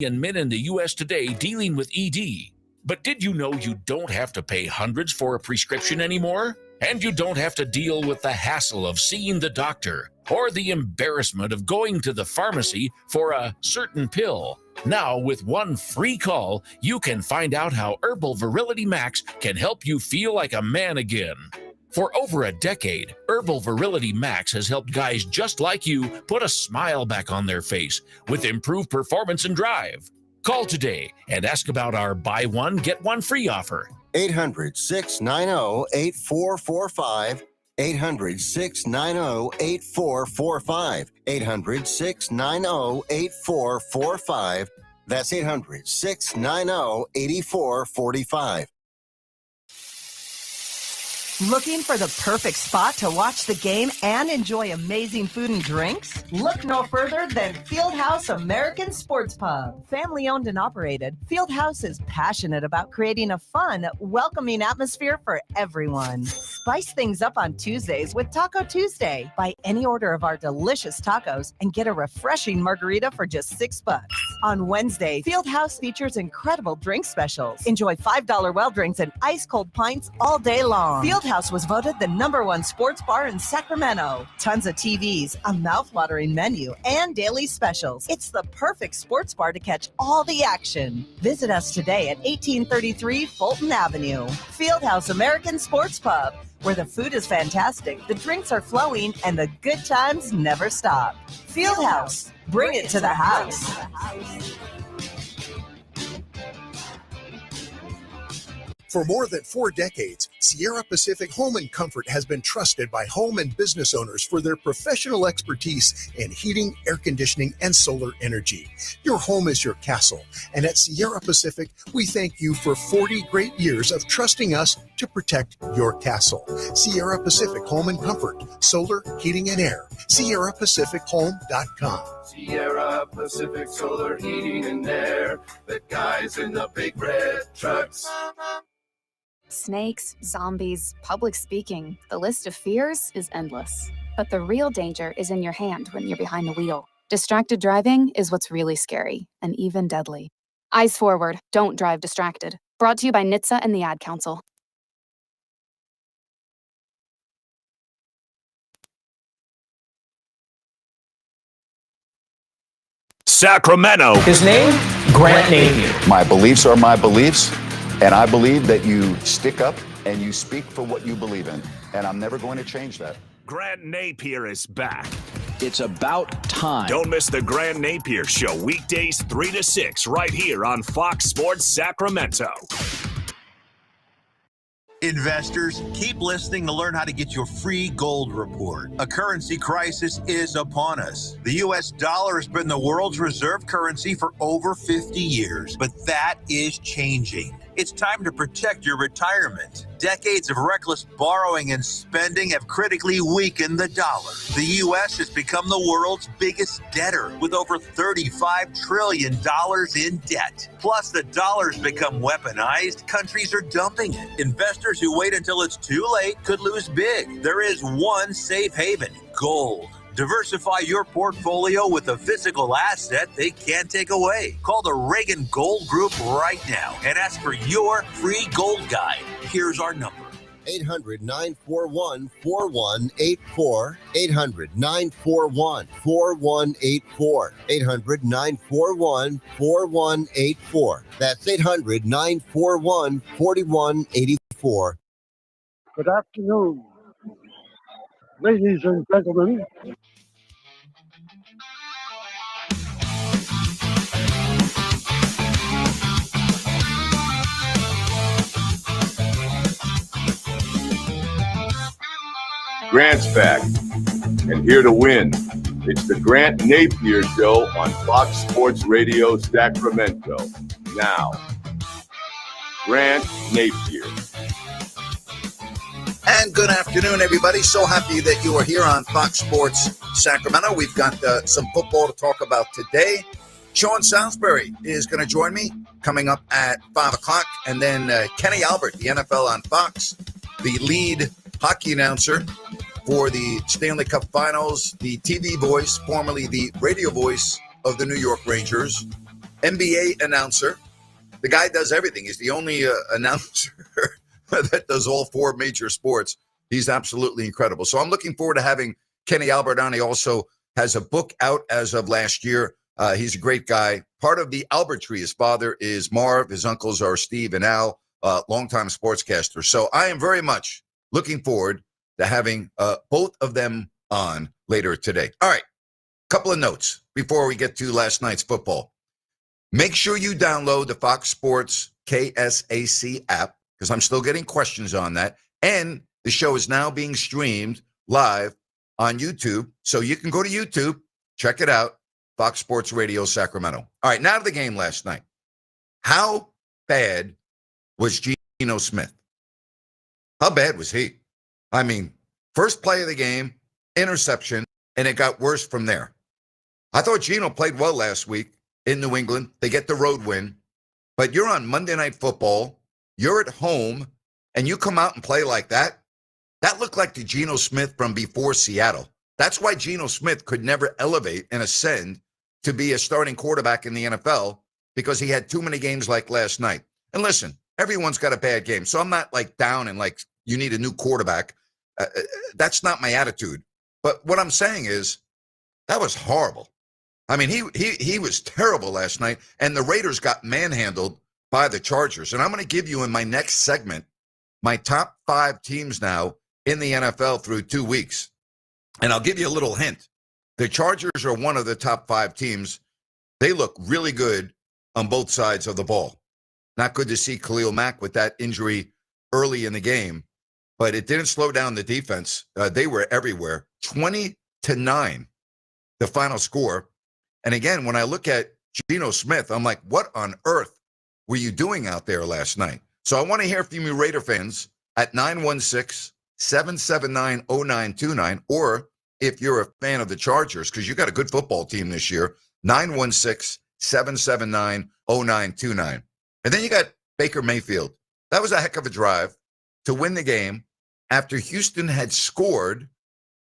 men in the U.S. today dealing with ED. But did you know you don't have to pay hundreds for a prescription anymore? And you don't have to deal with the hassle of seeing the doctor or the embarrassment of going to the pharmacy for a certain pill. Now, with one free call, you can find out how Herbal Virility Max can help you feel like a man again. For over a decade, Herbal Virility Max has helped guys just like you put a smile back on their face with improved performance and drive. Call today and ask about our buy one, get one free offer. 800-690-8445. 800-690-8445. 800-690-8445. That's 800-690-8445. Looking for the perfect spot to watch the game and enjoy amazing food and drinks? Look no further than Fieldhouse American Sports Pub. Family owned and operated, Fieldhouse is passionate about creating a fun, welcoming atmosphere for everyone. Spice things up on Tuesdays with Taco Tuesday. Buy any order of our delicious tacos and get a refreshing margarita for just $6. On Wednesday, Fieldhouse features incredible drink specials. Enjoy $5 well drinks and ice cold pints all day long. Fieldhouse was voted the #1 sports bar in Sacramento. Tons of TVs, a mouth-watering menu, and daily specials. It's the perfect sports bar to catch all the action. Visit us today at 1833 Fulton Avenue. Fieldhouse American Sports Pub, where the food is fantastic, the drinks are flowing, and the good times never stop. Fieldhouse, bring it to the house. For more than 4 decades, Sierra Pacific Home and Comfort has been trusted by home and business owners for their professional expertise in heating, air conditioning, and solar energy. Your home is your castle, and at Sierra Pacific, we thank you for 40 great years of trusting us to protect your castle. Sierra Pacific Home and Comfort, solar, heating, and air. SierraPacificHome.com. Sierra Pacific Solar Heating and Air. The guys in the big red trucks. Snakes, zombies, public speaking. The list of fears is endless. But the real danger is in your hand when you're behind the wheel. Distracted driving is what's really scary and even deadly. Eyes forward, don't drive distracted. Brought to you by NHTSA and the Ad Council. Sacramento. His name? Grant Napear. My beliefs are my beliefs, and I believe that you stick up and you speak for what you believe in, and I'm never going to change that. Grant Napear is back. It's about time. Don't miss the Grant Napear Show weekdays 3 to 6 right here on Fox Sports Sacramento. Investors, keep listening to learn how to get your free gold report. A currency crisis is upon us. The U.S. dollar has been the world's reserve currency for over 50 years, but that is changing. It's time to protect your retirement. Decades of reckless borrowing and spending have critically weakened the dollar. The U.S. has become the world's biggest debtor with over $35 trillion in debt. Plus, the dollar's become weaponized. Countries are dumping it. Investors who wait until it's too late could lose big. There is one safe haven: gold. Diversify your portfolio with a physical asset they can't take away. Call the Reagan Gold Group right now and ask for your free gold guide. Here's our number. 800-941-4184. 800-941-4184. 800-941-4184. That's 800-941-4184. Good afternoon, ladies and gentlemen. Grant's back, and here to win. It's the Grant Napear Show on Fox Sports Radio Sacramento. Now, Grant Napear. And good afternoon, everybody. So happy that you are here on Fox Sports Sacramento. We've got some football to talk about today. Sean Salisbury is going to join me coming up at 5 o'clock. And then Kenny Albert, the NFL on Fox, the lead hockey announcer for the Stanley Cup Finals, the TV voice, formerly the radio voice of the New York Rangers, NBA announcer. The guy does everything. He's the only announcer that does all four major sports. He's absolutely incredible. So I'm looking forward to having Kenny Albertani. Also has a book out as of last year. He's a great guy. Part of the Albert tree. His father is Marv. His uncles are Steve and Al, longtime sportscasters. So I am very much looking forward to having both of them on later today. All right, couple of notes before we get to last night's football. Make sure you download the Fox Sports KSAC app, because I'm still getting questions on that. And the show is now being streamed live on YouTube. So you can go to YouTube, check it out, Fox Sports Radio Sacramento. All right, now to the game last night. How bad was Geno Smith? How bad was he? I mean, first play of the game, interception, and it got worse from there. I thought Geno played well last week in New England. They get the road win. But you're on Monday Night Football. You're at home, and you come out and play like that. That looked like the Geno Smith from before Seattle. That's why Geno Smith could never elevate and ascend to be a starting quarterback in the NFL, because he had too many games like last night. And listen, everyone's got a bad game. So I'm not like down and like you need a new quarterback. That's not my attitude. But what I'm saying is that was horrible. I mean, he was terrible last night, and the Raiders got manhandled by the Chargers. And I'm going to give you in my next segment my top 5 teams now in the NFL through 2 weeks. And I'll give you a little hint. The Chargers are one of the top 5 teams. They look really good on both sides of the ball. Not good to see Khalil Mack with that injury early in the game, but it didn't slow down the defense. They were everywhere. 20-9, the final score. And again, when I look at Geno Smith, I'm like, what on earth were you doing out there last night? So I want to hear from you Raider fans at 916-779-0929, or if you're a fan of the Chargers, because you got a good football team this year, 916-779-0929. And then you got Baker Mayfield. That was a heck of a drive to win the game after Houston had scored.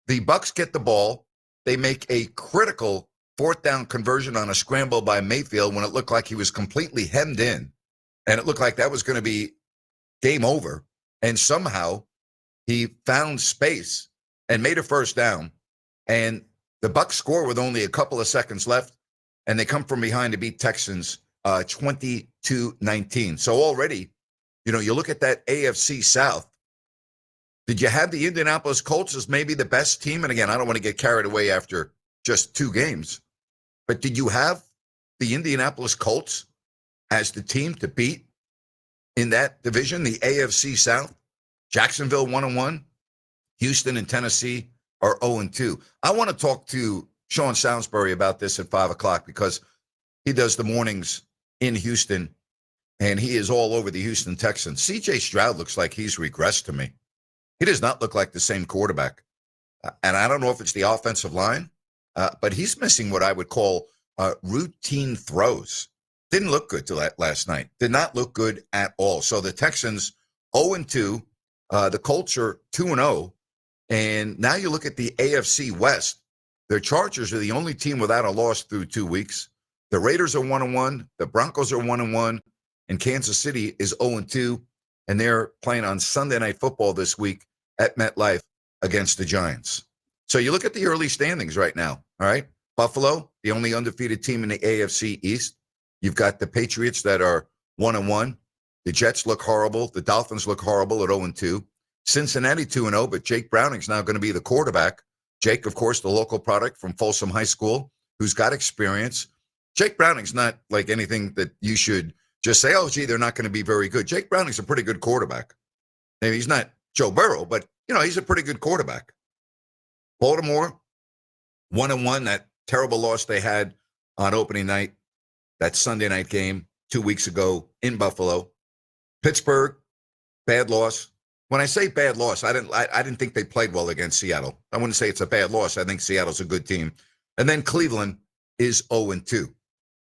The Bucs get the ball. They make a critical 4th down conversion on a scramble by Mayfield when it looked like he was completely hemmed in, and it looked like that was going to be game over. And somehow he found space and made a 1st down. And the Bucs score with only a couple of seconds left, and they come from behind to beat Texans 22-19. So already, you look at that AFC South. Did you have the Indianapolis Colts as maybe the best team? And again, I don't want to get carried away after just 2 games. But did you have the Indianapolis Colts as the team to beat in that division, the AFC South? Jacksonville 1-1. Houston and Tennessee are 0-2. I want to talk to Sean Salisbury about this at 5 o'clock, because he does the mornings in Houston, and he is all over the Houston Texans. C.J. Stroud looks like he's regressed to me. He does not look like the same quarterback. And I don't know if it's the offensive line, but he's missing what I would call routine throws. Didn't look good till last night. Did not look good at all. So the Texans 0-2, the Colts are 2-0. And now you look at the AFC West. The Chargers are the only team without a loss through 2 weeks. The Raiders are 1-1. The Broncos are 1-1. And Kansas City is 0-2. And they're playing on Sunday Night Football this week at MetLife against the Giants. So you look at the early standings right now, all right? Buffalo, the only undefeated team in the AFC East. You've got the Patriots that are 1-1. The Jets look horrible. The Dolphins look horrible at 0-2. Cincinnati 2-0, but Jake Browning's now going to be the quarterback. Jake, of course, the local product from Folsom High School, who's got experience. Jake Browning's not like anything that you should just say, oh, gee, they're not going to be very good. Jake Browning's a pretty good quarterback. Maybe he's not Joe Burrow, but, he's a pretty good quarterback. Baltimore, 1-1, that terrible loss they had on opening night, that Sunday night game 2 weeks ago in Buffalo. Pittsburgh, bad loss. When I say bad loss, I didn't think they played well against Seattle. I wouldn't say it's a bad loss. I think Seattle's a good team. And then Cleveland is 0-2.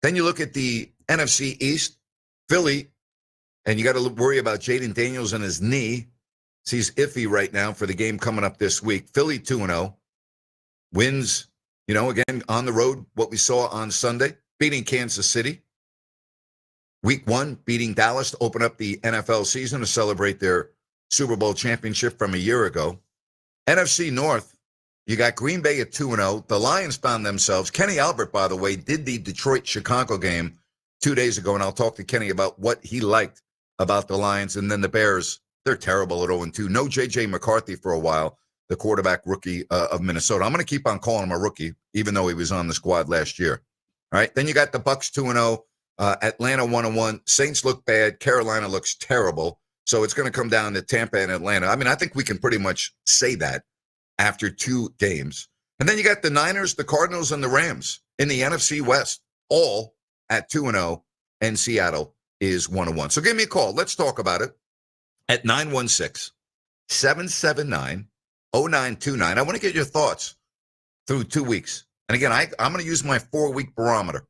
Then you look at the NFC East, Philly, and you got to worry about Jaden Daniels and his knee. He's iffy right now for the game coming up this week. Philly 2-0. Wins, again, on the road, what we saw on Sunday, beating Kansas City. Week 1, beating Dallas to open up the NFL season to celebrate their Super Bowl championship from a year ago. NFC North, you got Green Bay at 2-0. The Lions found themselves. Kenny Albert, by the way, did the Detroit-Chicago game 2 days ago, and I'll talk to Kenny about what he liked about the Lions. And then the Bears, they're terrible at 0-2. No J.J. McCarthy for a while, the quarterback rookie of Minnesota. I'm going to keep on calling him a rookie, even though he was on the squad last year. All right, then you got the Bucs 2-0. Atlanta 1-1. Saints look bad. Carolina looks terrible. So it's going to come down to Tampa and Atlanta. I mean, I think we can pretty much say that after 2 games. And then you got the Niners, the Cardinals, and the Rams in the NFC West, all at 2-0, and Seattle is 1-1. So give me a call. Let's talk about it at 916-779-0929. I want to get your thoughts through 2 weeks. And again, I'm going to use my 4-week barometer.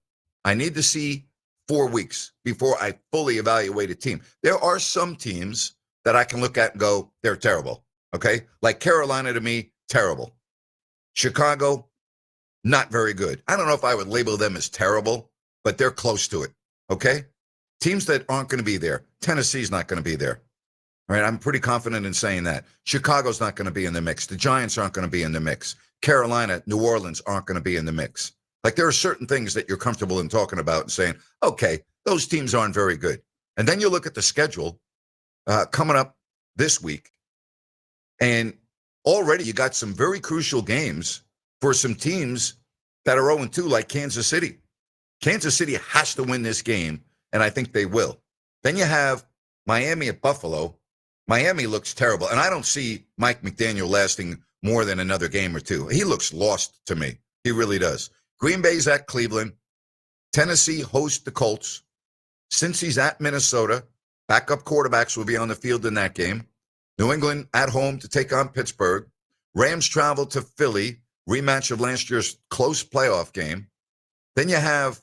I need to see 4 weeks before I fully evaluate a team. There are some teams that I can look at and go, they're terrible. Okay? Like Carolina, to me, terrible. Chicago, not very good. I don't know if I would label them as terrible, but they're close to it. Okay? Teams that aren't going to be there. Tennessee's not going to be there. All right? I'm pretty confident in saying that. Chicago's not going to be in the mix. The Giants aren't going to be in the mix. Carolina, New Orleans aren't going to be in the mix. Like, there are certain things that you're comfortable in talking about and saying, okay, those teams aren't very good. And then you look at the schedule coming up this week, and already you got some very crucial games for some teams that are 0-2, like Kansas City. Kansas City has to win this game, and I think they will. Then you have Miami at Buffalo. Miami looks terrible, and I don't see Mike McDaniel lasting more than another game or 2. He looks lost to me. He really does. Green Bay's at Cleveland. Tennessee hosts the Colts. Cincy's at Minnesota. Backup quarterbacks will be on the field in that game. New England at home to take on Pittsburgh. Rams travel to Philly, rematch of last year's close playoff game. Then you have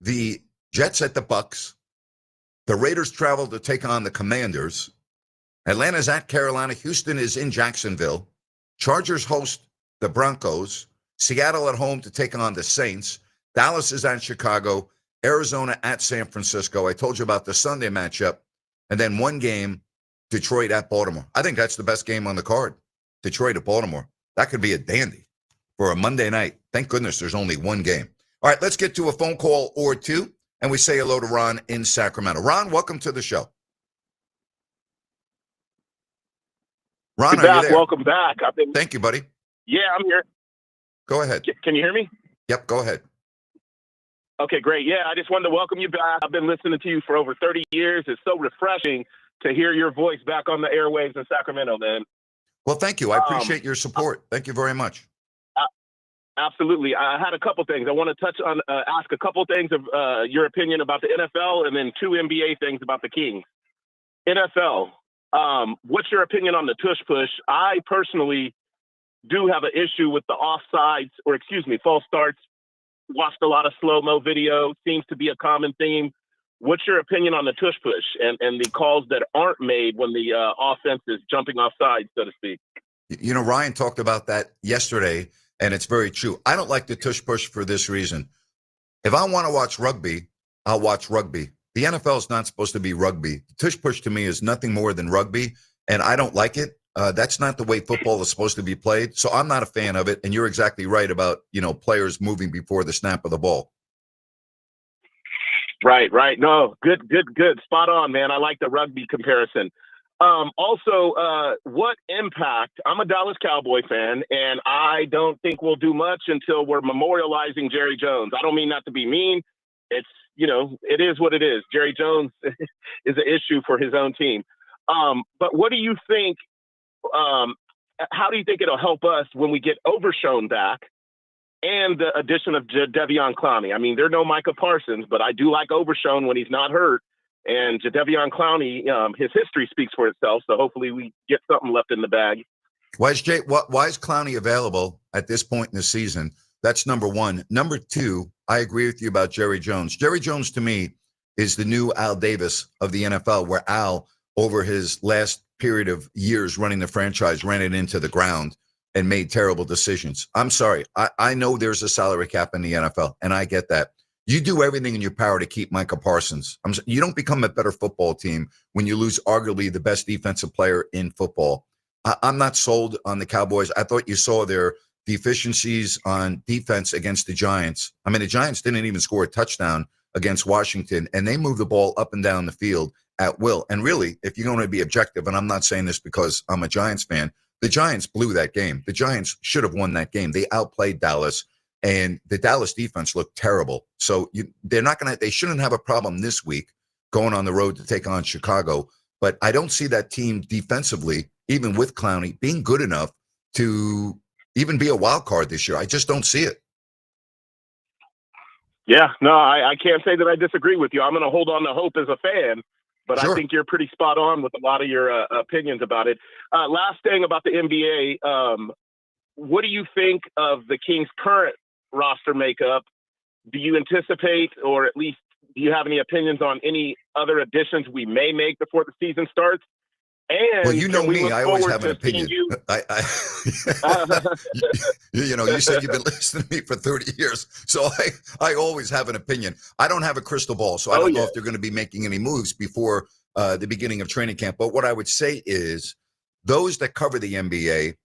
the Jets at the Bucks. The Raiders travel to take on the Commanders. Atlanta's at Carolina. Houston is in Jacksonville. Chargers host the Broncos. Seattle at home to take on the Saints. Dallas is at Chicago. Arizona at San Francisco. I told you about the Sunday matchup. And then one game, Detroit at Baltimore. I think that's the best game on the card. Detroit at Baltimore. That could be a dandy for a Monday night. Thank goodness there's only one game. All right, let's get to a phone call or 2, and we say hello to Ron in Sacramento. Ron, welcome to the show. Ron, are you there? Welcome back. Thank you, buddy. Yeah, I'm here. Go ahead. Can you hear me? Yep, go ahead. Okay, great. Yeah, I just wanted to welcome you back. I've been listening to you for over 30 years. It's so refreshing to hear your voice back on the airwaves in Sacramento, man. Well, thank you. I appreciate your support. Thank you very much. Absolutely. I had a couple things. I want to touch on, ask a couple things of your opinion about the NFL, and then 2 NBA things about the Kings. NFL, what's your opinion on the tush push? I personally do have an issue with the offsides, or false starts. Watched a lot of slow-mo video. Seems to be a common theme. What's your opinion on the tush push and the calls that aren't made when the offense is jumping off sides, so to speak? You know, Ryan talked about that yesterday, and it's very true. I don't like the tush push for this reason. If I want to watch rugby, I'll watch rugby. The NFL is not supposed to be rugby. The tush push to me is nothing more than rugby, and I don't like it. That's not the way football is supposed to be played. So I'm not a fan of it. And you're exactly right about, players moving before the snap of the ball. Right. No, good. Spot on, man. I like the rugby comparison. Also, what impact? I'm a Dallas Cowboy fan, and I don't think we'll do much until we're memorializing Jerry Jones. I don't mean not to be mean. It's, it is what it is. Jerry Jones is an issue for his own team. But what do you think? How do you think it'll help us when we get Overshown back and the addition of Jadeveon Clowney? I mean, they're no Micah Parsons, but I do like Overshown when he's not hurt. And Jadeveon Clowney, his history speaks for itself. So hopefully we get something left in the bag. Why is Clowney available at this point in the season? That's number one. Number 2, I agree with you about Jerry Jones. Jerry Jones, to me, is the new Al Davis of the NFL, where Al, over his last period of years running the franchise, ran it into the ground and made terrible decisions. I'm sorry. I know there's a salary cap in the NFL, and I get that. You do everything in your power to keep Micah Parsons. You don't become a better football team when you lose arguably the best defensive player in football. I'm not sold on the Cowboys. I thought you saw their deficiencies on defense against the Giants. I mean, the Giants didn't even score a touchdown against Washington, and they moved the ball up and down the field at will. And really, if you're going to be objective, and I'm not saying this because I'm a Giants fan, the Giants blew that game. The Giants should have won that game. They outplayed Dallas, and the Dallas defense looked terrible. So they shouldn't have a problem this week going on the road to take on Chicago. But I don't see that team defensively, even with Clowney, being good enough to even be a wild card this year. I just don't see it. Yeah, no, I can't say that I disagree with you. I'm going to hold on to hope as a fan, but Sure. I think you're pretty spot on with a lot of your opinions about it. Last thing about the NBA, what do you think of the Kings' current roster makeup? Do you anticipate, or at least do you have any opinions on any other additions we may make before the season starts? And well, you know me, I always have an opinion. You said you've been listening to me for 30 years, so I always have an opinion. I don't have a crystal ball, so I don't know if they're going to be making any moves before the beginning of training camp. But what I would say is those that cover the NBA,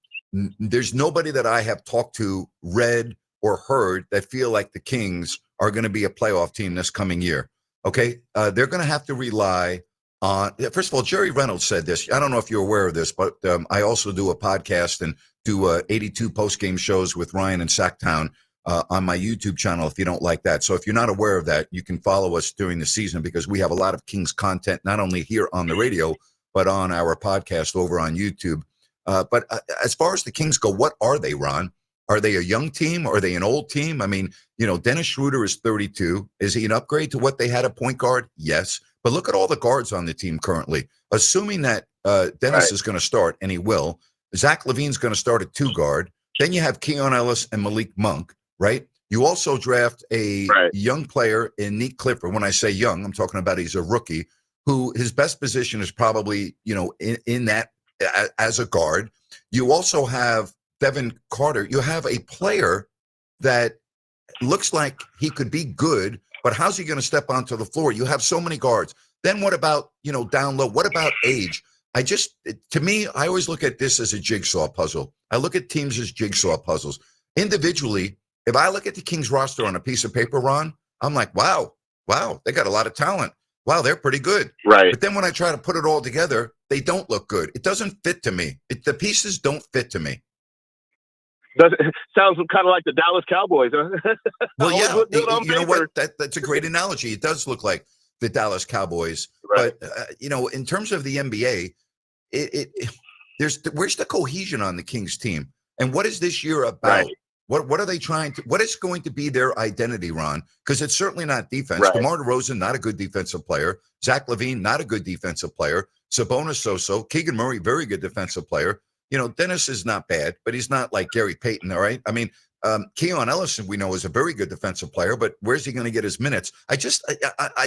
there's nobody that I have talked to, read, or heard that feel like the Kings are going to be a playoff team this coming year. Okay? They're going to have to rely on, first of all, Jerry Reynolds said this. I don't know if you're aware of this, but I also do a podcast and do 82 post-game shows with Ryan and Sacktown on my YouTube channel if you don't like that. So if you're not aware of that, you can follow us during the season because we have a lot of Kings content, not only here on the radio, but on our podcast over on YouTube. But as far as the Kings go, what are they, Ron? Are they a young team? Are they an old team? I mean, Dennis Schroeder is 32. Is he an upgrade to what they had at point guard? Yes. But look at all the guards on the team currently. Assuming that Dennis is going to start, and he will, Zach LaVine's going to start at 2 guard. Then you have Keon Ellis and Malik Monk, right? You also draft a young player in Nick Clifford. When I say young, I'm talking about he's a rookie who his best position is probably, in that as a guard. You also have Devin Carter. You have a player that looks like he could be good, but how's he going to step onto the floor? You have so many guards. Then what about, down low? What about age? To me, I always look at this as a jigsaw puzzle. I look at teams as jigsaw puzzles. Individually, if I look at the Kings roster on a piece of paper, Ron, I'm like, wow, they got a lot of talent. Wow, they're pretty good. Right. But then when I try to put it all together, they don't look good. It doesn't fit to me. The pieces don't fit to me. Sounds kind of like the Dallas Cowboys, huh? Well, yeah. You know what? That's a great analogy. It does look like the Dallas Cowboys. Right. But, in terms of the NBA, where's the cohesion on the Kings team? And what is this year about? Right. What are they trying to – what is going to be their identity, Ron? Because it's certainly not defense. Right. DeMar DeRozan, not a good defensive player. Zach LaVine, not a good defensive player. Sabonis so-so. Keegan Murray, very good defensive player. Dennis is not bad, but he's not like Gary Payton, all right? I mean, Keon Ellis, we know, is a very good defensive player, but where's he going to get his minutes? I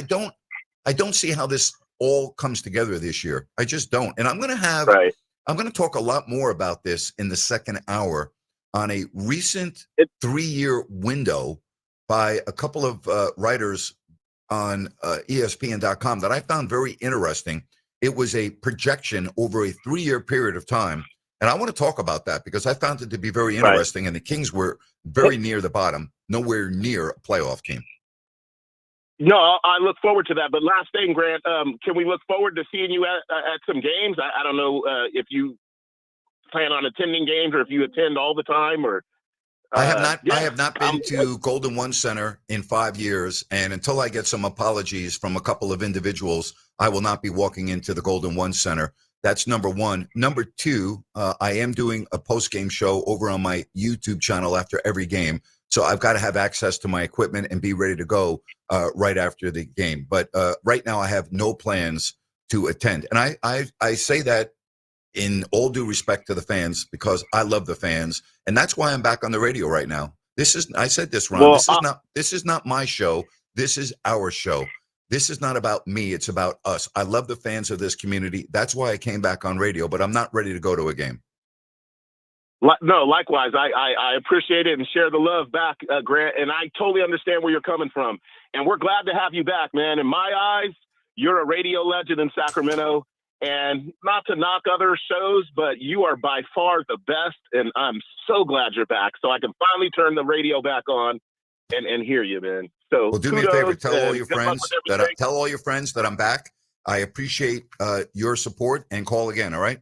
don't see how this all comes together this year. I just don't. And I'm going to talk a lot more about this in the second hour on a recent 3-year window by a couple of writers on ESPN.com that I found very interesting. It was a projection over a 3-year period of time. And I want to talk about that because I found it to be very interesting. And the Kings were very near the bottom, nowhere near a playoff team. No, I look forward to that. But last thing, Grant, can we look forward to seeing you at some games? I don't know if you plan on attending games or if you attend all the time or. I have not been to Golden One Center in 5 years, and until I get some apologies from a couple of individuals, I will not be walking into the Golden One Center. That's number one. Number two, I am doing a post-game show over on my YouTube channel after every game, so I've got to have access to my equipment and be ready to go right after the game. But right now, I have no plans to attend, and I say that in all due respect to the fans, because I love the fans, and that's why I'm back on the radio right now. I said this, Ron. Well, this is not my show. This is our show. This is not about me. It's about us. I love the fans of this community. That's why I came back on radio, but I'm not ready to go to a game. No, likewise. I appreciate it and share the love back, Grant, and I totally understand where you're coming from. and we're glad to have you back, man. In my eyes, you're a radio legend in Sacramento. And not to knock other shows, but you are by far the best, and I'm so glad you're back. So I can finally turn the radio back on and hear you, man. So Well, do me a favor. Tell all your friends that I'm back. I appreciate your support, and call again. All right.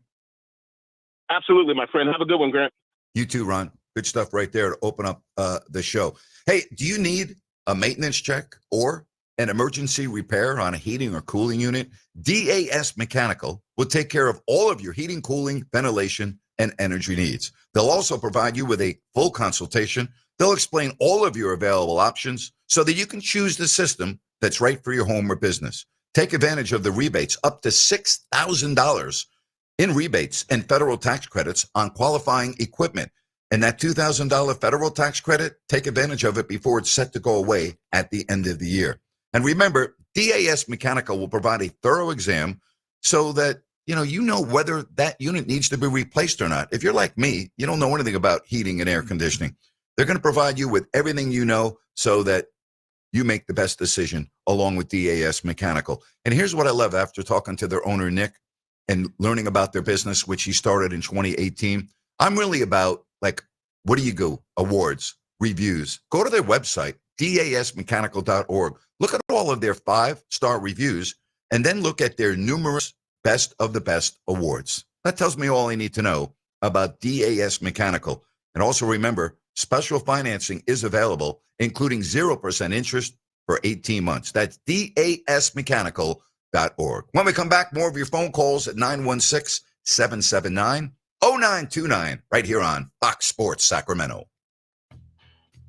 Absolutely, my friend. Have a good one, Grant. You too, Ron. Good stuff right there to open up the show. Hey, do you need a maintenance check or an emergency repair on a heating or cooling unit? DAS Mechanical will take care of all of your heating, cooling, ventilation, and energy needs. They'll also provide you with a full consultation. They'll explain all of your available options so that you can choose the system that's right for your home or business. Take advantage of the rebates up to $6,000 in rebates and federal tax credits on qualifying equipment. And that $2,000 federal tax credit, take advantage of it before it's set to go away at the end of the year. And remember, DAS Mechanical will provide a thorough exam so that you know whether that unit needs to be replaced or not. If you're like me, you don't know anything about heating and air conditioning. They're going to provide you with everything you know so that you make the best decision along with DAS Mechanical. And here's what I love after talking to their owner, Nick, and learning about their business, which he started in 2018. I'm really about, like, what do you go? Awards, reviews. Go to their website, dasmechanical.org. Look at all of their 5-star reviews, and then look at their numerous best of the best awards. That tells me all I need to know about DAS Mechanical. And also remember, special financing is available, including 0% interest for 18 months. That's dasmechanical.org. When we come back, more of your phone calls at 916-779-0929 right here on Fox Sports Sacramento.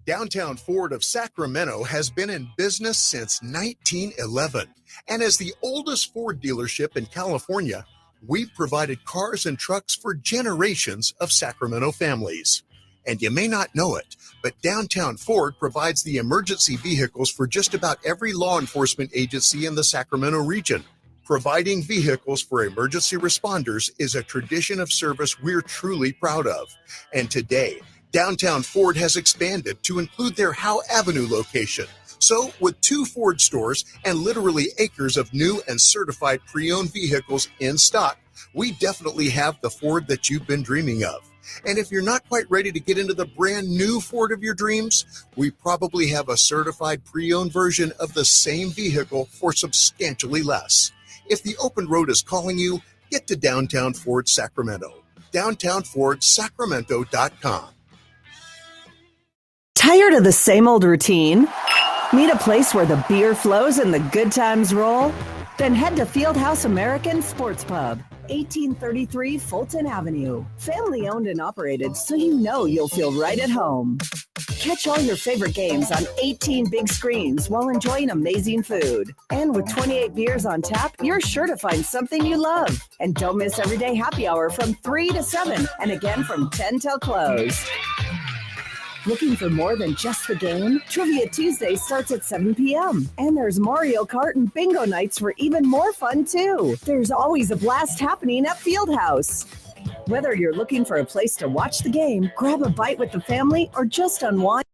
Downtown Ford of Sacramento has been in business since 1911. And as the oldest Ford dealership in California, we've provided cars and trucks for generations of Sacramento families. And you may not know it, but Downtown Ford provides the emergency vehicles for just about every law enforcement agency in the Sacramento region. Providing vehicles for emergency responders is a tradition of service we're truly proud of. And today, Downtown Ford has expanded to include their Howe Avenue location. So, with 2 Ford stores and literally acres of new and certified pre-owned vehicles in stock, we definitely have the Ford that you've been dreaming of. And if you're not quite ready to get into the brand new Ford of your dreams, we probably have a certified pre-owned version of the same vehicle for substantially less. If the open road is calling you, get to Downtown Ford Sacramento. DowntownFordSacramento.com. Tired of the same old routine? Need a place where the beer flows and the good times roll? Then head to Fieldhouse American Sports Pub, 1833 Fulton Avenue. Family owned and operated, so you know you'll feel right at home. Catch all your favorite games on 18 big screens while enjoying amazing food. And with 28 beers on tap, you're sure to find something you love. And don't miss everyday happy hour from 3 to 7 and again from 10 till close. Looking for more than just the game? Trivia Tuesday starts at 7 p.m. And there's Mario Kart and bingo nights for even more fun, too. There's always a blast happening at Fieldhouse. Whether you're looking for a place to watch the game, grab a bite with the family, or just unwind,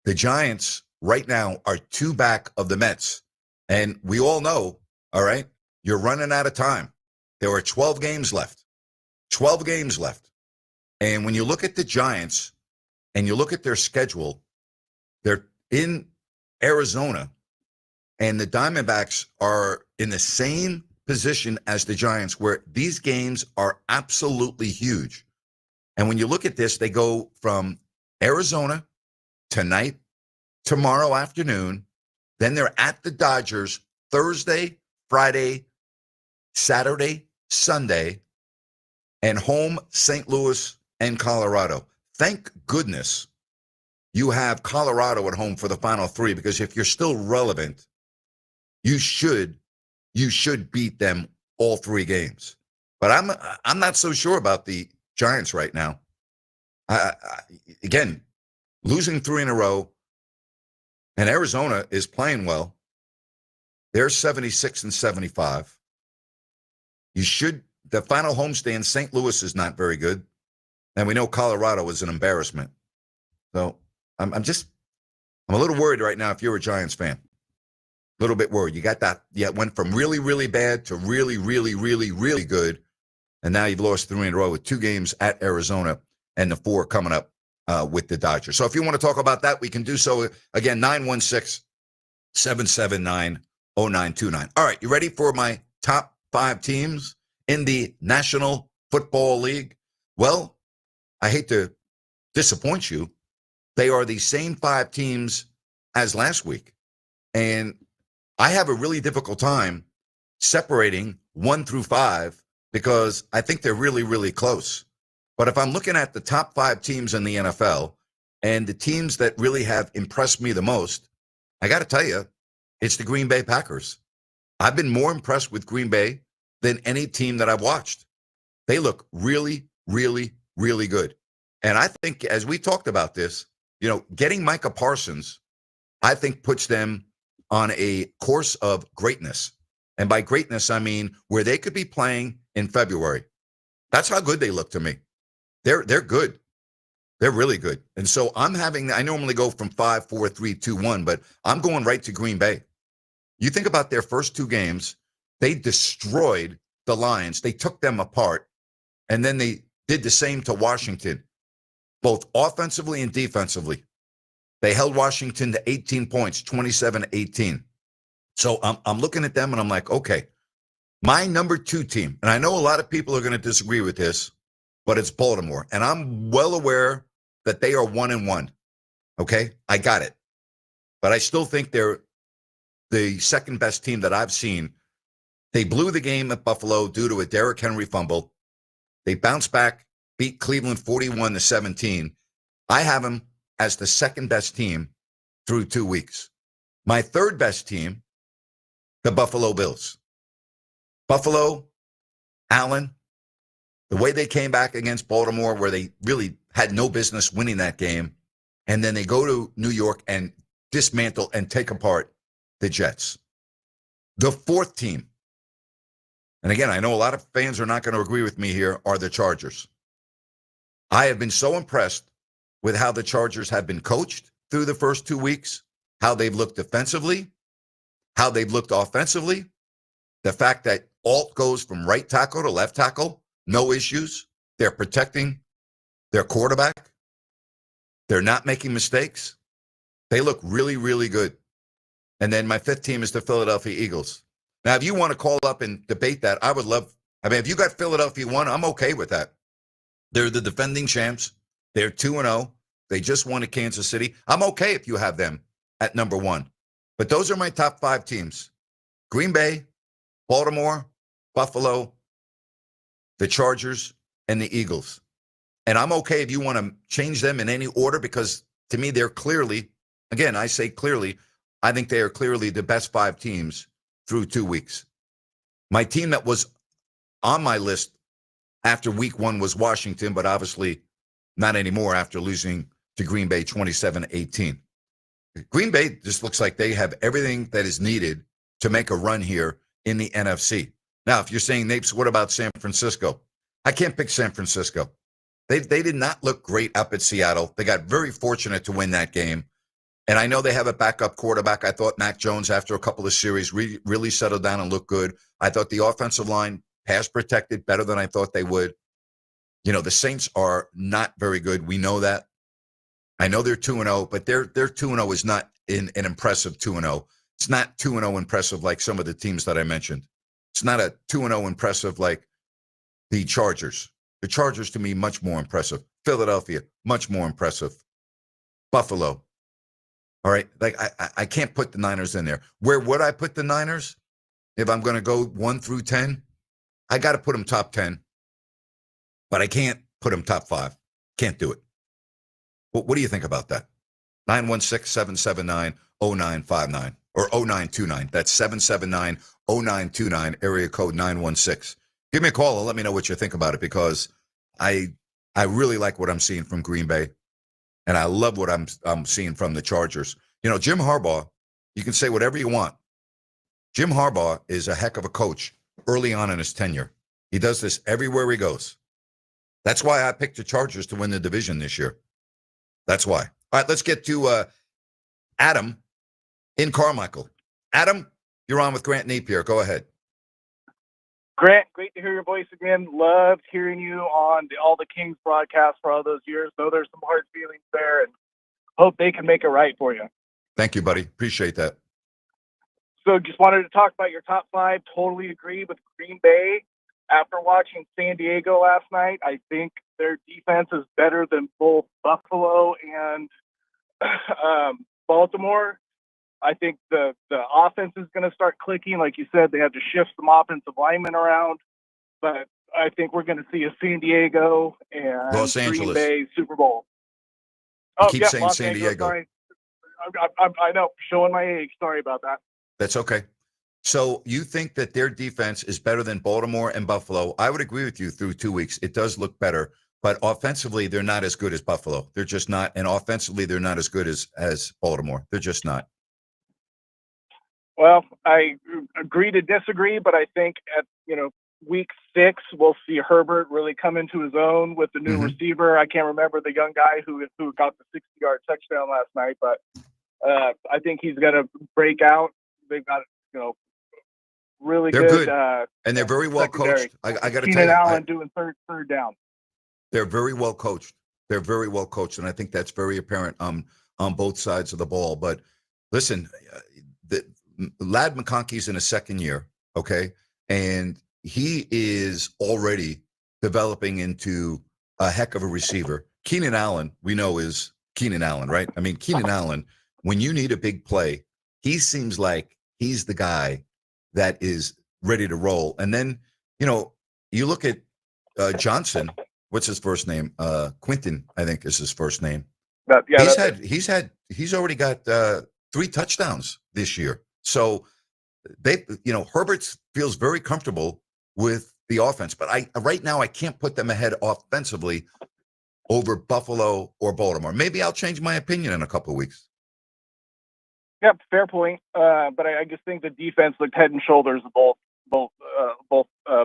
The Giants right now are 2 back of the Mets. And we all know, all right, you're running out of time. There are 12 games left. 12 games left. And when you look at the Giants and you look at their schedule, they're in Arizona, and the Diamondbacks are in the same position as the Giants, where these games are absolutely huge. And when you look at this, they go from Arizona tonight, tomorrow afternoon, then they're at the Dodgers Thursday, Friday, Saturday, Sunday, and home St. Louis and Colorado. Thank goodness you have Colorado at home for the final 3, because if you're still relevant, you should beat them all 3 games. But I'm not so sure about the Giants right now. Again, losing 3 in a row, and Arizona is playing well. They're 76 and 75. The final homestand, St. Louis is not very good. And we know Colorado is an embarrassment. So I'm a little worried right now if you're a Giants fan. A little bit worried. You got that. Yeah, it went from really, really bad to really, really, really, really good. And now you've lost 3 in a row with 2 games at Arizona and the 4 coming up with the Dodgers. So if you want to talk about that, we can do so. Again, 916-779-0929. All right, you ready for my top 5 teams in the National Football League? Well, I hate to disappoint you. They are the same 5 teams as last week. And I have a really difficult time separating 1 through 5 because I think they're really, really close. But if I'm looking at the top 5 teams in the NFL and the teams that really have impressed me the most, I got to tell you, it's the Green Bay Packers. I've been more impressed with Green Bay than any team that I've watched. They look really, really, really good. And I think, as we talked about this, getting Micah Parsons, I think puts them on a course of greatness. And by greatness, I mean where they could be playing in February. That's how good they look to me. They're good. They're really good. And so I normally go from 5, 4, 3, 2, 1, but I'm going right to Green Bay. You think about their first 2 games, they destroyed the Lions. They took them apart. And then they did the same to Washington, both offensively and defensively. They held Washington to 18 points, 27-18. So I'm looking at them and I'm like, okay, my number 2 team, and I know a lot of people are going to disagree with this, but it's Baltimore. And I'm well aware that they are 1-1. Okay, I got it. But I still think they're the second best team that I've seen. They blew the game at Buffalo due to a Derrick Henry fumble. They bounced back, beat Cleveland 41-17. I have them as the second best team through 2 weeks. My third best team, the Buffalo Bills. Buffalo, Allen, the way they came back against Baltimore, where they really had no business winning that game, and then they go to New York and dismantle and take apart the Jets. The fourth team, and again, I know a lot of fans are not going to agree with me here, are the Chargers. I have been so impressed with how the Chargers have been coached through the first 2 weeks, how they've looked defensively, how they've looked offensively, the fact that Alt goes from right tackle to left tackle, no issues. They're protecting their quarterback. They're not making mistakes. They look really, really good. And then my 5th team is the Philadelphia Eagles. Now, if you want to call up and debate that, I would love. If you got Philadelphia 1, I'm okay with that. They're the defending champs. They're 2-0. They just won at Kansas City. I'm okay if you have them at number 1. But those are my top 5 teams. Green Bay, Baltimore, Buffalo, the Chargers, and the Eagles. And I'm okay if you want to change them in any order, because to me, they're clearly, again, I say clearly, I think they are clearly the best 5 teams through 2 weeks. My team that was on my list after week 1 was Washington, but obviously not anymore after losing to Green Bay 27-18. Green Bay just looks like they have everything that is needed to make a run here in the NFC. Now, if you're saying, Napes, what about San Francisco? I can't pick San Francisco. They did not look great up at Seattle. They got very fortunate to win that game. And I know they have a backup quarterback. I thought Mac Jones, after a couple of series, really settled down and looked good. I thought the offensive line pass protected better than I thought they would. You know, the Saints are not very good. We know that. I know they're 2-0, but their 2-0 is not an impressive 2-0. It's not 2-0 impressive like some of the teams that I mentioned. It's not a 2-0 impressive like the Chargers. The Chargers, to me, much more impressive. Philadelphia, much more impressive. Buffalo. All right, like I can't put the Niners in there. Where would I put the Niners? If I'm going to go 1 through 10, I got to put them top 10, but I can't put them top 5. Can't do it. What do you think about that? 916-779-0959 or 0929. That's 779-0929, area code 916. Give me a call and let me know what you think about it, because I really like what I'm seeing from Green Bay. And I love what I'm seeing from the Chargers. You know, Jim Harbaugh, you can say whatever you want. Jim Harbaugh is a heck of a coach early on in his tenure. He does this everywhere he goes. That's why I picked the Chargers to win the division this year. That's why. All right, let's get to Adam in Carmichael. Adam, you're on with Grant Napear. Go ahead. Grant, great to hear your voice again. Loved hearing you on All the Kings broadcast for all those years. Know there's some hard feelings there, and hope they can make it right for you. Thank you, buddy. Appreciate that. So just wanted to talk about your top 5. Totally agree with Green Bay. After watching San Diego last night, I think their defense is better than both Buffalo and Baltimore. I think the offense is going to start clicking. Like you said, they have to shift some offensive linemen around. But I think we're going to see a San Diego and Los Angeles. Green Bay Super Bowl. You keep saying Los San Angeles, Diego. sorry. I know, showing my age. Sorry about that. That's okay. So you think that their defense is better than Baltimore and Buffalo? I would agree with you through 2 weeks. It does look better. But offensively, they're not as good as Buffalo. They're just not. And offensively, they're not as good as Baltimore. They're just not. Well, I agree to disagree, but I think at week 6 we'll see Herbert really come into his own with the new receiver. I can't remember the young guy who got the 60-yard touchdown last night, but I think he's going to break out. They've got really They're good, and they're very well coached. I got to tell Keenan you, Allen doing third down. They're very well coached. They're very well coached, and I think that's very apparent on both sides of the ball. But listen, Ladd McConkey's in his second year, okay? And he is already developing into a heck of a receiver. Keenan Allen, we know, is Keenan Allen, right? I mean, Keenan Allen, when you need a big play, he seems like he's the guy that is ready to roll. And then, you look at Johnson, what's his first name? Quinton, I think is his first name. He's already got 3 touchdowns this year. So Herbert feels very comfortable with the offense, but right now I can't put them ahead offensively over Buffalo or Baltimore. Maybe I'll change my opinion in a couple of weeks. Yep, fair point. But I just think the defense looked head and shoulders of both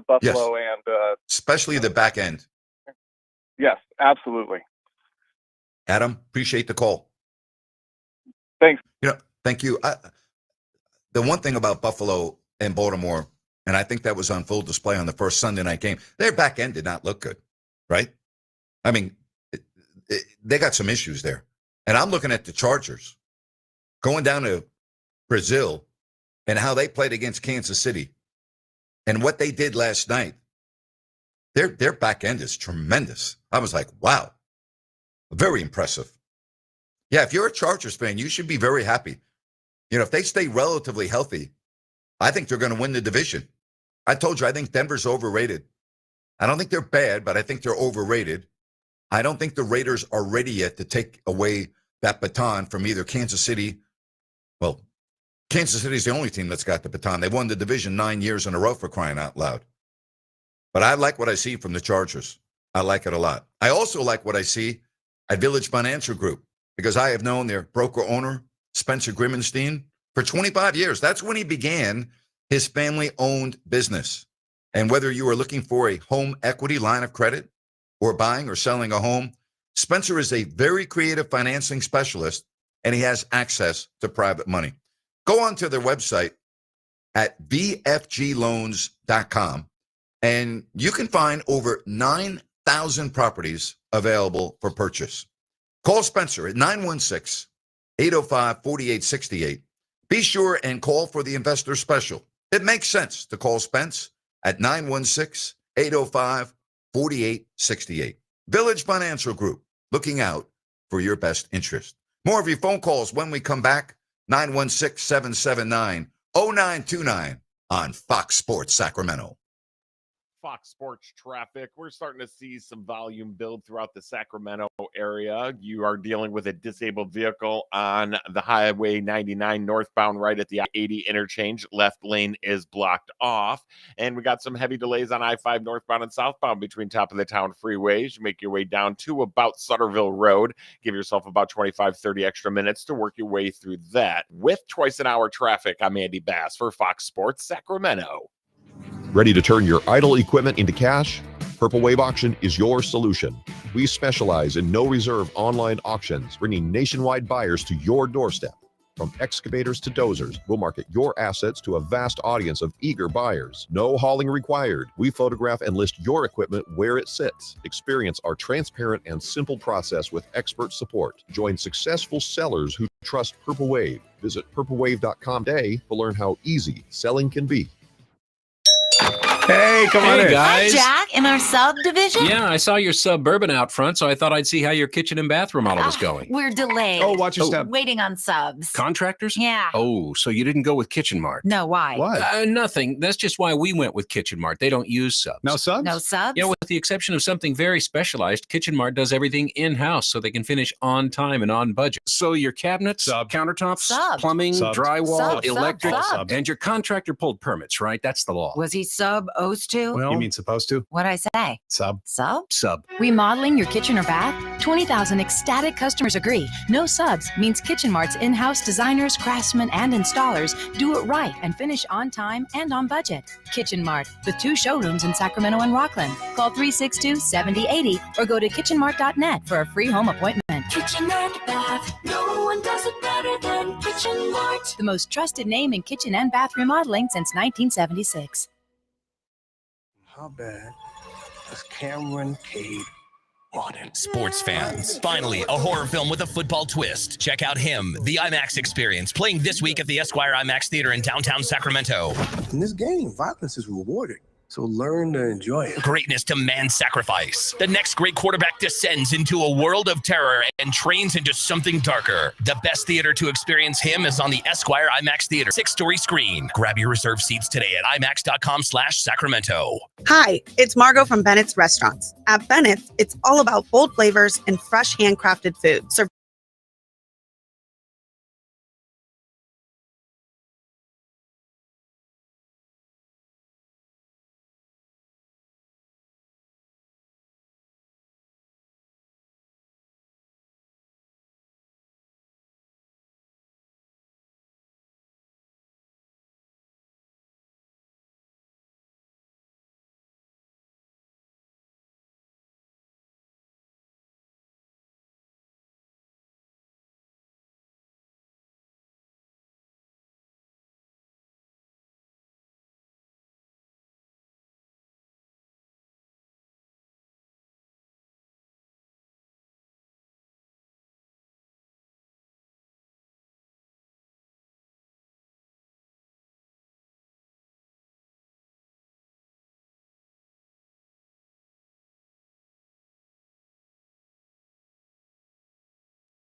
Buffalo and especially the back end. Yes, absolutely. Adam, appreciate the call. Thanks. Thank you. The one thing about Buffalo and Baltimore, and I think that was on full display on the first Sunday night game, their back end did not look good, right? I mean, they got some issues there. And I'm looking at the Chargers going down to Brazil and how they played against Kansas City and what they did last night. Their back end is tremendous. I was like, wow, very impressive. Yeah, if you're a Chargers fan, you should be very happy. If they stay relatively healthy, I think they're going to win the division. I told you, I think Denver's overrated. I don't think they're bad, but I think they're overrated. I don't think the Raiders are ready yet to take away that baton from either Kansas City. Well, Kansas City is the only team that's got the baton. They won the division 9 years in a row, for crying out loud. But I like what I see from the Chargers. I like it a lot. I also like what I see at Village Financial Group, because I have known their broker owner, Spencer Grimmenstein, for 25 years. That's when he began his family-owned business. And whether you are looking for a home equity line of credit or buying or selling a home, Spencer is a very creative financing specialist and he has access to private money. Go on to their website at bfgloans.com, and you can find over 9,000 properties available for purchase. Call Spencer at 916-805-4868. Be sure and call for the investor special. It makes sense to call Spence at 916-805-4868. Village Financial Group, looking out for your best interest. More of your phone calls when we come back. 916-779-0929 on Fox Sports Sacramento. Fox Sports traffic. We're starting to see some volume build throughout the Sacramento area. You are dealing with a disabled vehicle on the Highway 99 northbound right at the I-80 interchange. Left lane is blocked off. And we got some heavy delays on I-5 northbound and southbound between top of the town freeways. You make your way down to about Sutterville Road. Give yourself about 25, 30 extra minutes to work your way through that. With twice an hour traffic, I'm Andy Bass for Fox Sports Sacramento. Ready to turn your idle equipment into cash? Purple Wave Auction is your solution. We specialize in no-reserve online auctions, bringing nationwide buyers to your doorstep. From excavators to dozers, we'll market your assets to a vast audience of eager buyers. No hauling required. We photograph and list your equipment where it sits. Experience our transparent and simple process with expert support. Join successful sellers who trust Purple Wave. Visit purplewave.com today to learn how easy selling can be. Hey, come on in. Guys. Hi, Jack. In our subdivision? Yeah, I saw your Suburban out front, so I thought I'd see how your kitchen and bath remodel was going. We're delayed. Oh, watch your step. Waiting on subs. Contractors? Yeah. Oh, so you didn't go with Kitchen Mart? No, why? Nothing. That's just why we went with Kitchen Mart. They don't use subs. No subs? No subs? Yeah, with the exception of something very specialized, Kitchen Mart does everything in-house so they can finish on time and on budget. So your cabinets, countertops, plumbing, drywall, electric, and your contractor pulled permits, right? That's the law. Was he supposed to? Well, you mean supposed to? What'd I say? Sub. Sub? Sub. Remodeling your kitchen or bath? 20,000 ecstatic customers agree. No subs means Kitchen Mart's in-house designers, craftsmen, and installers do it right and finish on time and on budget. Kitchen Mart, with 2 showrooms in Sacramento and Rockland. Call 362-7080 or go to kitchenmart.net for a free home appointment. Kitchen and bath, no one does it better than Kitchen Mart. The most trusted name in kitchen and bath remodeling since 1976. How bad does Cameron Cade want it? Sports fans, finally a horror film with a football twist. Check out Him, the IMAX experience, playing this week at the Esquire IMAX Theater in downtown Sacramento. In this game, violence is rewarded. So learn to enjoy it. Greatness demands sacrifice. The next great quarterback descends into a world of terror and trains into something darker. The best theater to experience Him is on the Esquire IMAX Theater 6-story screen. Grab your reserved seats today at IMAX.com/Sacramento. Hi, it's Margot from Bennett's Restaurants. At Bennett's, it's all about bold flavors and fresh handcrafted food. Served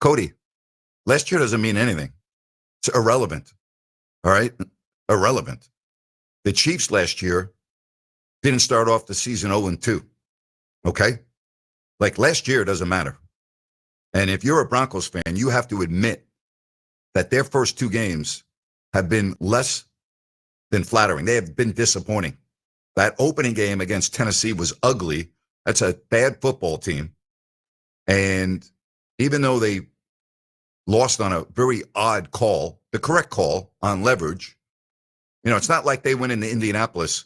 Cody, last year doesn't mean anything. It's irrelevant. All right? Irrelevant. The Chiefs last year didn't start off the season 0-2. Okay? Like last year doesn't matter. And if you're a Broncos fan, you have to admit that their first 2 games have been less than flattering. They have been disappointing. That opening game against Tennessee was ugly. That's a bad football team. And even though they lost on a very odd call, the correct call on leverage, it's not like they went into Indianapolis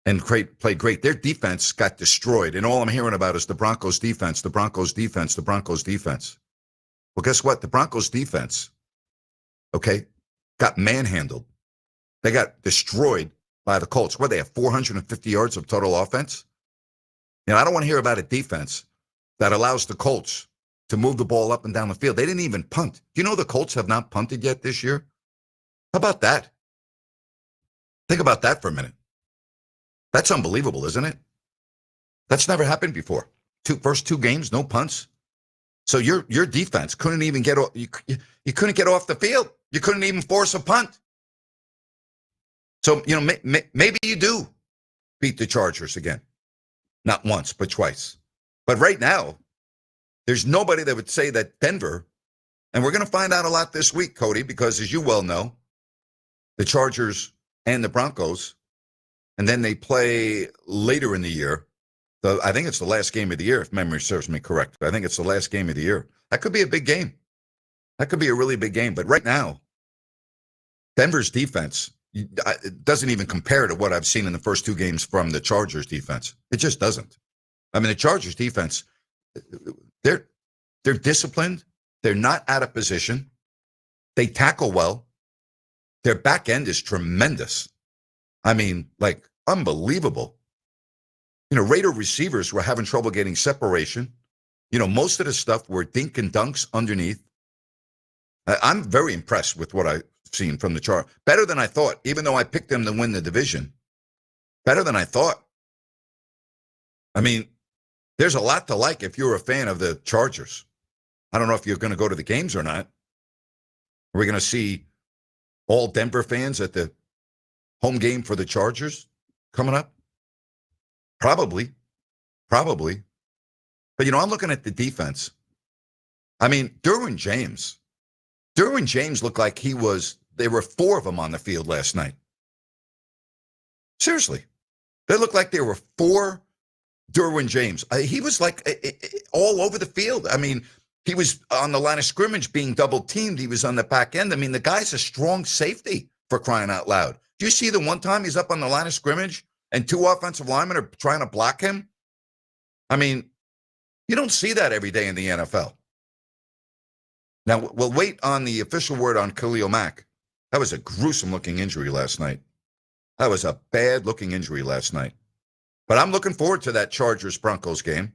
and played great. Their defense got destroyed. And all I'm hearing about is the Broncos defense, the Broncos defense, the Broncos defense. Well, guess what? The Broncos defense, okay, got manhandled. They got destroyed by the Colts. What, they have 450 yards of total offense? I don't want to hear about a defense that allows the Colts to move the ball up and down the field. They didn't even punt. Do you know the Colts have not punted yet this year? How about that? Think about that for a minute. That's unbelievable, isn't it? That's never happened before. First two games, no punts. So your defense couldn't even get off. You couldn't get off the field. You couldn't even force a punt. So maybe you do beat the Chargers again, not once but twice. But right now, there's nobody that would say that Denver, and we're going to find out a lot this week, Cody, because as you well know, the Chargers and the Broncos, and then they play later in the year. I think it's the last game of the year, if memory serves me correct. I think it's the last game of the year. That could be a big game. That could be a really big game. But right now, Denver's defense it doesn't even compare to what I've seen in the first two games from the Chargers defense. It just doesn't. I mean, the Chargers defense, they're disciplined. They're not out of position. They tackle well. Their back end is tremendous. I mean, like, unbelievable. Raider receivers were having trouble getting separation. Most of the stuff were dink and dunks underneath. I'm very impressed with what I've seen from the Chargers. Better than I thought, even though I picked them to win the division. Better than I thought. I mean, there's a lot to like if you're a fan of the Chargers. I don't know if you're going to go to the games or not. Are we going to see all Denver fans at the home game for the Chargers coming up? Probably. But, I'm looking at the defense. I mean, Derwin James looked like there were four of them on the field last night. Seriously. They looked like there were four Derwin James. He was like all over the field. I mean, he was on the line of scrimmage being double teamed. He was on the back end. I mean, the guy's a strong safety, for crying out loud. Do you see the one time he's up on the line of scrimmage and two offensive linemen are trying to block him? I mean, you don't see that every day in the NFL. Now, we'll wait on the official word on Khalil Mack. That was a gruesome-looking injury last night. That was a bad-looking injury last night. But I'm looking forward to that Chargers-Broncos game.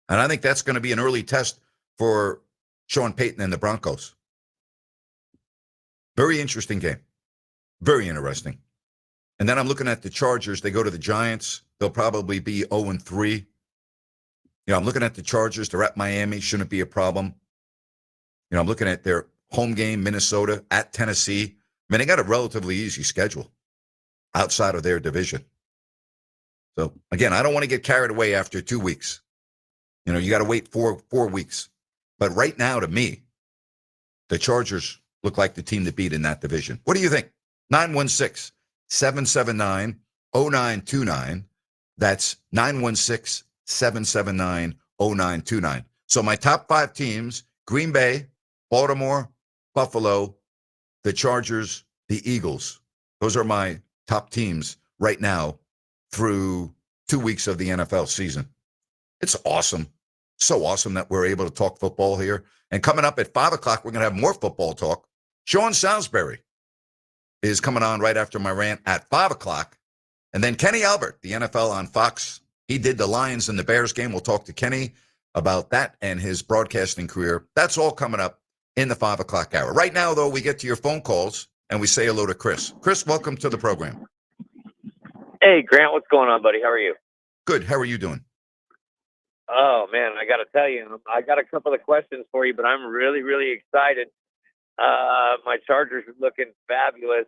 And I think that's going to be an early test for Sean Payton and the Broncos. Very interesting game. Very interesting. And then I'm looking at the Chargers. They go to the Giants. They'll probably be 0-3. I'm looking at the Chargers. They're at Miami. Shouldn't be a problem. I'm looking at their home game, Minnesota, at Tennessee. I mean, they got a relatively easy schedule outside of their division. So, again, I don't want to get carried away after 2 weeks. You got to wait 4 weeks. But right now, to me, the Chargers look like the team to beat in that division. What do you think? 916-779-0929. That's 916-779-0929. So my top 5 teams, Green Bay, Baltimore, Buffalo, the Chargers, the Eagles. Those are my top teams right now through 2 weeks of the NFL season. It's awesome. So awesome that we're able to talk football here. And coming up at 5 o'clock, we're going to have more football talk. Sean Salisbury is coming on right after my rant at 5 o'clock. And then Kenny Albert, the NFL on Fox. He did the Lions and the Bears game. We'll talk to Kenny about that and his broadcasting career. That's all coming up in the 5 o'clock hour. Right now, though, we get to your phone calls and we say hello to Chris. Chris, welcome to the program. Hey, Grant, what's going on, buddy? How are you? Good. How are you doing? Oh, man, I got to tell you, I got a couple of questions for you, but I'm really, really excited. My Chargers are looking fabulous.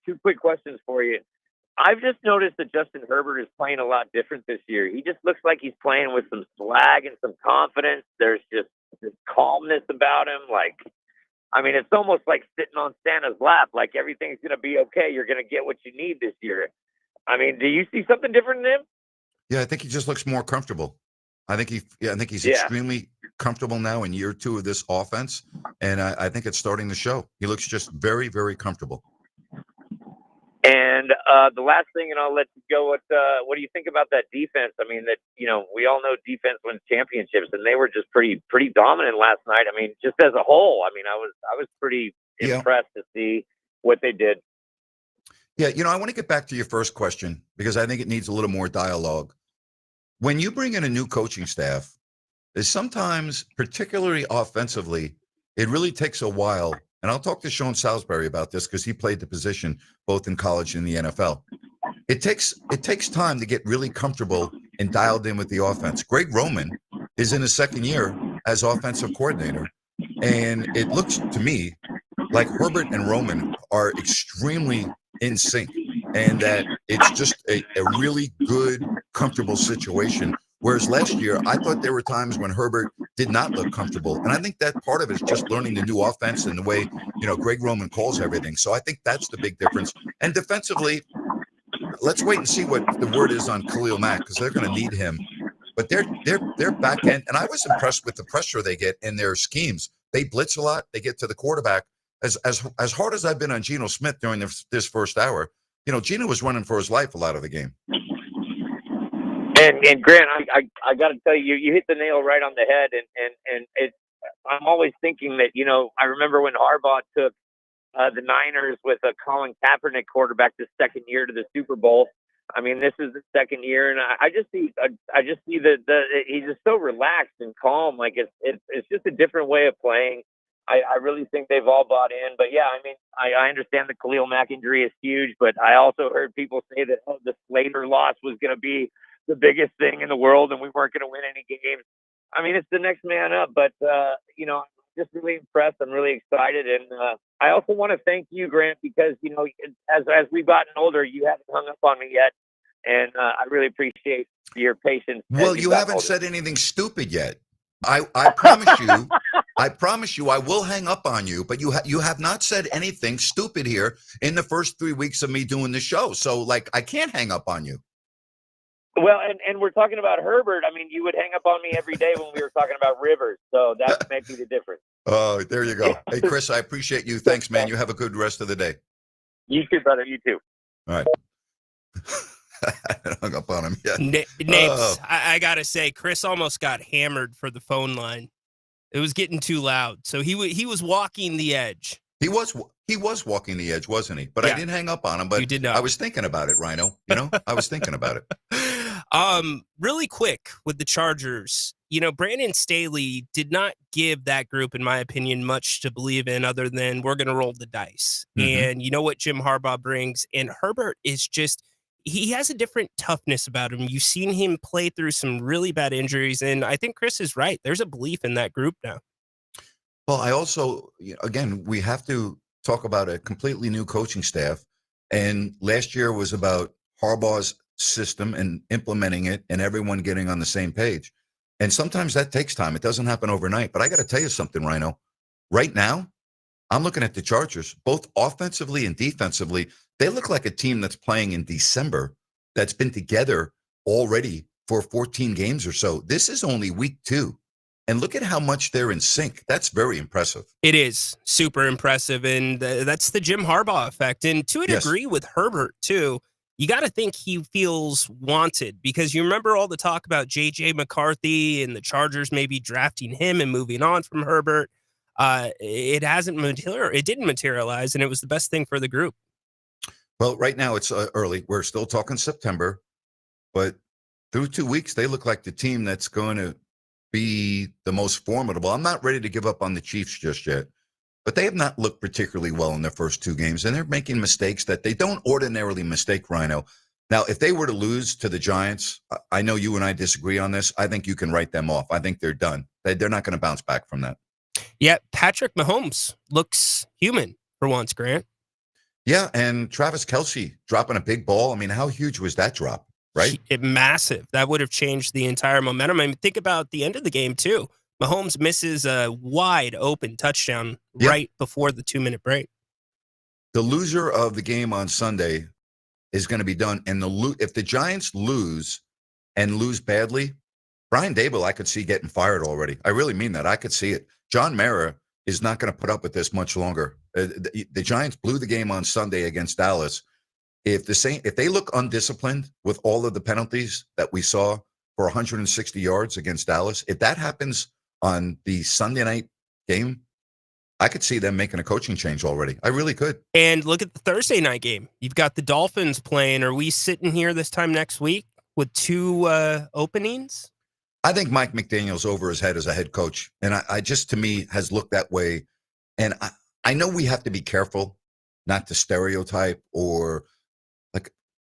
2 quick questions for you. I've just noticed that Justin Herbert is playing a lot different this year. He just looks like he's playing with some swag and some confidence. There's just this calmness about him. It's almost like sitting on Santa's lap. Like everything's going to be okay. You're going to get what you need this year. Do you see something different in him? Yeah, I think he just looks more comfortable. I think he's extremely comfortable now in year 2 of this offense, and I think it's starting to show. He looks just very, very comfortable. And And the last thing, and I'll let you go. What do you think about that defense? I mean, that we all know defense wins championships, and they were just pretty dominant last night. I mean, just as a whole, I mean, I was pretty impressed to see what they did. Yeah, I want to get back to your first question because I think it needs a little more dialogue. When you bring in a new coaching staff, is sometimes, particularly offensively, it really takes a while. And I'll talk to Sean Salisbury about this because he played the position both in college and the NFL. It takes time to get really comfortable and dialed in with the offense. Greg Roman is in his second year as offensive coordinator, and it looks to me like Herbert and Roman are extremely in sync, and that it's just a really good, comfortable situation. Whereas last year, I thought there were times when Herbert did not look comfortable. And I think that part of it is just learning the new offense and the way, Greg Roman calls everything. So I think that's the big difference. And defensively, let's wait and see what the word is on Khalil Mack because they're going to need him. But they're back end, and I was impressed with the pressure they get in their schemes. They blitz a lot. They get to the quarterback. As hard as I've been on Geno Smith during this first hour, Geno was running for his life a lot of the game. And Grant, I got to tell you, you hit the nail right on the head. And I'm always thinking that I remember when Harbaugh took the Niners with a Colin Kaepernick quarterback the second year to the Super Bowl. I mean, this is the second year, and I just see that he's just so relaxed and calm. Like it's just a different way of playing. I really think they've all bought in. But yeah, I mean, I understand the Khalil Mack injury is huge, but I also heard people say that the Slater loss was going to be the biggest thing in the world and we weren't going to win any games. I mean, it's the next man up, but I'm just really impressed. I'm really excited. And I also want to thank you, Grant, because, as we've gotten older, you haven't hung up on me yet. And I really appreciate your patience. Well, you haven't said anything stupid yet. I promise you, I will hang up on you, but you have not said anything stupid here in the first 3 weeks of me doing the show. So I can't hang up on you. Well, and we're talking about Herbert. I mean, you would hang up on me every day when we were talking about Rivers. So that may be the difference. Oh, there you go. Hey, Chris, I appreciate you. Thanks, man. You have a good rest of the day. You too, brother. You too. All right. I hung up on him. Yeah. Napes, I got to say, Chris almost got hammered for the phone line. It was getting too loud. So he was walking the edge. He was walking the edge, wasn't he? But yeah. I didn't hang up on him. But you did not. I was thinking about it, Rhino. I was thinking about it. Really quick with the Chargers, Brandon Staley did not give that group, in my opinion, much to believe in other than we're going to roll the dice. Mm-hmm. And you know what Jim Harbaugh brings? And Herbert is he has a different toughness about him. You've seen him play through some really bad injuries. And I think Chris is right. There's a belief in that group now. Well, I also, again, we have to talk about a completely new coaching staff. And last year was about Harbaugh's system and implementing it and everyone getting on the same page. And sometimes that takes time. It doesn't happen overnight. But I got to tell you something, Rhino. Right now, I'm looking at the Chargers, both offensively and defensively. They look like a team that's playing in December that's been together already for 14 games or so. This is only week 2. And look at how much they're in sync. That's very impressive. It is super impressive. And that's the Jim Harbaugh effect. And to a degree with Herbert, too, you got to think he feels wanted because you remember all the talk about J.J. McCarthy and the Chargers maybe drafting him and moving on from Herbert. It didn't materialize, and it was the best thing for the group. Well, right now it's early. We're still talking September. But through 2 weeks, they look like the team that's going to be the most formidable. I'm not ready to give up on the Chiefs just yet, but they have not looked particularly well in their first 2 games, and they're making mistakes that they don't ordinarily mistake, Rhino. Now, if they were to lose to the Giants, I know you and I disagree on this. I think you can write them off. I think they're done. They're not going to bounce back from that. Yeah, Patrick Mahomes looks human for once, Grant. Yeah, and Travis Kelce dropping a big ball. I mean, how huge was that drop? Right? Massive. That would have changed the entire momentum. I mean, think about the end of the game, too. Mahomes misses a wide open touchdown right before the 2-minute break. The loser of the game on Sunday is going to be done. And if the Giants lose and lose badly, Brian Daboll, I could see getting fired already. I really mean that. I could see it. John Mara is not going to put up with this much longer. The Giants blew the game on Sunday against Dallas. if they look undisciplined with all of the penalties that we saw for 160 yards against Dallas, if that happens on the Sunday night game, I could see them making a coaching change already. I really could. And look at the Thursday night game. You've got the Dolphins playing. Are we sitting here this time next week with 2 openings? I think Mike McDaniel's over his head as a head coach. And I just, to me, has looked that way. And I know we have to be careful not to stereotype, or like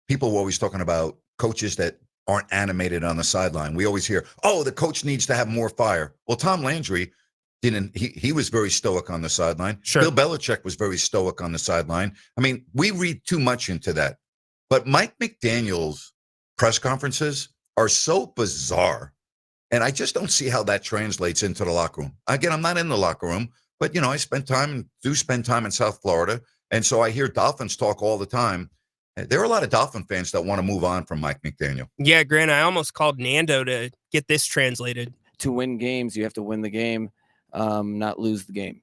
people are always talking about coaches that aren't animated on the sideline. We always hear, oh, the coach needs to have more fire. Well, Tom Landry didn't. He was very stoic on the sideline. Sure. Bill Belichick was very stoic on the sideline. I mean, we read too much into that. But Mike McDaniel's press conferences are so bizarre. And I just don't see how that translates into the locker room. Again, I'm not in the locker room, but, I spend time in South Florida. And so I hear Dolphins talk all the time. There are a lot of Dolphin fans that want to move on from Mike McDaniel. Yeah, Grant, I almost called Nando to get this translated. To win games, you have to win the game, not lose the game,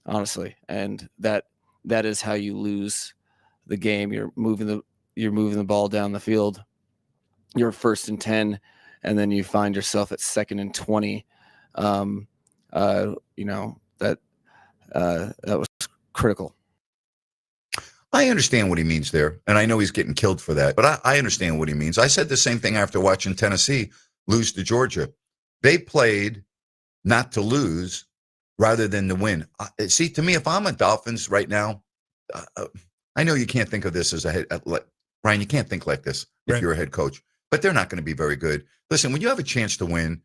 honestly. And that is how you lose the game. You're moving the ball down the field. You're 1st and 10. And then you find yourself at 2nd and 20. That was critical. I understand what he means there, and I know he's getting killed for that, but I understand what he means. I said the same thing after watching Tennessee lose to Georgia. They played not to lose rather than to win. See, to me, if I'm a Dolphins right now, I know you can't think of this as a head. Brian, you can't think like this if you're a head coach. But they're not going to be very good. Listen, when you have a chance to win,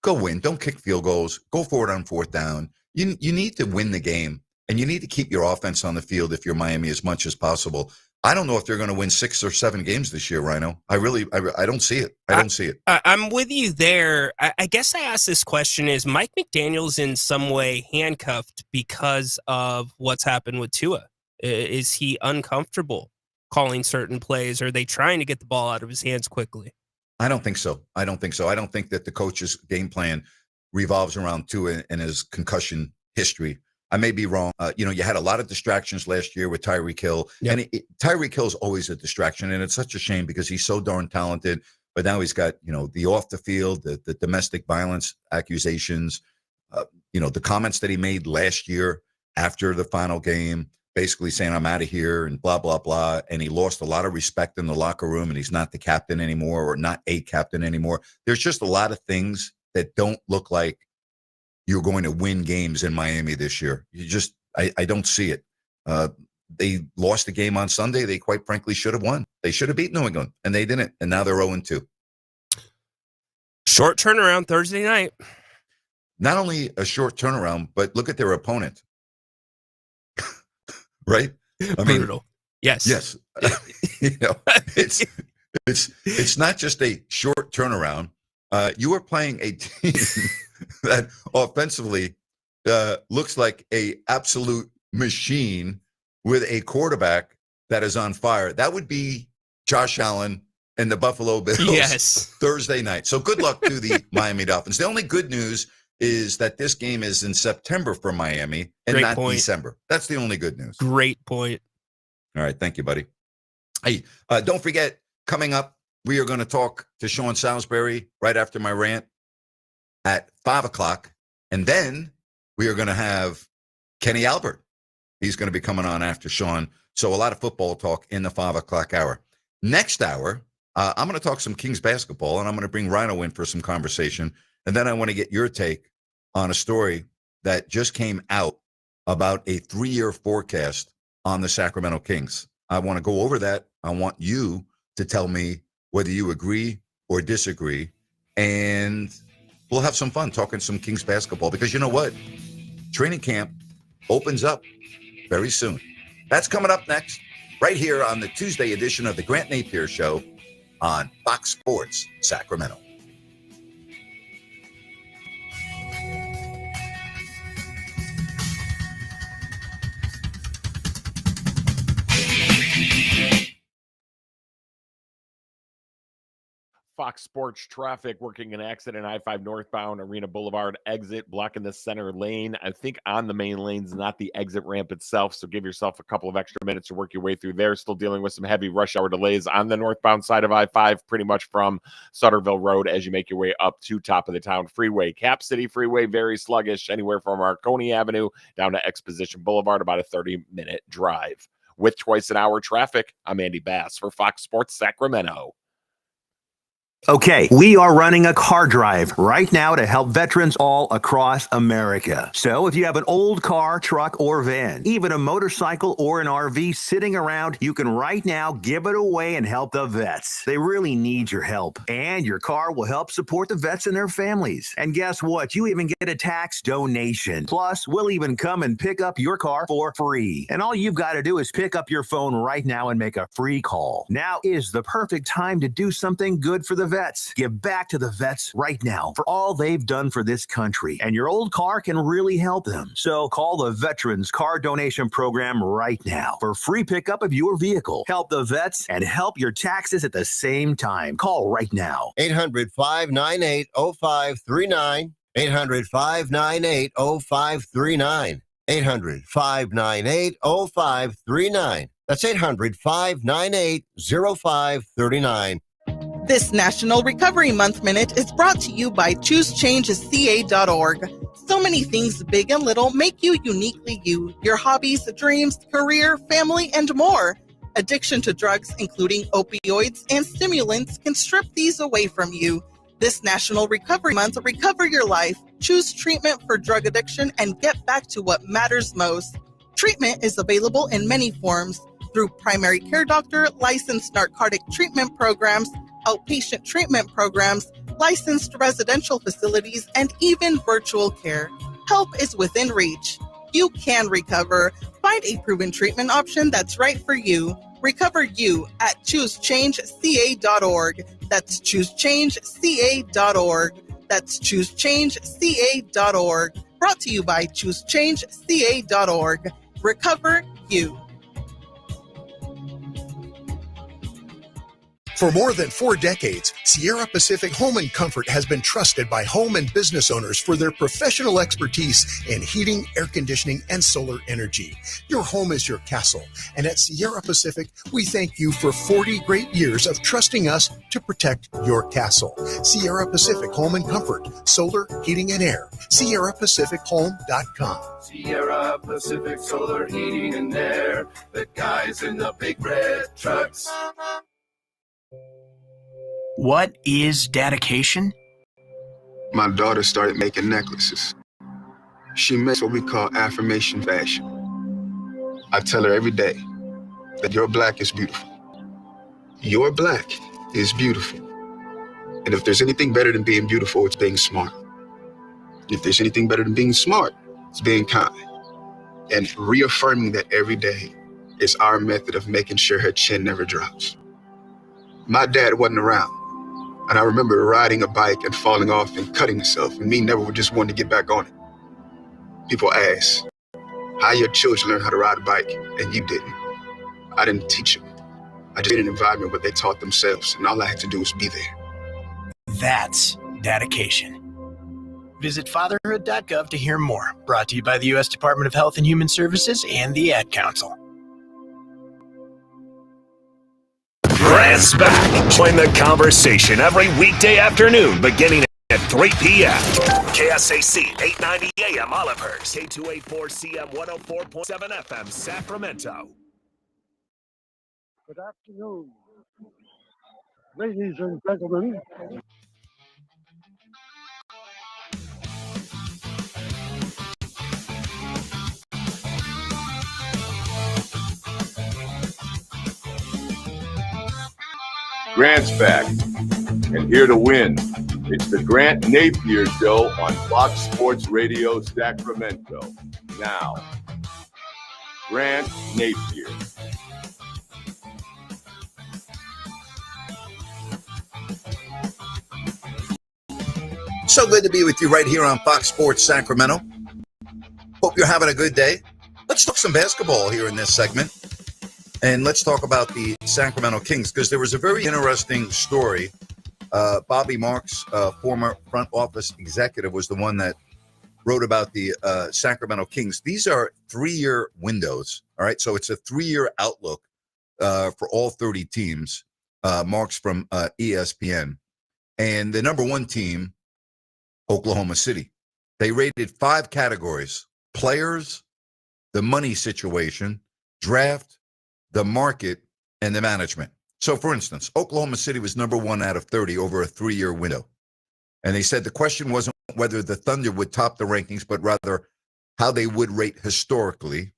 go win. Don't kick field goals. Go for it on 4th down. You need to win the game, and you need to keep your offense on the field if you're Miami as much as possible. I don't know if they're going to win 6 or 7 games this year, Rhino. I don't see it. I don't see it. I'm with you there. I guess I asked this question, is Mike McDaniel's in some way handcuffed because of what's happened with Tua? Is he uncomfortable calling certain plays? Are they trying to get the ball out of his hands quickly? I don't think so. I don't think that the coach's game plan revolves around Tua and his concussion history. I may be wrong. You had a lot of distractions last year with Tyreek Hill. Yep. And Tyreek Hill is always a distraction, and it's such a shame because he's so darn talented. But now he's got, the off the field, the domestic violence accusations, the comments that he made last year after the final game, basically saying I'm out of here and blah, blah, blah. And he lost a lot of respect in the locker room, and he's not the captain anymore, or not a captain anymore. There's just a lot of things that don't look like you're going to win games in Miami this year. I don't see it. They lost the game on Sunday. They quite frankly should have won. They should have beat New England, and they didn't. And now they're 0-2. Short turnaround Thursday night. Not only a short turnaround, but look at their opponent. Right? Brutal. Yes. Yes. It's not just a short turnaround. You are playing a team that offensively looks like a absolute machine with a quarterback that is on fire. That would be Josh Allen and the Buffalo Bills. Yes. Thursday night. So good luck to the Miami Dolphins. The only good news is that this game is in September for Miami and Great not point. December. That's the only good news. Great point. All right. Thank you, buddy. Hey, don't forget, coming up, we are going to talk to Sean Salisbury right after my rant at 5:00. And then we are going to have Kenny Albert. He's going to be coming on after Sean. So a lot of football talk in the 5:00 hour. Next hour, I'm going to talk some Kings basketball, and I'm going to bring Rhino in for some conversation. And then I want to get your take on a story that just came out about a 3-year forecast on the Sacramento Kings. I want to go over that. I want you to tell me whether you agree or disagree. And we'll have some fun talking some Kings basketball, because you know what? Training camp opens up very soon. That's coming up next, right here on the Tuesday edition of the Grant Napear Show on Fox Sports Sacramento. Fox Sports traffic working an accident I-5 northbound Arena Boulevard exit, blocking the center lane. I think on the main lanes, not the exit ramp itself. So give yourself a couple of extra minutes to work your way through there. Still dealing with some heavy rush hour delays on the northbound side of I-5, pretty much from Sutterville Road as you make your way up to top of the town freeway. Cap City Freeway, very sluggish, anywhere from Marconi Avenue down to Exposition Boulevard, about a 30-minute drive. With twice an hour traffic, I'm Andy Bass for Fox Sports Sacramento. Okay, we are running a car drive right now to help veterans all across America. So if you have an old car, truck, or van, even a motorcycle or an RV sitting around, you can right now give it away and help the vets. They really need your help. And your car will help support the vets and their families. And guess what? You even get a tax donation. Plus, we'll even come and pick up your car for free. And all you've got to do is pick up your phone right now and make a free call. Now is the perfect time to do something good for the vets. Give back to the vets right now for all they've done for this country, and your old car can really help them. So call the Veterans Car Donation Program right now for free pickup of your vehicle. Help the vets and help your taxes at the same time. Call right now. 800-598-0539. 800-598-0539. 800-598-0539. That's 800-598-0539. This National Recovery Month Minute is brought to you by ChooseChangeCA.org. So many things, big and little, make you uniquely you. Your hobbies, dreams, career, family, and more. Addiction to drugs, including opioids and stimulants, can strip these away from you. This National Recovery Month, recover your life. Choose treatment for drug addiction and get back to what matters most. Treatment is available in many forms through primary care doctor, licensed narcotic treatment programs, outpatient treatment programs, licensed residential facilities, and even virtual care. Help is within reach. You can recover. Find a proven treatment option that's right for you. Recover you at ChooseChangeCA.org. That's ChooseChangeCA.org. That's ChooseChangeCA.org. Brought to you by ChooseChangeCA.org. Recover you. For more than 4 decades, Sierra Pacific Home and Comfort has been trusted by home and business owners for their professional expertise in heating, air conditioning, and solar energy. Your home is your castle, and at Sierra Pacific, we thank you for 40 great years of trusting us to protect your castle. Sierra Pacific Home and Comfort, solar, heating, and air. SierraPacificHome.com. Sierra Pacific Solar Heating and Air. The guys in the big red trucks. What is dedication? My daughter started making necklaces. She makes what we call affirmation fashion. I tell her every day that your black is beautiful. Your black is beautiful. And if there's anything better than being beautiful, it's being smart. If there's anything better than being smart, it's being kind. And reaffirming that every day is our method of making sure her chin never drops. My dad wasn't around. And I remember riding a bike and falling off and cutting myself, and me never just wanting to get back on it. People ask, how your children learn how to ride a bike, and you didn't. I didn't teach them. I just did an environment where they taught themselves, and all I had to do was be there. That's dedication. Visit fatherhood.gov to hear more. Brought to you by the U.S. Department of Health and Human Services and the Ad Council. Grant's back. Join the conversation every weekday afternoon beginning at 3 p.m. KSAC 890 AM Olivehurst, K284CM 104.7 FM Sacramento. Good afternoon, ladies and gentlemen. Grant's back, and here to win. It's the Grant Napear Show on Fox Sports Radio Sacramento. Now, Grant Napear. So good to be with you right here on Fox Sports Sacramento. Hope you're having a good day. Let's talk some basketball here in this segment. And let's talk about the Sacramento Kings, because there was a very interesting story Bobby Marks, former front office executive, was the one that wrote about the Sacramento Kings. These are 3-year windows. All right. So it's a 3-year outlook for all 30 teams. Marks from ESPN. And the number one team, Oklahoma City. They rated 5 categories: players, the money situation, draft, the market, and the management. So, for instance, Oklahoma City was number 1 out of 30 over a 3-year window. And they said the question wasn't whether the Thunder would top the rankings, but rather how they would rate historically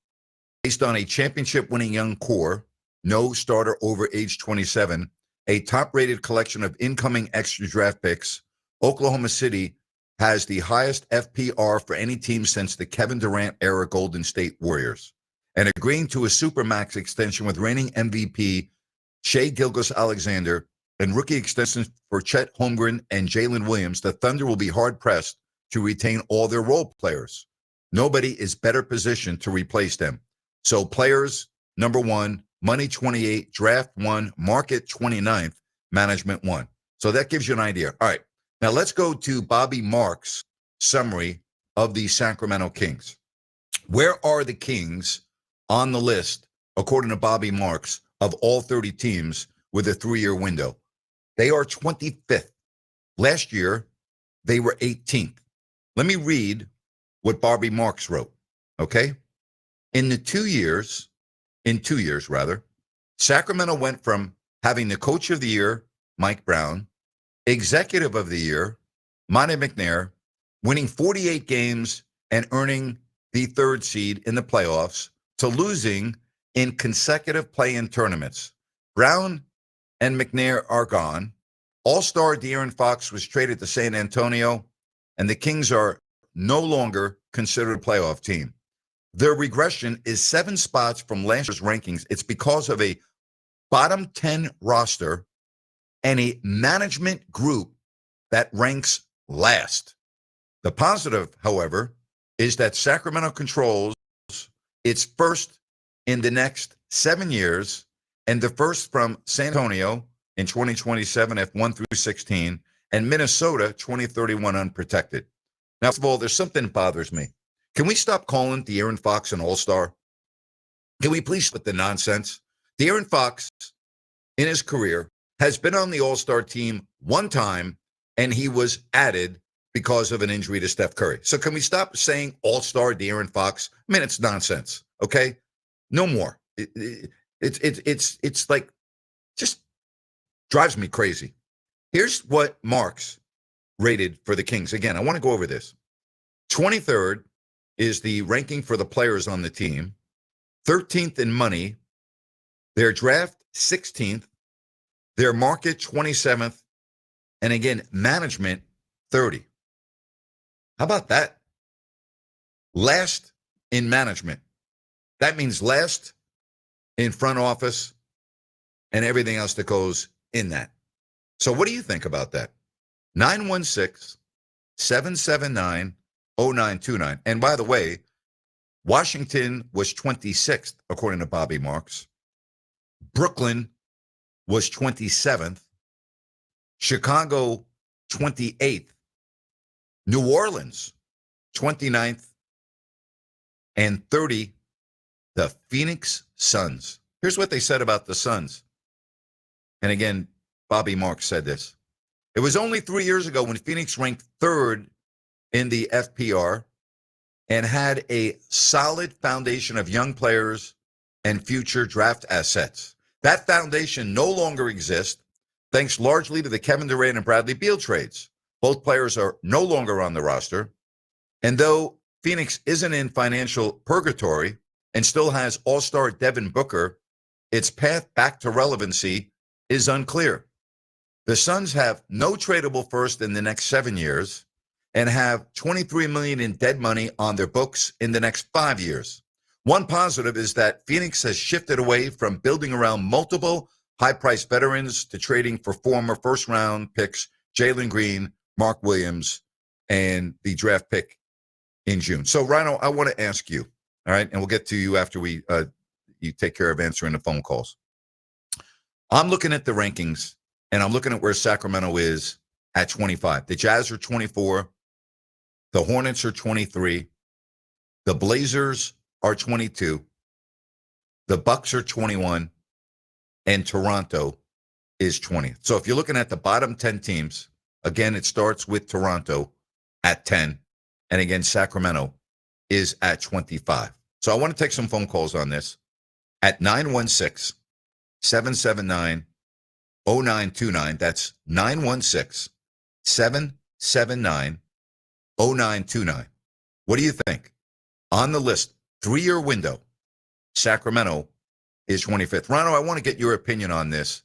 based on a championship-winning young core, no starter over age 27, a top-rated collection of incoming extra draft picks. Oklahoma City has the highest FPR for any team since the Kevin Durant-era Golden State Warriors. And agreeing to a Supermax extension with reigning MVP Shai Gilgeous-Alexander and rookie extensions for Chet Holmgren and Jalen Williams, the Thunder will be hard-pressed to retain all their role players. Nobody is better positioned to replace them. So players, number 1, money 28, draft 1, market 29th, management 1. So that gives you an idea. All right, now let's go to Bobby Marks' summary of the Sacramento Kings. Where are the Kings on the list, according to Bobby Marks, of all 30 teams with a 3-year window? They are 25th. Last year, they were 18th. Let me read what Bobby Marks wrote, okay? In 2 years, Sacramento went from having the coach of the year, Mike Brown, executive of the year, Monte McNair, winning 48 games and earning the 3rd seed in the playoffs, to losing in consecutive play-in tournaments. Brown and McNair are gone. All-star De'Aaron Fox was traded to San Antonio, and the Kings are no longer considered a playoff team. Their regression is 7 spots from last year's rankings. It's because of a bottom 10 roster and a management group that ranks last. The positive, however, is that Sacramento controls its first in the next 7 years, and the first from San Antonio in 2027 F1 through 16, and Minnesota 2031 unprotected. Now, first of all, there's something that bothers me. Can we stop calling De'Aaron Fox an all-star? Can we please put the nonsense? De'Aaron Fox, in his career, has been on the all-star team 1 time, and he was added because of an injury to Steph Curry. So can we stop saying all-star De'Aaron Fox? I mean, it's nonsense, okay? No more. It's like, just drives me crazy. Here's what Marks rated for the Kings. Again, I want to go over this. 23rd is the ranking for the players on the team. 13th in money. Their draft 16th. Their market 27th. And again, management 30. How about that? Last in management. That means last in front office and everything else that goes in that. So what do you think about that? 916-779-0929. And by the way, Washington was 26th, according to Bobby Marks. Brooklyn was 27th. Chicago, 28th. New Orleans, 29th. And 30, the Phoenix Suns. Here's what they said about the Suns. And again, Bobby Marks said this. It was only 3 years ago when Phoenix ranked 3rd in the FPR and had a solid foundation of young players and future draft assets. That foundation no longer exists, thanks largely to the Kevin Durant and Bradley Beal trades. Both players are no longer on the roster. And though Phoenix isn't in financial purgatory and still has all-star Devin Booker, its path back to relevancy is unclear. The Suns have no tradable first in the next 7 years and have $23 million in dead money on their books in the next 5 years. One positive is that Phoenix has shifted away from building around multiple high-priced veterans to trading for former first-round picks Jalen Green, Mark Williams, and the draft pick in June. So, Rhino, I want to ask you, all right, and we'll get to you after you take care of answering the phone calls. I'm looking at the rankings and I'm looking at where Sacramento is at 25. The Jazz are 24. The Hornets are 23. The Blazers are 22. The Bucks are 21. And Toronto is 20. So if you're looking at the bottom 10 teams, again, it starts with Toronto at 10. And again, Sacramento is at 25. So I want to take some phone calls on this at 916-779-0929. That's 916-779-0929. What do you think? On the list, 3-year window, Sacramento is 25th. Rano, I want to get your opinion on this.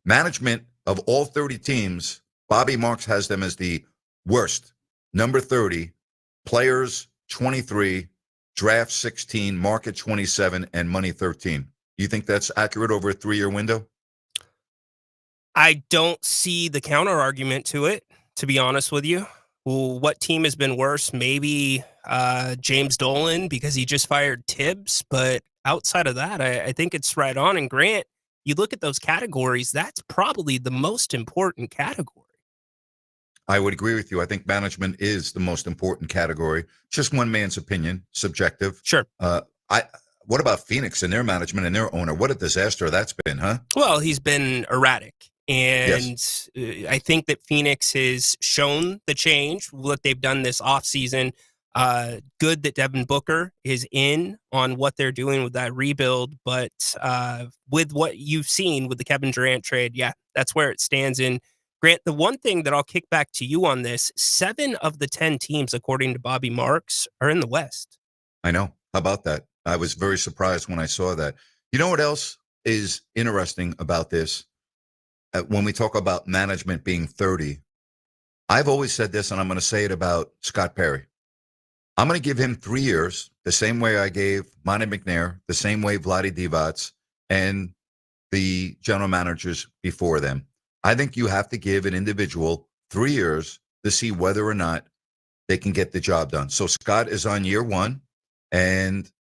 Management of all 30 teams, Bobby Marks has them as the worst. Number 30, players 23, draft 16, market 27, and money 13. You think that's accurate over a 3-year window? I don't see the counter argument to it, to be honest with you. Well, what team has been worse? Maybe James Dolan, because he just fired Tibbs. But outside of that, I think it's right on. And Grant, you look at those categories, that's probably the most important category. I would agree with you. I think management is the most important category. Just one man's opinion, subjective. Sure. What about Phoenix and their management and their owner? What a disaster that's been, huh? Well, he's been erratic. And I think that Phoenix has shown the change, what they've done this offseason. Good that Devin Booker is in on what they're doing with that rebuild. But with what you've seen with the Kevin Durant trade, yeah, that's where it stands in. Grant, the one thing that I'll kick back to you on this, 7 of the 10 teams, according to Bobby Marks, are in the West. I know. How about that? I was very surprised when I saw that. You know what else is interesting about this? When we talk about management being 30, I've always said this, and I'm going to say it about Scott Perry. I'm going to give him 3 years, the same way I gave Monty McNair, the same way Vlade Divac, and the general managers before them. I think you have to give an individual 3 years to see whether or not they can get the job done. So Scott is on year 1, and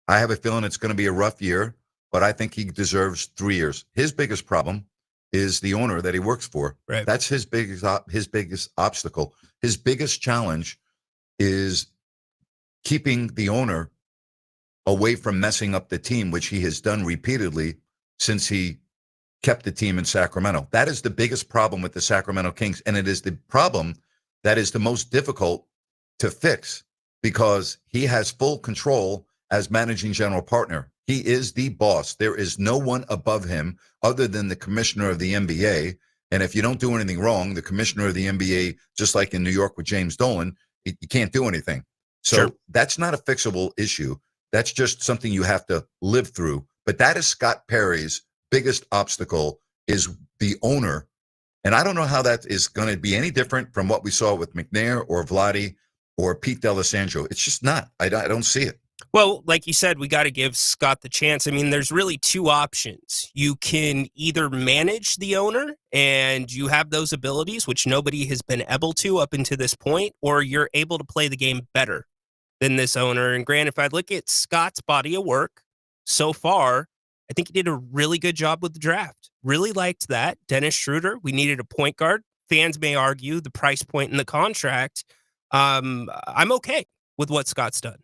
I have a feeling it's going to be a rough year, but I think he deserves 3 years. His biggest problem is the owner that he works for. Right. That's his biggest obstacle. His biggest challenge is keeping the owner away from messing up the team, which he has done repeatedly since he kept the team in Sacramento. That is the biggest problem with the Sacramento Kings, and it is the problem that is the most difficult to fix because he has full control as managing general partner. He is the boss. There is no one above him other than the commissioner of the NBA. And if you don't do anything wrong, the commissioner of the NBA, just like in New York with James Dolan, you can't do anything. So Sure. That's not a fixable issue. That's just something you have to live through. But that is Scott Perry's biggest obstacle is the owner. And I don't know how that is going to be any different from what we saw with McNair or Vlade or Pete D'Alessandro. It's just not. I don't see it. Well, like you said, we got to give Scott the chance. I mean, there's really 2 options. You can either manage the owner and you have those abilities, which nobody has been able to up until this point, or you're able to play the game better than this owner. And Grant, if I look at Scott's body of work so far, I think he did a really good job with the draft. Really liked that. Dennis Schroeder, we needed a point guard. Fans may argue the price point in the contract. I'm okay with what Scott's done.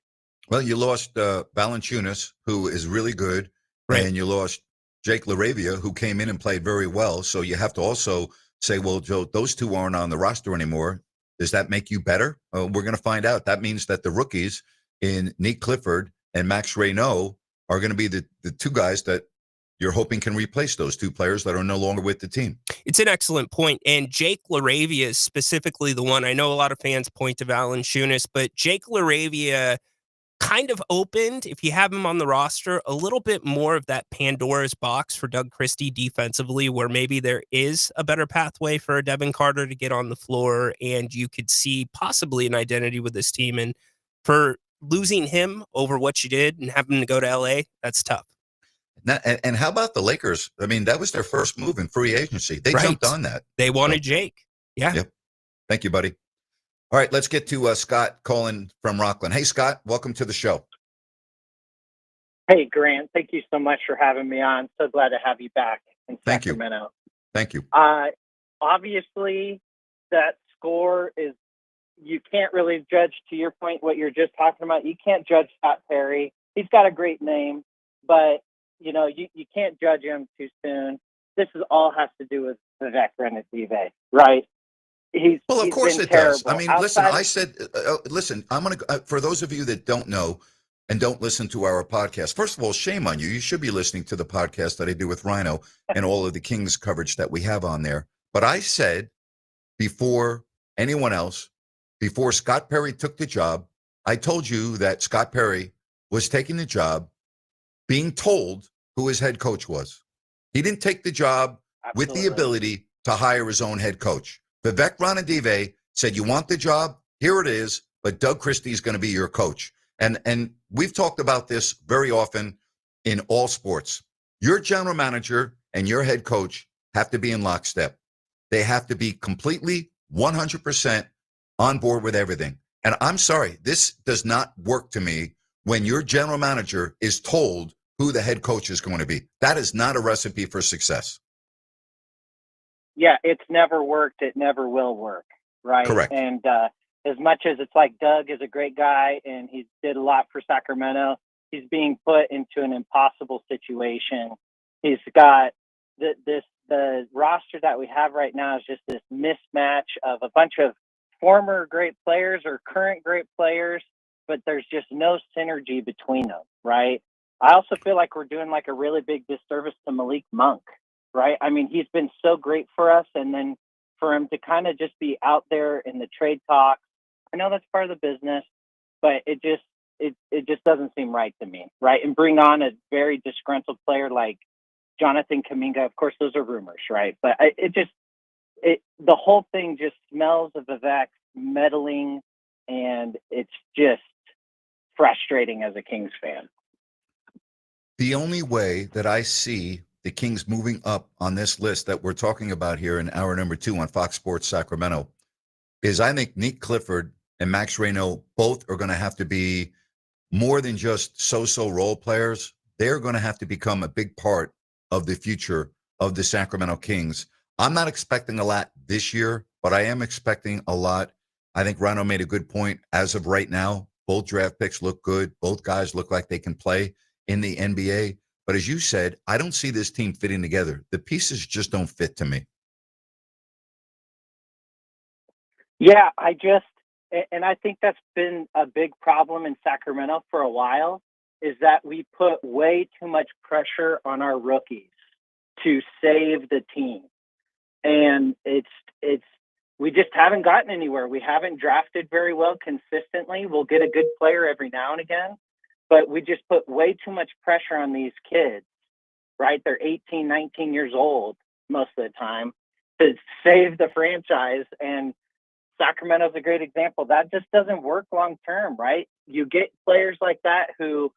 Well, you lost Valanciunas, who is really good, right. And you lost Jake LaRavia, who came in and played very well. So you have to also say, well, Joe, those 2 aren't on the roster anymore. Does that make you better? We're going to find out. That means that the rookies in Nick Clifford and Max Reynaud are going to be the 2 guys that you're hoping can replace those 2 players that are no longer with the team. It's an excellent point. And Jake LaRavia is specifically the one. I know a lot of fans point to Valanciunas, but Jake LaRavia kind of opened, if you have him on the roster, a little bit more of that Pandora's box for Doug Christie defensively, where maybe there is a better pathway for Devin Carter to get on the floor, and you could see possibly an identity with this team. And for losing him over what you did and having to go to LA, that's tough. Now, and how about the Lakers? I mean, that was their first move in free agency. They jumped on that. They wanted Jake. Yeah. Yep. Thank you, buddy. All right, let's get to Scott calling from Rockland. Hey, Scott, welcome to the show. Hey, Grant. Thank you so much for having me on. So glad to have you back in Sacramento. Thank you. obviously that score is, you can't really judge, to your point, what you're just talking about. You can't judge Scott Perry. He's got a great name, but you can't judge him too soon. This is all has to do with Vivek Ranadive, right? Well, of he's course been it does. terrible. I mean, listen, I said, listen, I'm going to, for those of you that don't know and don't listen to our podcast, first of all, shame on you. You should be listening to the podcast that I do with Rhino and all of the Kings coverage that we have on there. But I said before anyone else, before Scott Perry took the job, I told you that Scott Perry was taking the job being told who his head coach was. He didn't take the job with the ability to hire his own head coach. Vivek Ranadive said, you want the job? Here it is, but Doug Christie is going to be your coach. And we've talked about this very often in all sports. Your general manager and your head coach have to be in lockstep. They have to be completely 100% on board with everything. And I'm sorry, this does not work to me when your general manager is told who the head coach is going to be. That is not a recipe for success. Yeah, it's never worked. It never will work, right? Correct. And as much as it's like Doug is a great guy and he did a lot for Sacramento, he's being put into an impossible situation. He's got the roster that we have right now is just this mismatch of a bunch of former great players or current great players, but there's just no synergy between them, right? I also feel like we're doing like a really big disservice to Malik Monk, right? I mean, he's been so great for us, and then for him to kind of just be out there in the trade talks, I know that's part of the business, but it just doesn't seem right to me, right? And bring on a very disgruntled player like Jonathan Kuminga. Of course, those are rumors, right? But the whole thing just smells of Vivek meddling, and it's just frustrating as a Kings fan. The only way that I see the Kings moving up on this list that we're talking about here in hour number 2 on Fox Sports Sacramento is I think Nick Clifford and Max Reno both are going to have to be more than just so-so role players. They're going to have to become a big part of the future of the Sacramento Kings. I'm not expecting a lot this year, but I am expecting a lot. I think Rhino made a good point. As of right now, both draft picks look good. Both guys look like they can play in the NBA. But as you said, I don't see this team fitting together. The pieces just don't fit to me. Yeah, and I think that's been a big problem in Sacramento for a while, is that we put way too much pressure on our rookies to save the team. And we just haven't gotten anywhere. We haven't drafted very well consistently. We'll get a good player every now and again, but we just put way too much pressure on these kids, right? They're 18, 19 years old most of the time to save the franchise. And Sacramento's a great example. That just doesn't work long term, right? You get players like that who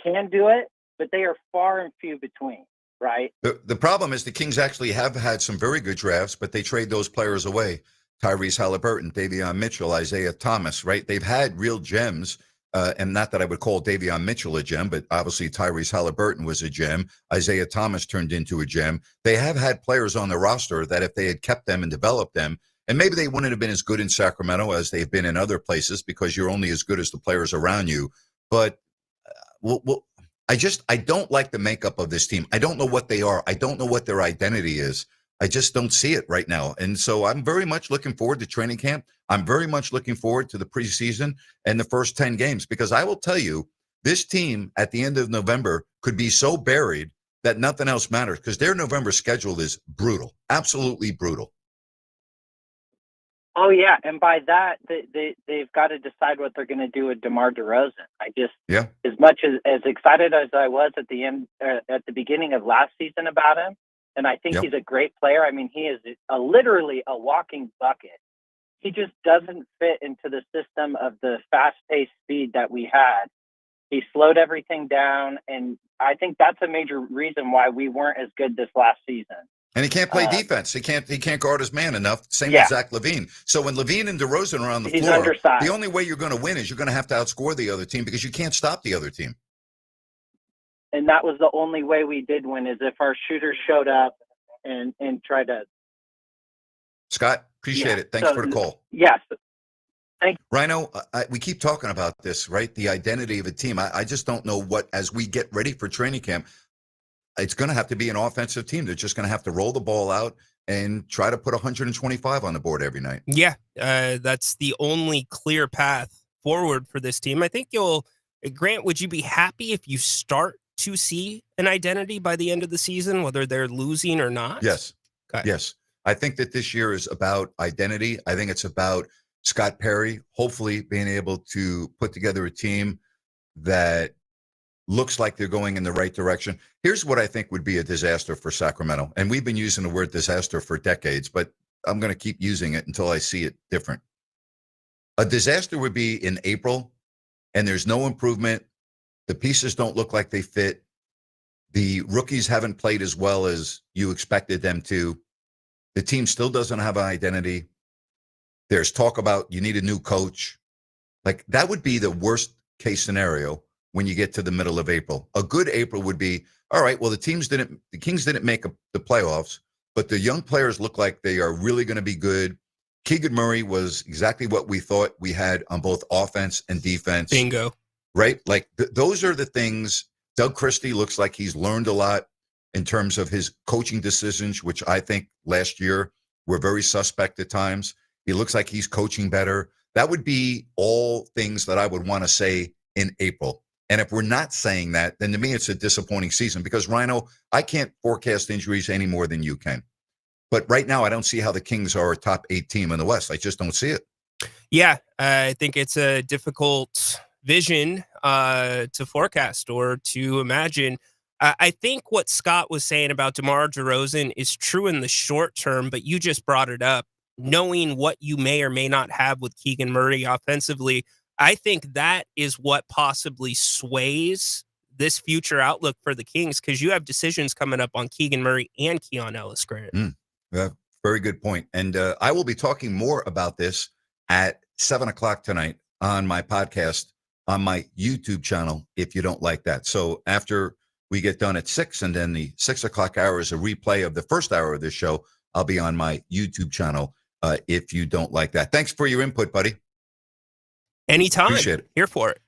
can do it, but they are far and few between, right? The problem is the Kings actually have had some very good drafts, but they trade those players away. Tyrese Halliburton, Davion Mitchell, Isaiah Thomas, right? They've had real gems. And not that I would call Davion Mitchell a gem, but obviously Tyrese Halliburton was a gem. Isaiah Thomas turned into a gem. They have had players on the roster that if they had kept them and developed them, and maybe they wouldn't have been as good in Sacramento as they've been in other places because you're only as good as the players around you. But I don't like the makeup of this team. I don't know what they are. I don't know what their identity is. I just don't see it right now. And so I'm very much looking forward to training camp. I'm very much looking forward to the preseason and the first 10 games, because I will tell you, this team at the end of November could be so buried that nothing else matters, because their November schedule is brutal, absolutely brutal. Oh, yeah. And by that, they've got to decide what they're going to do with DeMar DeRozan. As much as excited as I was at the beginning of last season about him, and I think he's a great player. I mean, he is literally a walking bucket. He just doesn't fit into the system of the fast-paced speed that we had. He slowed everything down, and I think that's a major reason why we weren't as good this last season. And he can't play defense. He can't guard his man enough. Same with Zach LaVine. So when LaVine and DeRozan are on the floor, undersized. The only way you're going to win is you're going to have to outscore the other team, because you can't stop the other team. And that was the only way we did win, is if our shooters showed up and tried to Scott, appreciate it. Thanks for the call. Yes. Rhino, we keep talking about this, right? The identity of a team. I just don't know what, as we get ready for training camp, it's going to have to be an offensive team. They're just going to have to roll the ball out and try to put 125 on the board every night. Yeah, that's the only clear path forward for this team. I think Grant, would you be happy if you start to see an identity by the end of the season, whether they're losing or not? Yes. Okay. Yes. I think that this year is about identity. I think it's about Scott Perry hopefully being able to put together a team that looks like they're going in the right direction. Here's what I think would be a disaster for Sacramento. And we've been using the word disaster for decades, but I'm going to keep using it until I see it different. A disaster would be in April, and there's no improvement. The pieces don't look like they fit. The rookies haven't played as well as you expected them to. The team still doesn't have an identity. There's talk about you need a new coach. Like, that would be the worst case scenario when you get to the middle of April. A good April would be, all right, well, the Kings didn't make the playoffs, but the young players look like they are really going to be good. Keegan Murray was exactly what we thought we had on both offense and defense. Bingo. Right? Like, those are the things. Doug Christie looks like he's learned a lot in terms of his coaching decisions, which I think last year were very suspect at times. He looks like he's coaching better. That would be all things that I would want to say in April. And if we're not saying that, then to me, it's a disappointing season because, Rhino, I can't forecast injuries any more than you can. But right now, I don't see how the Kings are a top 8 team in the West. I just don't see it. Yeah, I think it's a difficult vision to forecast or to imagine. I think what Scott was saying about DeMar DeRozan is true in the short term, but you just brought it up. Knowing what you may or may not have with Keegan Murray offensively, I think that is what possibly sways this future outlook for the Kings, because you have decisions coming up on Keegan Murray and Keon Ellis, Grant. Very good point. And I will be talking more about this at 7 o'clock tonight on my podcast, on my YouTube channel, if you don't like that. So after we get done at 6, and then the 6 o'clock hour is a replay of the first hour of this show, I'll be on my YouTube channel if you don't like that. Thanks for your input, buddy. Anytime. Appreciate it. Here for it.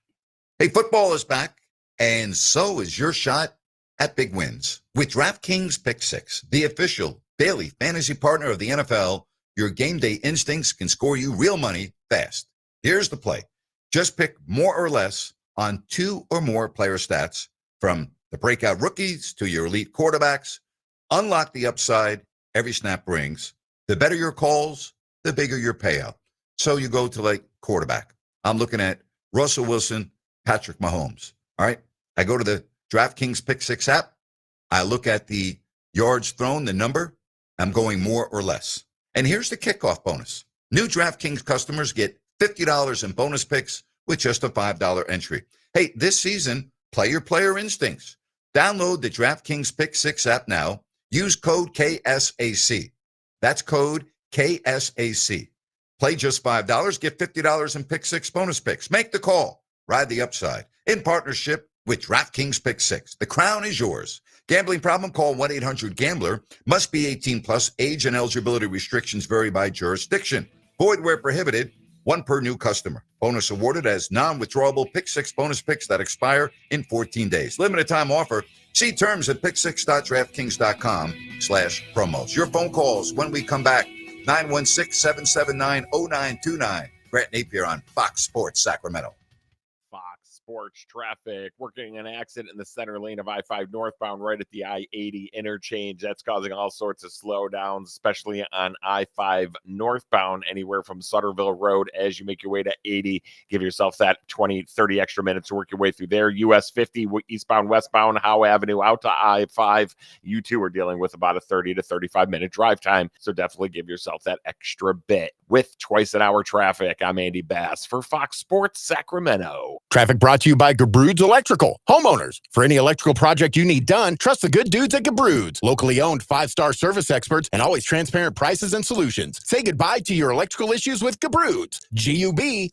Hey, football is back, and so is your shot at big wins. With DraftKings Pick 6, the official daily fantasy partner of the NFL, your game day instincts can score you real money fast. Here's the play. Just pick more or less on 2 or more player stats, from the breakout rookies to your elite quarterbacks. Unlock the upside every snap brings. The better your calls, the bigger your payout. So you go to, like, quarterback. I'm looking at Russell Wilson, Patrick Mahomes. All right. I go to the DraftKings Pick 6 app. I look at the yards thrown, the number. I'm going more or less. And here's the kickoff bonus. New DraftKings customers get $50 in bonus picks with just a $5 entry. Hey, this season, play your player instincts. Download the DraftKings Pick 6 app now. Use code KSAC. That's code KSAC. Play just $5, get $50 in Pick 6 bonus picks. Make the call. Ride the upside. In partnership with DraftKings Pick 6. The crown is yours. Gambling problem? Call 1-800-GAMBLER. Must be 18 plus. Age and eligibility restrictions vary by jurisdiction. Void where prohibited. 1 per new customer. Bonus awarded as non-withdrawable Pick 6 bonus picks that expire in 14 days. Limited time offer. See terms at pick6.draftkings.com/promos. Your phone calls when we come back. 916-779-0929. Grant Napear on Fox Sports Sacramento. Fox Sports traffic. We're getting an accident in the center lane of I-5 northbound right at the I-80 interchange. That's causing all sorts of slowdowns, especially on I-5 northbound, anywhere from Sutterville Road as you make your way to 80. Give yourself that 20, 30 extra minutes to work your way through there. US 50 eastbound, westbound, Howe Avenue out to I-5. You too are dealing with about a 30 to 35 minute drive time, so definitely give yourself that extra bit. with Twice an Hour Traffic. I'm Andy Bass for Fox Sports Sacramento. Traffic brought to you by Gabroods Electrical. Homeowners, for any electrical project you need done, trust the good dudes at Gabroods. Locally owned, 5-star service experts, and always transparent prices and solutions. Say goodbye to your electrical issues with Gabroods. GUBRUDS.com.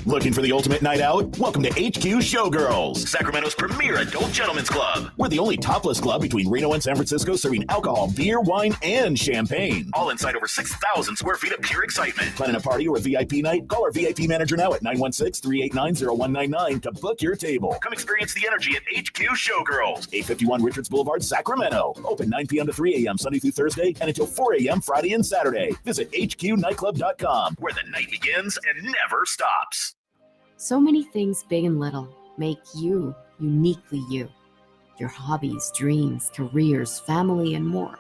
Looking for the ultimate night out? Welcome to HQ Showgirls, Sacramento's premier adult gentlemen's club. We're the only topless club between Reno and San Francisco serving alcohol, beer, wine, and champagne. All inside over 6,000 square feet of pure excitement. Planning a party or a VIP night? Call our VIP manager now at 916-389-0199 to book your table. Come experience the energy at HQ Showgirls, 851 Richards Boulevard, Sacramento. Open 9 p.m. to 3 a.m. Sunday through Thursday and until 4 a.m. Friday and Saturday. Visit HQNightclub.com, where the night begins and never stops. So many things, big and little, make you uniquely you. Your hobbies, dreams, careers, family, and more.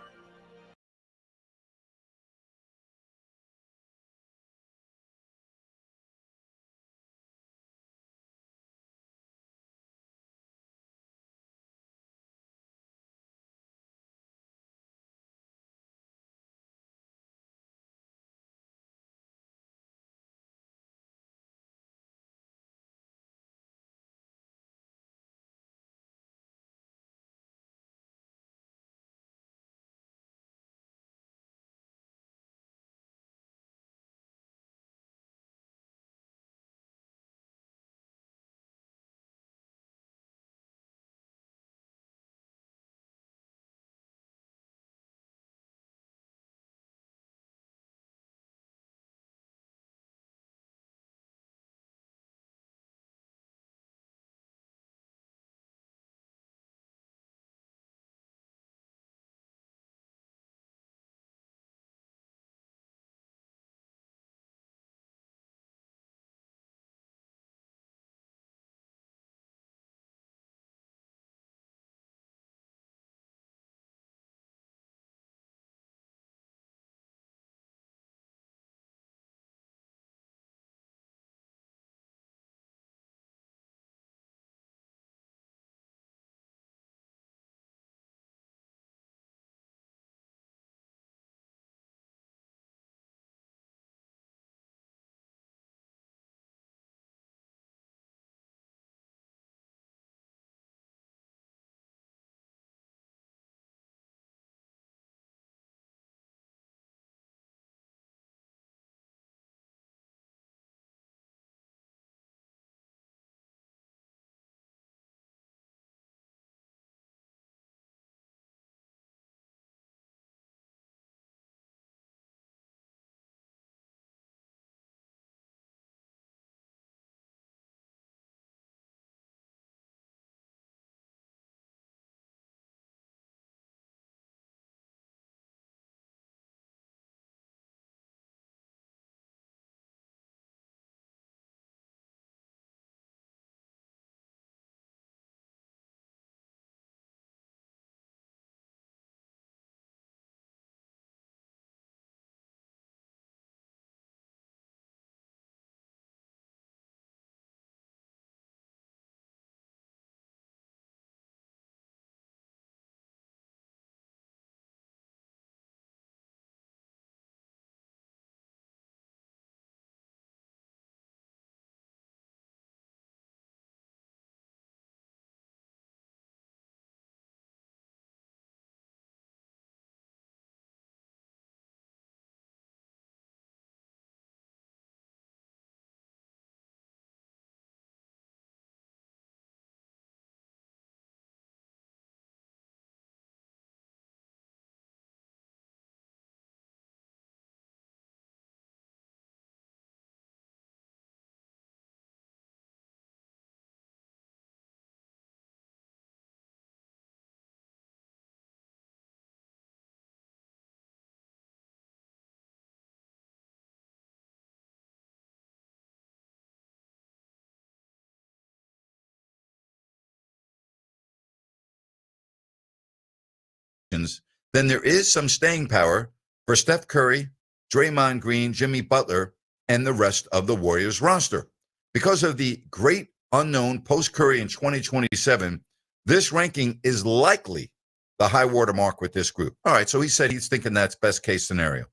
then there is some staying power for Steph Curry, Draymond Green, Jimmy Butler, and the rest of the Warriors roster. Because of the great unknown post-Curry in 2027, this ranking is likely the high water mark with this group. All right, so he said he's thinking that's best case scenario.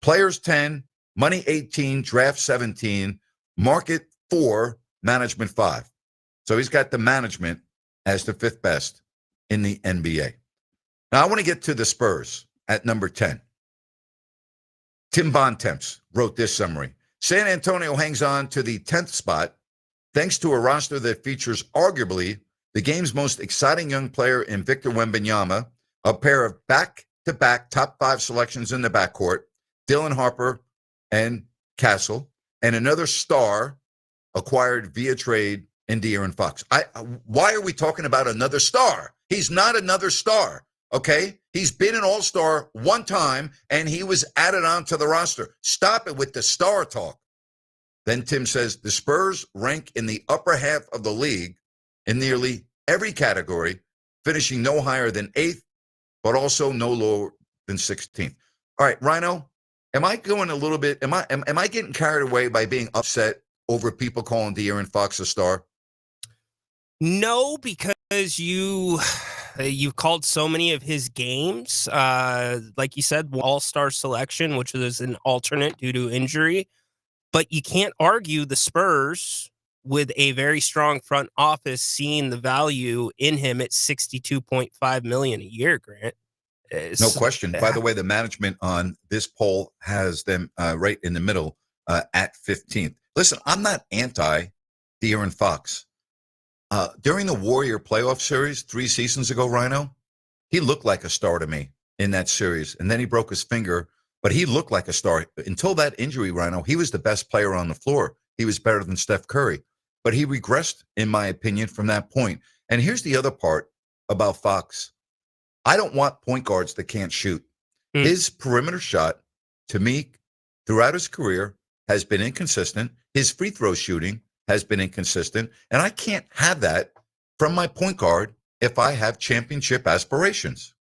Players 10, money 18, draft 17, market 4, management 5. So he's got the management as the 5th best in the NBA. Now I want to get to the Spurs at number 10. Tim Bontemps wrote this summary. San Antonio hangs on to the 10th spot thanks to a roster that features arguably the game's most exciting young player in Victor Wembanyama, a pair of back-to-back top 5 selections in the backcourt, Dylan Harper and Castle, and another star acquired via trade in De'Aaron Fox. Why are we talking about another star? He's not another star, okay? He's been an all-star one time, and he was added onto the roster. Stop it with the star talk. Then Tim says, the Spurs rank in the upper half of the league in nearly every category, finishing no higher than 8th, but also no lower than 16th. All right, Rhino, am I going a little bit, am I getting carried away by being upset over people calling De'Aaron Fox a star? No, because you've called so many of his games. Like you said, all-star selection, which was an alternate due to injury. But you can't argue the Spurs with a very strong front office seeing the value in him at $62.5 million a year, Grant. No question. By the way, the management on this poll has them right in the middle at 15th. Listen, I'm not anti De'Aaron Fox. During the Warrior playoff series 3 seasons ago, Rhino, he looked like a star to me in that series. And then he broke his finger, but he looked like a star. Until that injury, Rhino, he was the best player on the floor. He was better than Steph Curry. But he regressed, in my opinion, from that point. And here's the other part about Fox. I don't want point guards that can't shoot. His perimeter shot, to me, throughout his career, has been inconsistent. His free throw shooting has been inconsistent. And I can't have that from my point guard if I have championship aspirations.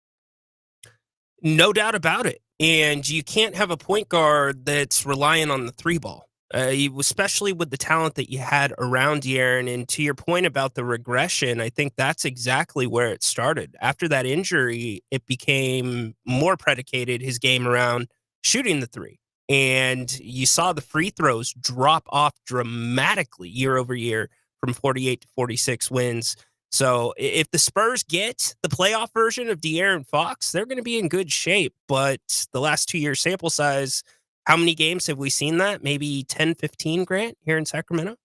No doubt about it. And you can't have a point guard that's relying on the 3 ball, especially with the talent that you had around De'Aaron. And to your point about the regression, I think that's exactly where it started. After that injury, it became more predicated, his game around shooting the 3. And you saw the free throws drop off dramatically year over year from 48 to 46 wins. So if the Spurs get the playoff version of De'Aaron Fox, they're going to be in good shape. But the last 2 years sample size, how many games have we seen that? Maybe 10, 15, Grant, here in Sacramento?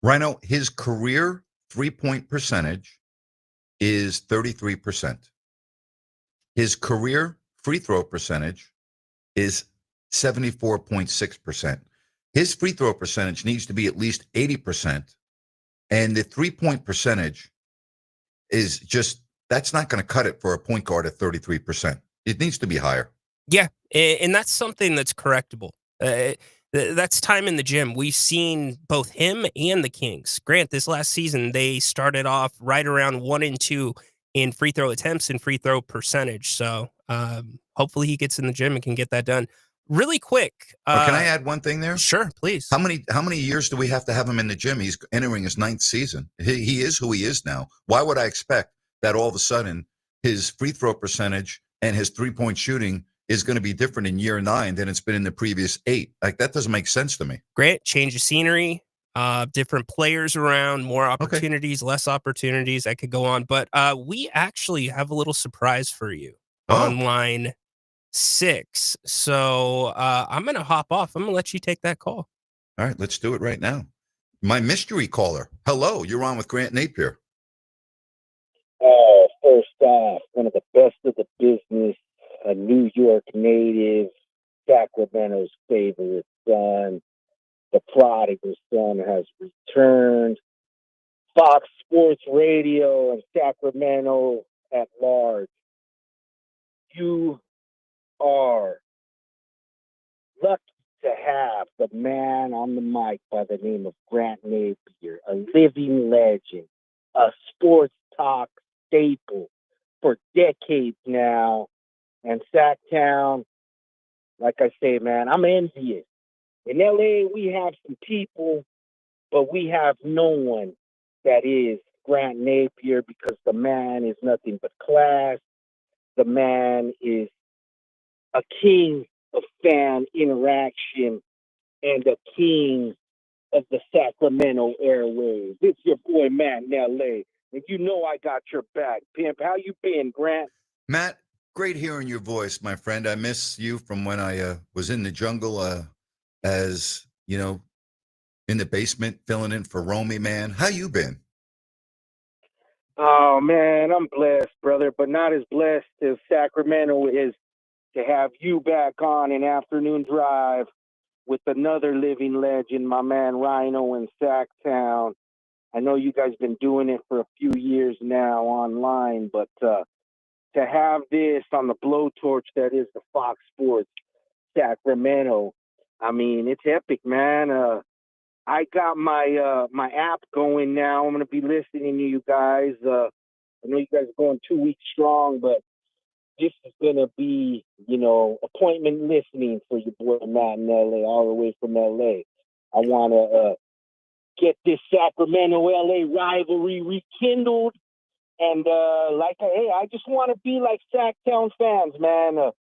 Rhino, his career 3-point percentage is 33%. His career free throw percentage is 74.6%. His free throw percentage needs to be at least 80%. And the 3-point percentage is just, that's not going to cut it for a point guard at 33%. It needs to be higher. Yeah, and that's something that's correctable. That's time in the gym. We've seen both him and the Kings. Grant, this last season, they started off right around 1 and 2 in free throw attempts and free throw percentage. So hopefully he gets in the gym and can get that done. Really quick. Can I add one thing there? Sure, please. How many years do we have to have him in the gym? He's entering his 9th season. He is who he is now. Why would I expect that all of a sudden his free throw percentage and his 3-point shooting is going to be different in year 9 than it's been in the previous 8? Like, that doesn't make sense to me. Grant, change of scenery, different players around, more opportunities, less opportunities. I could go on, but we actually have a little surprise for you on line 6. So I'm going to hop off. I'm going to let you take that call. All right, let's do it right now. My mystery caller. Hello, you're on with Grant Napear. First off, one of the best of the business, a New York native, Sacramento's favorite son. The prodigal son has returned. Fox Sports Radio and Sacramento at large. You are lucky to have the man on the mic by the name of Grant Napear, a living legend, a sports talk staple for decades now. And Sacktown, like I say, man, I'm envious. In LA, we have some people, but we have no one that is Grant Napear, because the man is nothing but class. The man is a king of fan interaction and the king of the Sacramento airwaves. It's your boy Matt in LA, and you know I got your back, pimp. How you been, Grant? Matt, great hearing your voice, my friend. I miss you from when I was in the jungle, as you know, in the basement filling in for Romy. Man, how you been? Oh man, I'm blessed, brother, but not as blessed as Sacramento is to have you back on an afternoon drive with another living legend, my man Rhino in Sacktown. I know you guys been doing it for a few years now online, but to have this on the blowtorch that is the Fox Sports Sacramento, I mean, it's epic, man. I got my my app going now. I'm going to be listening to you guys. I know you guys are going 2 weeks strong, but this is going to be, you know, appointment listening for your boy Matt in LA, all the way from LA. I want to get this Sacramento-LA rivalry rekindled. And I just want to be like Sacktown fans, man.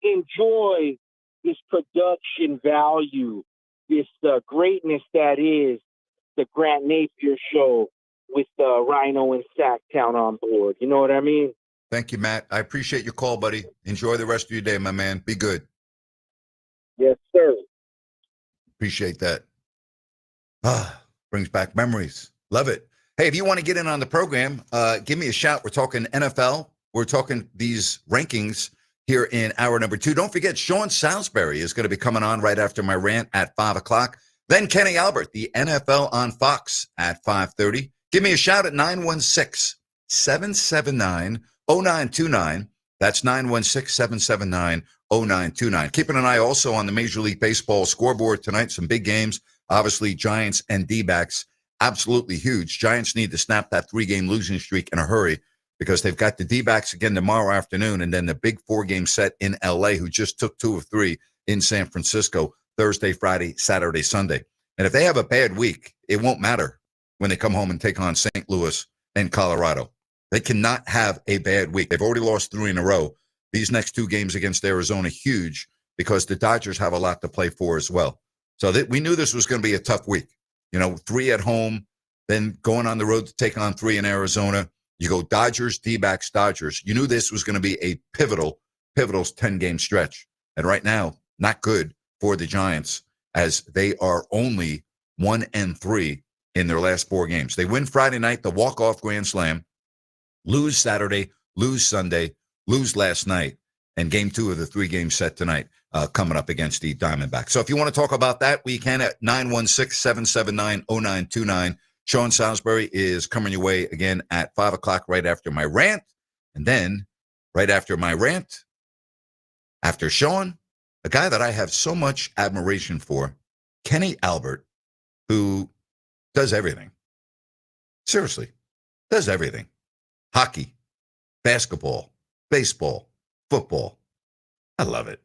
Enjoy this production value, this greatness that is the Grant Napear Show with Rhino and Sacktown on board. You know what I mean? Thank you, Matt. I appreciate your call, buddy. Enjoy the rest of your day, my man. Be good. Yes, sir. Appreciate that. Brings back memories. Love it. Hey, if you want to get in on the program, give me a shout. We're talking NFL. We're talking these rankings here in hour number 2. Don't forget, Sean Salisbury is going to be coming on right after my rant at 5 o'clock. Then Kenny Albert, the NFL on Fox at 5:30. Give me a shout at 916-779-0929. That's 916-779-0929. Keeping an eye also on the Major League Baseball scoreboard tonight. Some big games. Obviously, Giants and D-backs, absolutely huge. Giants need to snap that 3-game losing streak in a hurry because they've got the D-backs again tomorrow afternoon and then the big 4-game set in L.A., who just took 2 of 3 in San Francisco, Thursday, Friday, Saturday, Sunday. And if they have a bad week, it won't matter when they come home and take on St. Louis and Colorado. They cannot have a bad week. They've already lost 3 in a row. These next 2 games against Arizona, huge, because the Dodgers have a lot to play for as well. So we knew this was going to be a tough week. 3 at home, then going on the road to take on 3 in Arizona. You go Dodgers, D-backs, Dodgers. You knew this was going to be a pivotal 10-game stretch. And right now, not good for the Giants as they are only 1-3 in their last 4 games. They win Friday night, the walk-off grand slam, lose Saturday, lose Sunday, lose last night, and game 2 of the 3-game set tonight coming up against the Diamondbacks. So if you want to talk about that, we can at 916-779-0929. Sean Salisbury is coming your way again at 5 o'clock right after my rant. And then right after my rant, after Sean, a guy that I have so much admiration for, Kenny Albert, who does everything. Seriously, does everything. Hockey, basketball, baseball, football. I love it.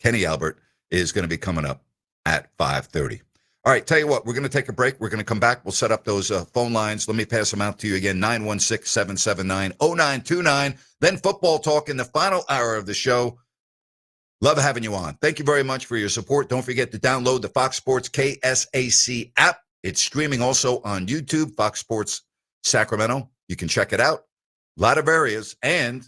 Kenny Albert is going to be coming up at 5:30. All right, tell you what, we're going to take a break. We're going to come back. We'll set up those phone lines. Let me pass them out to you again, 916-779-0929. Then football talk in the final hour of the show. Love having you on. Thank you very much for your support. Don't forget to download the Fox Sports KSAC app. It's streaming also on YouTube, Fox Sports Sacramento. You can check it out. A lot of areas. And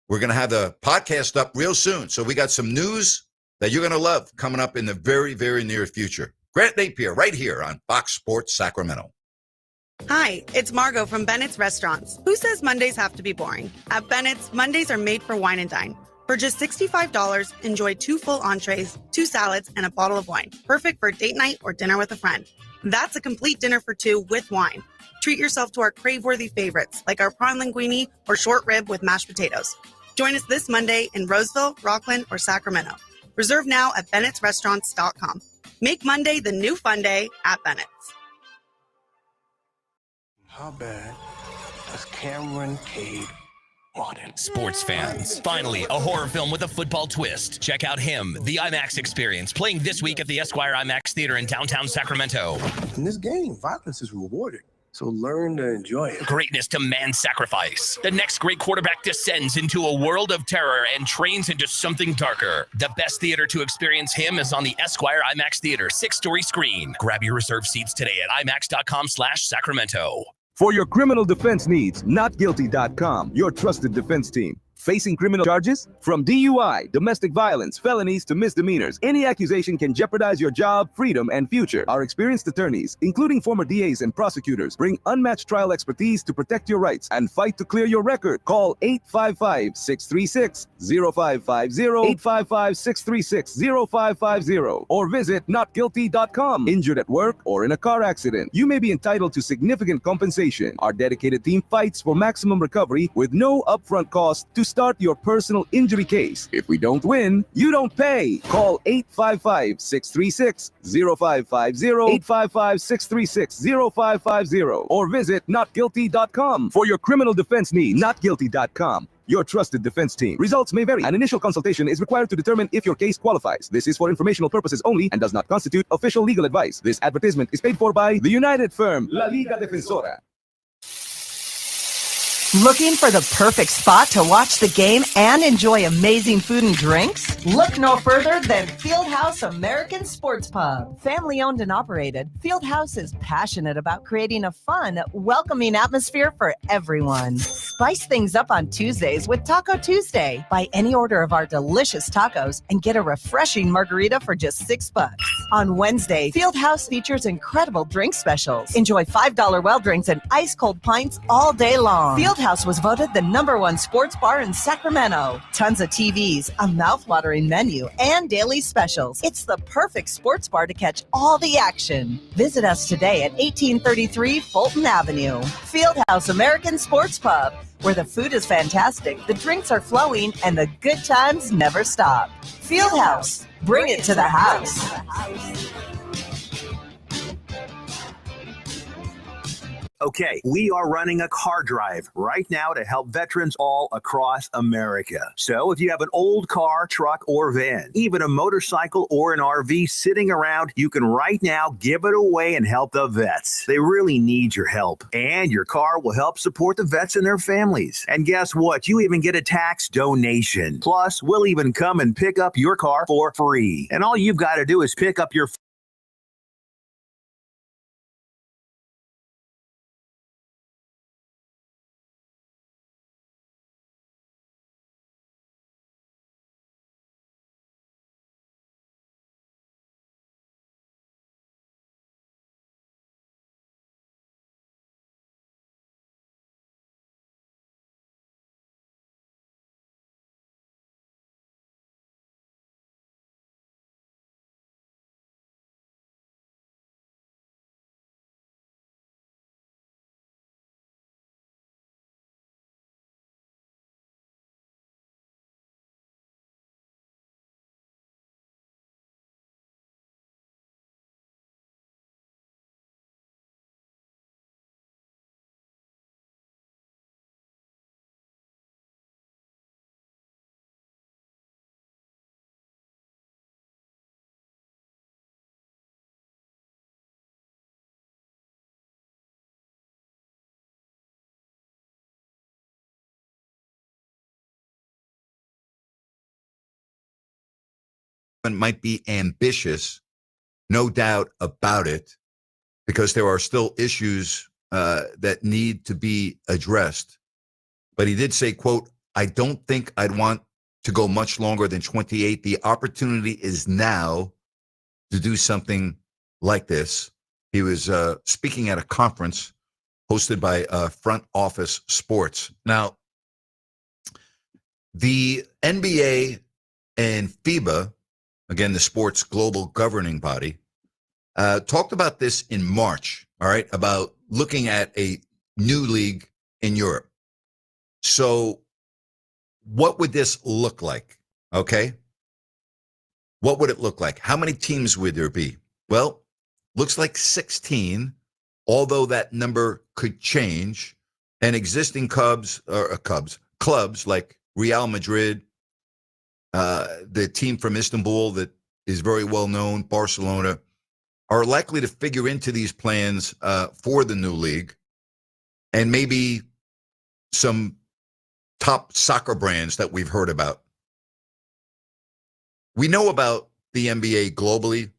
we're going to have the podcast up real soon. So we got some news that you're going to love coming up in the very, very near future. Grant Napear right here on Fox Sports Sacramento. Hi, it's Margot from Bennett's Restaurants. Who says Mondays have to be boring? At Bennett's, Mondays are made for wine and dine. For just $65, enjoy 2 full entrees, 2 salads, and a bottle of wine. Perfect for date night or dinner with a friend. That's a complete dinner for 2 with wine. Treat yourself to our crave-worthy favorites, like our prawn linguine or short rib with mashed potatoes. Join us this Monday in Roseville, Rockland, or Sacramento. Reserve now at bennettsrestaurants.com. Make Monday the new fun day at Bennett's. How bad does Cameron Cade want it? Sports fans, finally a horror film with a football twist. Check out Him, the IMAX experience, playing this week at the Esquire IMAX Theater in downtown Sacramento. In this game, violence is rewarded. So learn to enjoy it. Greatness demands sacrifice. The next great quarterback descends into a world of terror and trains into something darker. The best theater to experience him is on the Esquire IMAX Theater 6-story screen. Grab your reserved seats today at IMAX.com/Sacramento. For your criminal defense needs, NotGuilty.com, your trusted defense team. Facing criminal charges? From DUI, domestic violence, felonies to misdemeanors, any accusation can jeopardize your job, freedom, and future. Our experienced attorneys, including former DAs and prosecutors, bring unmatched trial expertise to protect your rights and fight to clear your record. Call 855-636-0550, 855-636-0550, or visit NotGuilty.com. Injured at work or in a car accident, you may be entitled to significant compensation. Our dedicated team fights for maximum recovery with no upfront cost to start your personal injury case. If we don't win, you don't pay. Call 855-636-0550, 855-636-0550, or visit NotGuilty.com. For your criminal defense needs, NotGuilty.com, your trusted defense team. Results may vary. An initial consultation is required to determine if your case qualifies. This is for informational purposes only and does not constitute official legal advice. This advertisement is paid for by the United firm La Liga Defensora. Looking for the perfect spot to watch the game and enjoy amazing food and drinks? Look no further than Fieldhouse American Sports Pub. Family owned and operated, Fieldhouse is passionate about creating a fun, welcoming atmosphere for everyone. Spice things up on Tuesdays with Taco Tuesday. Buy any order of our delicious tacos and get a refreshing margarita for just $6. On Wednesday, Fieldhouse features incredible drink specials. Enjoy $5 well drinks and ice cold pints all day long. Fieldhouse was voted the #1 sports bar in Sacramento. Tons of TVs, a mouth-watering menu, and daily specials. It's the perfect sports bar to catch all the action. Visit us today at 1833 Fulton Avenue. Fieldhouse American Sports Pub, where the food is fantastic, the drinks are flowing, and the good times never stop. Fieldhouse, bring it to the house. Okay, we are running a car drive right now to help veterans all across America. So if you have an old car, truck, or van, even a motorcycle or an RV sitting around, you can right now give it away and help the vets. They really need your help. And your car will help support the vets and their families. And guess what? You even get a tax donation. Plus, we'll even come and pick up your car for free. And all you've got to do is pick up your might be ambitious, no doubt about it, because there are still issues that need to be addressed. But he did say, quote, I don't think I'd want to go much longer than 28. The opportunity is now to do something like this. He was speaking at a conference hosted by Front Office Sports. Now, the NBA and FIBA, again, the sports global governing body, talked about this in March, all right, about looking at a new league in Europe. So what would this look like? Okay. What would it look like? How many teams would there be? Well, looks like 16, although that number could change. And existing clubs like Real Madrid, the team from Istanbul that is very well known, Barcelona, are likely to figure into these plans for the new league. and maybe some top soccer brands that we've heard about. We know about the NBA globally.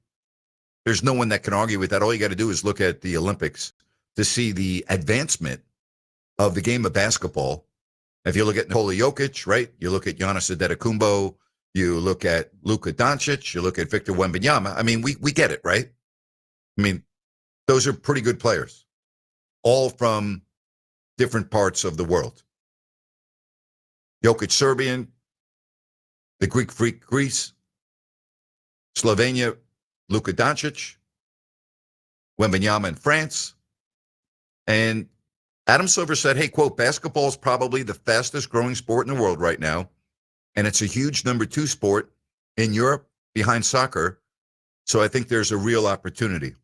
There's no one that can argue with that. All you got to do is look at the Olympics to see the advancement of the game of basketball. If you look at Nikola Jokic, right? You look at Giannis Antetokounmpo, you look at Luka Doncic, you look at Victor Wembanyama. I mean, we get it, right? I mean, those are pretty good players, all from different parts of the world. Jokic, Serbian, the Greek Freak, Greece, Slovenia, Luka Doncic, Wembanyama in France. And Adam Silver said, hey, quote, basketball is probably the fastest growing sport in the world right now. And it's a huge number 2 sport in Europe behind soccer. So I think there's a real opportunity.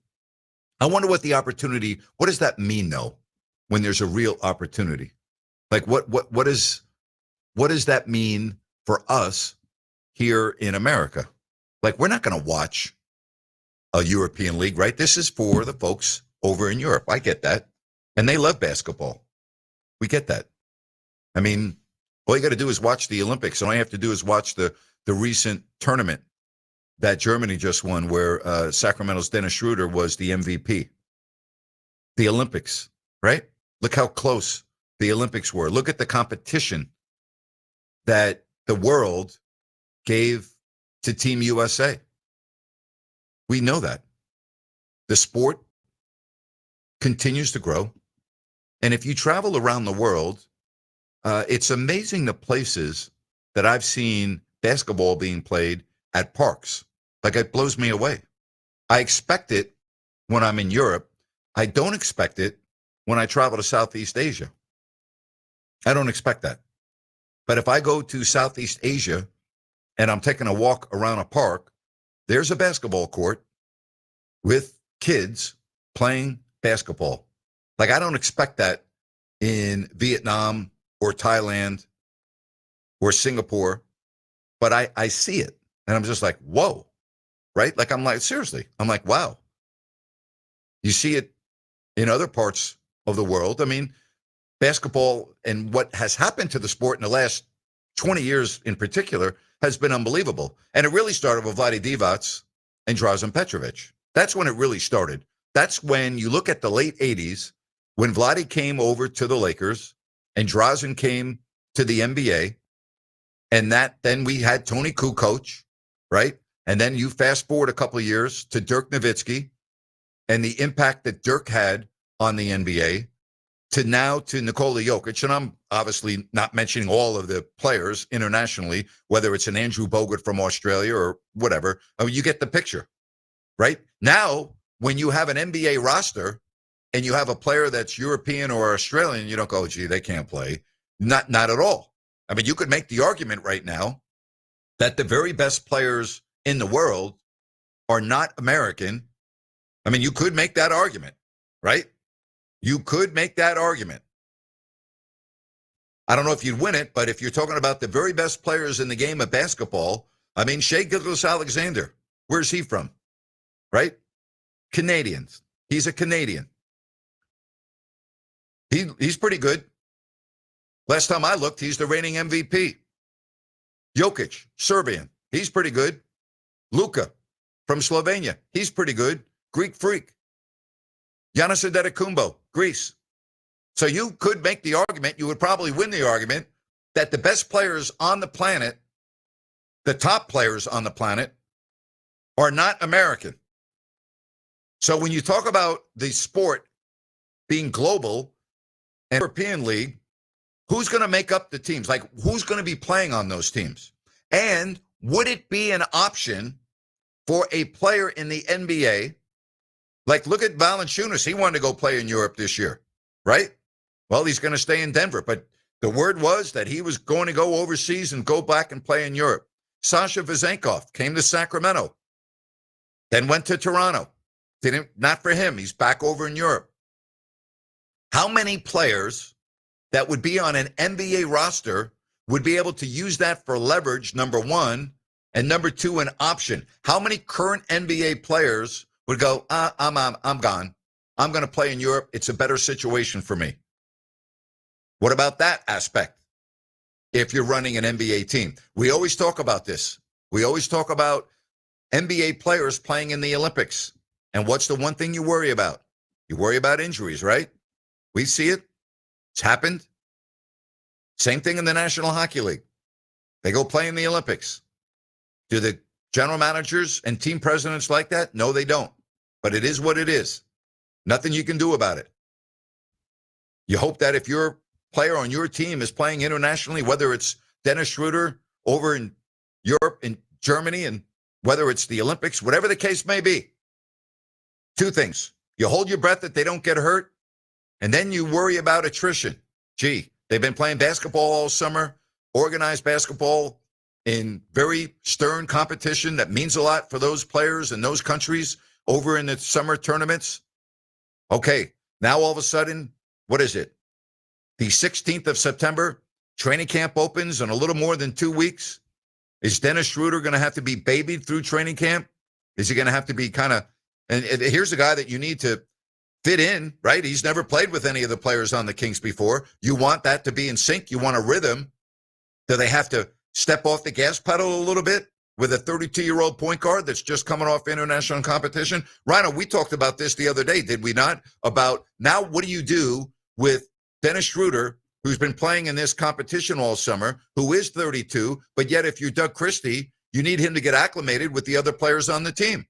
I wonder what does that mean though, when there's a real opportunity? Like what does that mean for us here in America? Like, we're not going to watch a European league, right? This is for the folks over in Europe. I get that. And they love basketball. We get that. I mean, all you got to do is watch the Olympics. And all you have to do is watch the recent tournament that Germany just won, where Sacramento's Dennis Schroeder was the MVP. The Olympics, right? Look how close the Olympics were. Look at the competition that the world gave to Team USA. We know that. The sport continues to grow. And if you travel around the world, it's amazing the places that I've seen basketball being played at parks. Like, it blows me away. I expect it when I'm in Europe. I don't expect it when I travel to Southeast Asia. I don't expect that. But if I go to Southeast Asia and I'm taking a walk around a park, there's a basketball court with kids playing basketball. Like, I don't expect that in Vietnam or Thailand or Singapore, but I see it. And I'm just like, whoa, right? Like, I'm like, seriously, I'm like, wow. You see it in other parts of the world. I mean, basketball and what has happened to the sport in the last 20 years in particular has been unbelievable. And it really started with Vlade Divac and Drazen Petrovic. That's when it really started. That's when you look at the late 80s, when Vlade came over to the Lakers and Drazen came to the NBA. And then we had Tony Kukoc, right? And then you fast forward a couple of years to Dirk Nowitzki and the impact that Dirk had on the NBA, to now to Nikola Jokic. And I'm obviously not mentioning all of the players internationally, whether it's an Andrew Bogut from Australia or whatever. I mean, you get the picture, right? Now, when you have an NBA roster and you have a player that's European or Australian, you don't go, gee, they can't play. Not at all. I mean, you could make the argument right now that the very best players in the world are not American. I mean, you could make that argument, right? You could make that argument. I don't know if you'd win it, but if you're talking about the very best players in the game of basketball, I mean, Shai Gilgeous-Alexander, where's he from? Right? Canadians. He's a Canadian. He's pretty good. Last time I looked, he's the reigning MVP. Jokic, Serbian. He's pretty good. Luka from Slovenia. He's pretty good. Greek Freak. Giannis Antetokounmpo, Greece. So you could make the argument, you would probably win the argument, that the best players on the planet, the top players on the planet, are not American. So when you talk about the sport being global and European League, who's going to make up the teams? Like, who's going to be playing on those teams? And would it be an option for a player in the NBA? Like, look at Valanciunas. He wanted to go play in Europe this year, right? Well, he's going to stay in Denver. But the word was that he was going to go overseas and go back and play in Europe. Sasha Vezenkov came to Sacramento, then went to Toronto. Not for him. He's back over in Europe. How many players that would be on an NBA roster would be able to use that for leverage, number one, and number two, an option? How many current NBA players would go, I'm gone. I'm going to play in Europe. It's a better situation for me. What about that aspect? If you're running an NBA team, we always talk about this. We always talk about NBA players playing in the Olympics. And what's the one thing you worry about? You worry about injuries, right? We see it. It's happened. Same thing in the National Hockey League. They go play in the Olympics. Do the general managers and team presidents like that? No, they don't. But it is what it is. Nothing you can do about it. You hope that if your player on your team is playing internationally, whether it's Dennis Schroeder over in Europe, in Germany, and whether it's the Olympics, whatever the case may be, two things. You hold your breath that they don't get hurt, and then you worry about attrition. Gee, they've been playing basketball all summer, organized basketball in very stern competition that means a lot for those players in those countries over in the summer tournaments. Okay, now all of a sudden, what is it? The 16th of September, training camp opens in a little more than 2 weeks. Is Dennis Schroeder going to have to be babied through training camp? Is he going to have to be kind of, and here's a guy that you need to fit in, right? He's never played with any of the players on the Kings before. You want that to be in sync. You want a rhythm. Do they have to step off the gas pedal a little bit with a 32-year-old point guard that's just coming off international competition? Rhino, we talked about this the other day, did we not? About now, what do you do with Dennis Schroeder, who's been playing in this competition all summer, who is 32, but yet if you're Doug Christie, you need him to get acclimated with the other players on the team.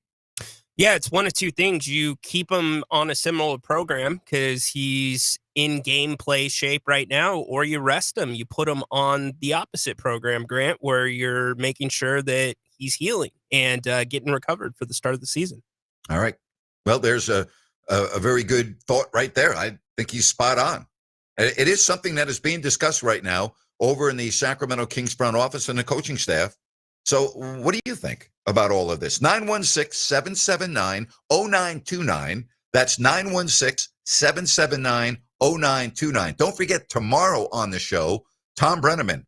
Yeah, it's one of two things. You keep him on a similar program because he's in gameplay shape right now, or you rest him. You put him on the opposite program, Grant, where you're making sure that he's healing and getting recovered for the start of the season. All right. Well, there's a very good thought right there. I think he's spot on. It is something that is being discussed right now over in the Sacramento Kings front office and the coaching staff. So what do you think about all of this? 916-779-0929. That's 916-779-0929. Don't forget, tomorrow on the show, Tom Brenneman.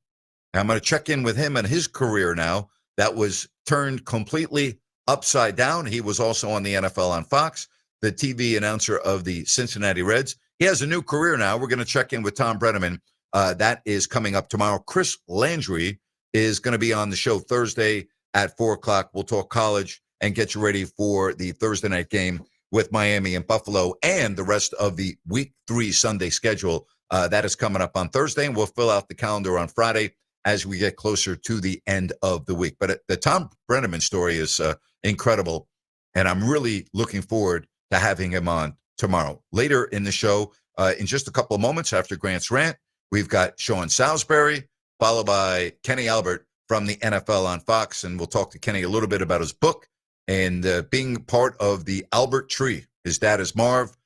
I'm going to check in with him and his career now that was turned completely upside down. He was also on the NFL on Fox, the TV announcer of the Cincinnati Reds. He has a new career now. We're going to check in with Tom Brenneman. That is coming up tomorrow. Chris Landry is going to be on the show Thursday at 4 o'clock. We'll talk college and get you ready for the Thursday night game with Miami and Buffalo and the rest of the Week 3 Sunday schedule. That is coming up on Thursday, and we'll fill out the calendar on Friday as we get closer to the end of the week. But the Tom Brenneman story is incredible, and I'm really looking forward to having him on tomorrow. Later in the show, in just a couple of moments after Grant's rant, we've got Sean Salisbury, followed by Kenny Albert from the NFL on Fox. And we'll talk to Kenny a little bit about his book and being part of the Albert tree. His dad is Marv,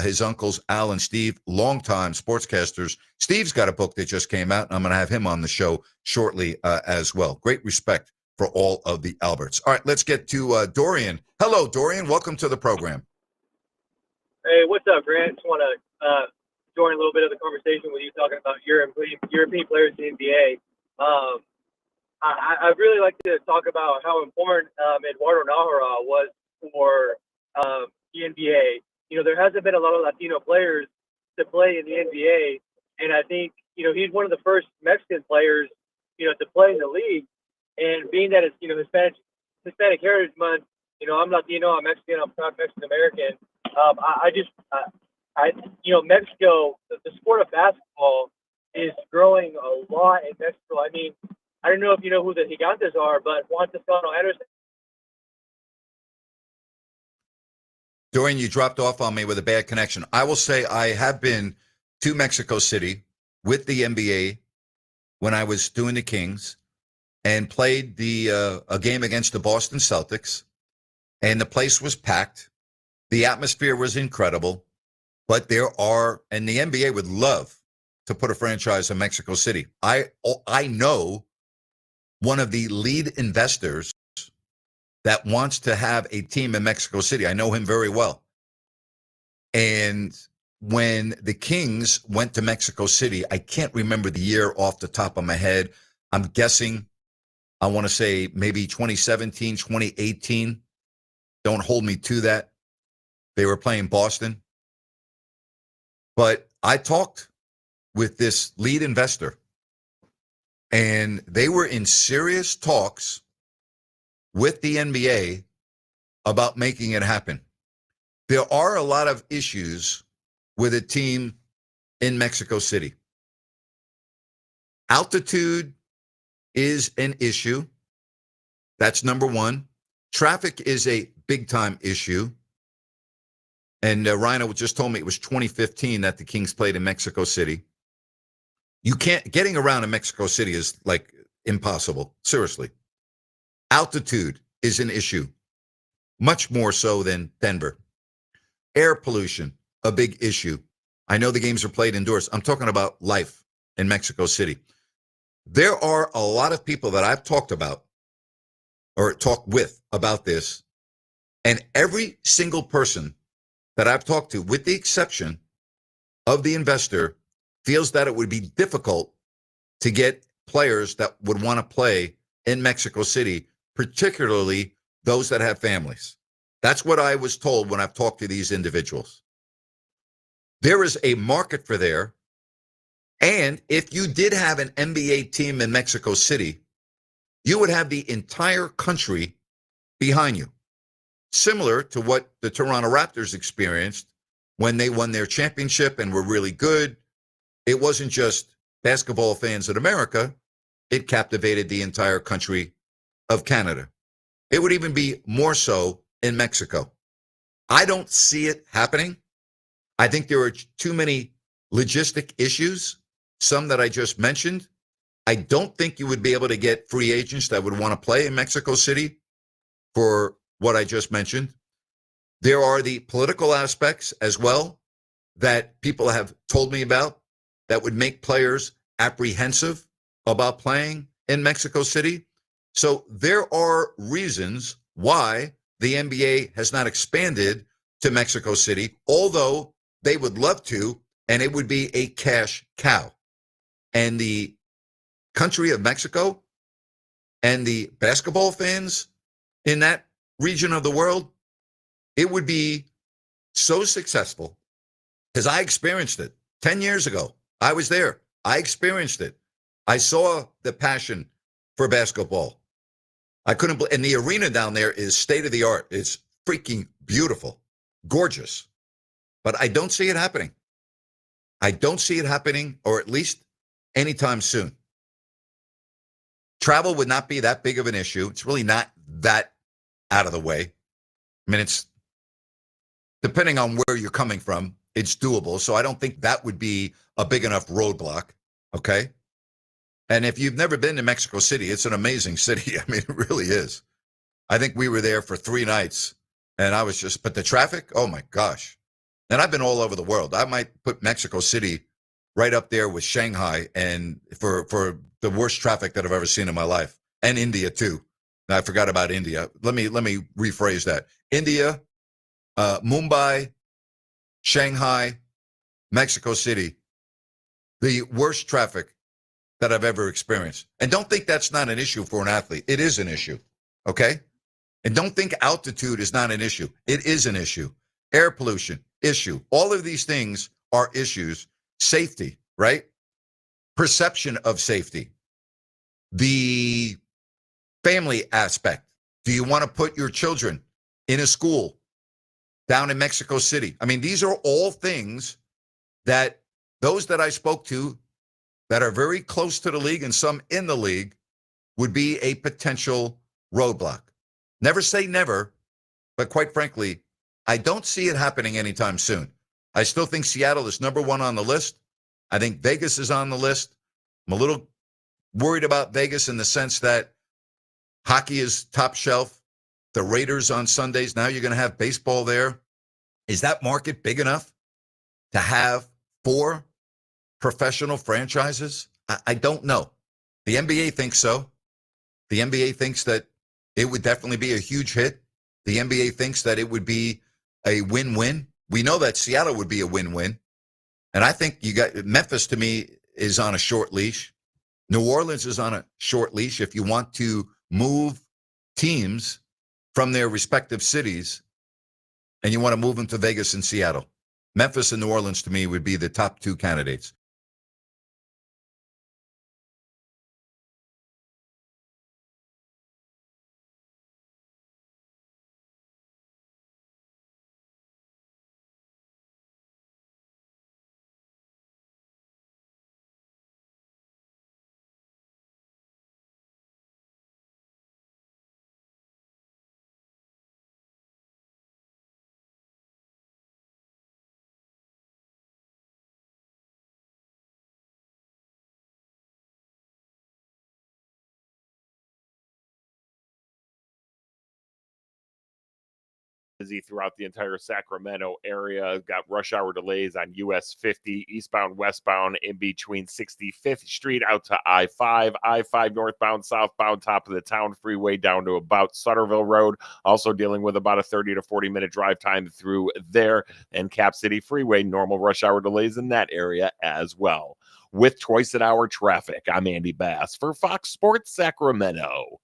his uncles Al and Steve, longtime sportscasters. Steve's got a book that just came out, and I'm going to have him on the show shortly as well. Great respect for all of the Alberts. All right, let's get to Dorian. Hello, Dorian. Welcome to the program. Hey, what's up, Grant? Just want to join a little bit of the conversation with you talking about European players in the NBA. I'd really like to talk about how important Eduardo Nájera was for the NBA. You know, there hasn't been a lot of Latino players to play in the NBA, and I think, you know, he's one of the first Mexican players, you know, to play in the league. And being that it's, you know, Hispanic Heritage Month, you know, I'm Latino, I'm Mexican, I'm not Mexican American. You know, Mexico, the sport of basketball is growing a lot in Mexico. I mean, I don't know if you know who the Gigantes are, but Juan Toscano Anderson. Dorian, you dropped off on me with a bad connection. I will say I have been to Mexico City with the NBA when I was doing the Kings and played a game against the Boston Celtics, and the place was packed. The atmosphere was incredible, but and the NBA would love to put a franchise in Mexico City. I know one of the lead investors that wants to have a team in Mexico City. I know him very well. And when the Kings went to Mexico City, I can't remember the year off the top of my head. I'm guessing, I want to say maybe 2017, 2018. Don't hold me to that. They were playing Boston. But I talked with this lead investor, and they were in serious talks with the NBA about making it happen. There are a lot of issues with a team in Mexico City. Altitude is an issue. That's number one. Traffic is a big-time issue. And Rhino just told me it was 2015 that the Kings played in Mexico City. Getting around in Mexico City is like impossible. Seriously. Altitude is an issue, much more so than Denver. Air pollution, a big issue. I know the games are played indoors. I'm talking about life in Mexico City. There are a lot of people that I've talked about or talked with about this, and every single person that I've talked to, with the exception of the investor, feels that it would be difficult to get players that would want to play in Mexico City, particularly those that have families. That's what I was told when I've talked to these individuals. There is a market for there. And if you did have an NBA team in Mexico City, you would have the entire country behind you. Similar to what the Toronto Raptors experienced when they won their championship and were really good. It wasn't just basketball fans in America. It captivated the entire country of Canada. It would even be more so in Mexico. I don't see it happening. I think there are too many logistic issues, some that I just mentioned. I don't think you would be able to get free agents that would want to play in Mexico City for what I just mentioned. There are the political aspects as well that people have told me about that would make players apprehensive about playing in Mexico City. So there are reasons why the NBA has not expanded to Mexico City, although they would love to, and it would be a cash cow. And the country of Mexico and the basketball fans in that region of the world, it would be so successful because I experienced it 10 years ago. I was there. I experienced it. I saw the passion for basketball. I couldn't believe, and the arena down there is state of the art. It's freaking beautiful, gorgeous. But I don't see it happening. I don't see it happening, or at least anytime soon. Travel would not be that big of an issue. It's really not that out of the way. I mean, it's depending on where you're coming from, it's doable. So I don't think that would be a big enough roadblock. Okay. And if you've never been to Mexico City, it's an amazing city. I mean, it really is. I think we were there for 3 nights and I was just, but the traffic, oh my gosh. And I've been all over the world. I might put Mexico City right up there with Shanghai and for the worst traffic that I've ever seen in my life, and India too. Now, I forgot about India. Let me rephrase that. India, Mumbai, Shanghai, Mexico City, the worst traffic that I've ever experienced. And don't think that's not an issue for an athlete. It is an issue, okay? And don't think altitude is not an issue. It is an issue. Air pollution, issue. All of these things are issues. Safety, right? Perception of safety. The family aspect. Do you want to put your children in a school down in Mexico City? I mean, these are all things that those that I spoke to that are very close to the league and some in the league would be a potential roadblock. Never say never, but quite frankly, I don't see it happening anytime soon. I still think Seattle is number 1 on the list. I think Vegas is on the list. I'm a little worried about Vegas in the sense that hockey is top shelf. The Raiders on Sundays. Now you're going to have baseball there. Is that market big enough to have 4 professional franchises? I don't know. The NBA thinks so. The NBA thinks that it would definitely be a huge hit. The NBA thinks that it would be a win-win. We know that Seattle would be a win-win. And I think you got Memphis, to me, is on a short leash. New Orleans is on a short leash. If you want to move teams from their respective cities and you want to move them to Vegas and Seattle, Memphis and New Orleans, to me, would be the top 2 candidates. busy throughout the entire Sacramento area. Got rush hour delays on US 50, eastbound, westbound, in between 65th Street out to I-5, I-5 northbound, southbound, top of the town freeway down to about Sutterville Road. Also dealing with about a 30 to 40-minute drive time through there. And Cap City Freeway, normal rush hour delays in that area as well. With twice-an-hour traffic, I'm Andy Bass for Fox Sports Sacramento.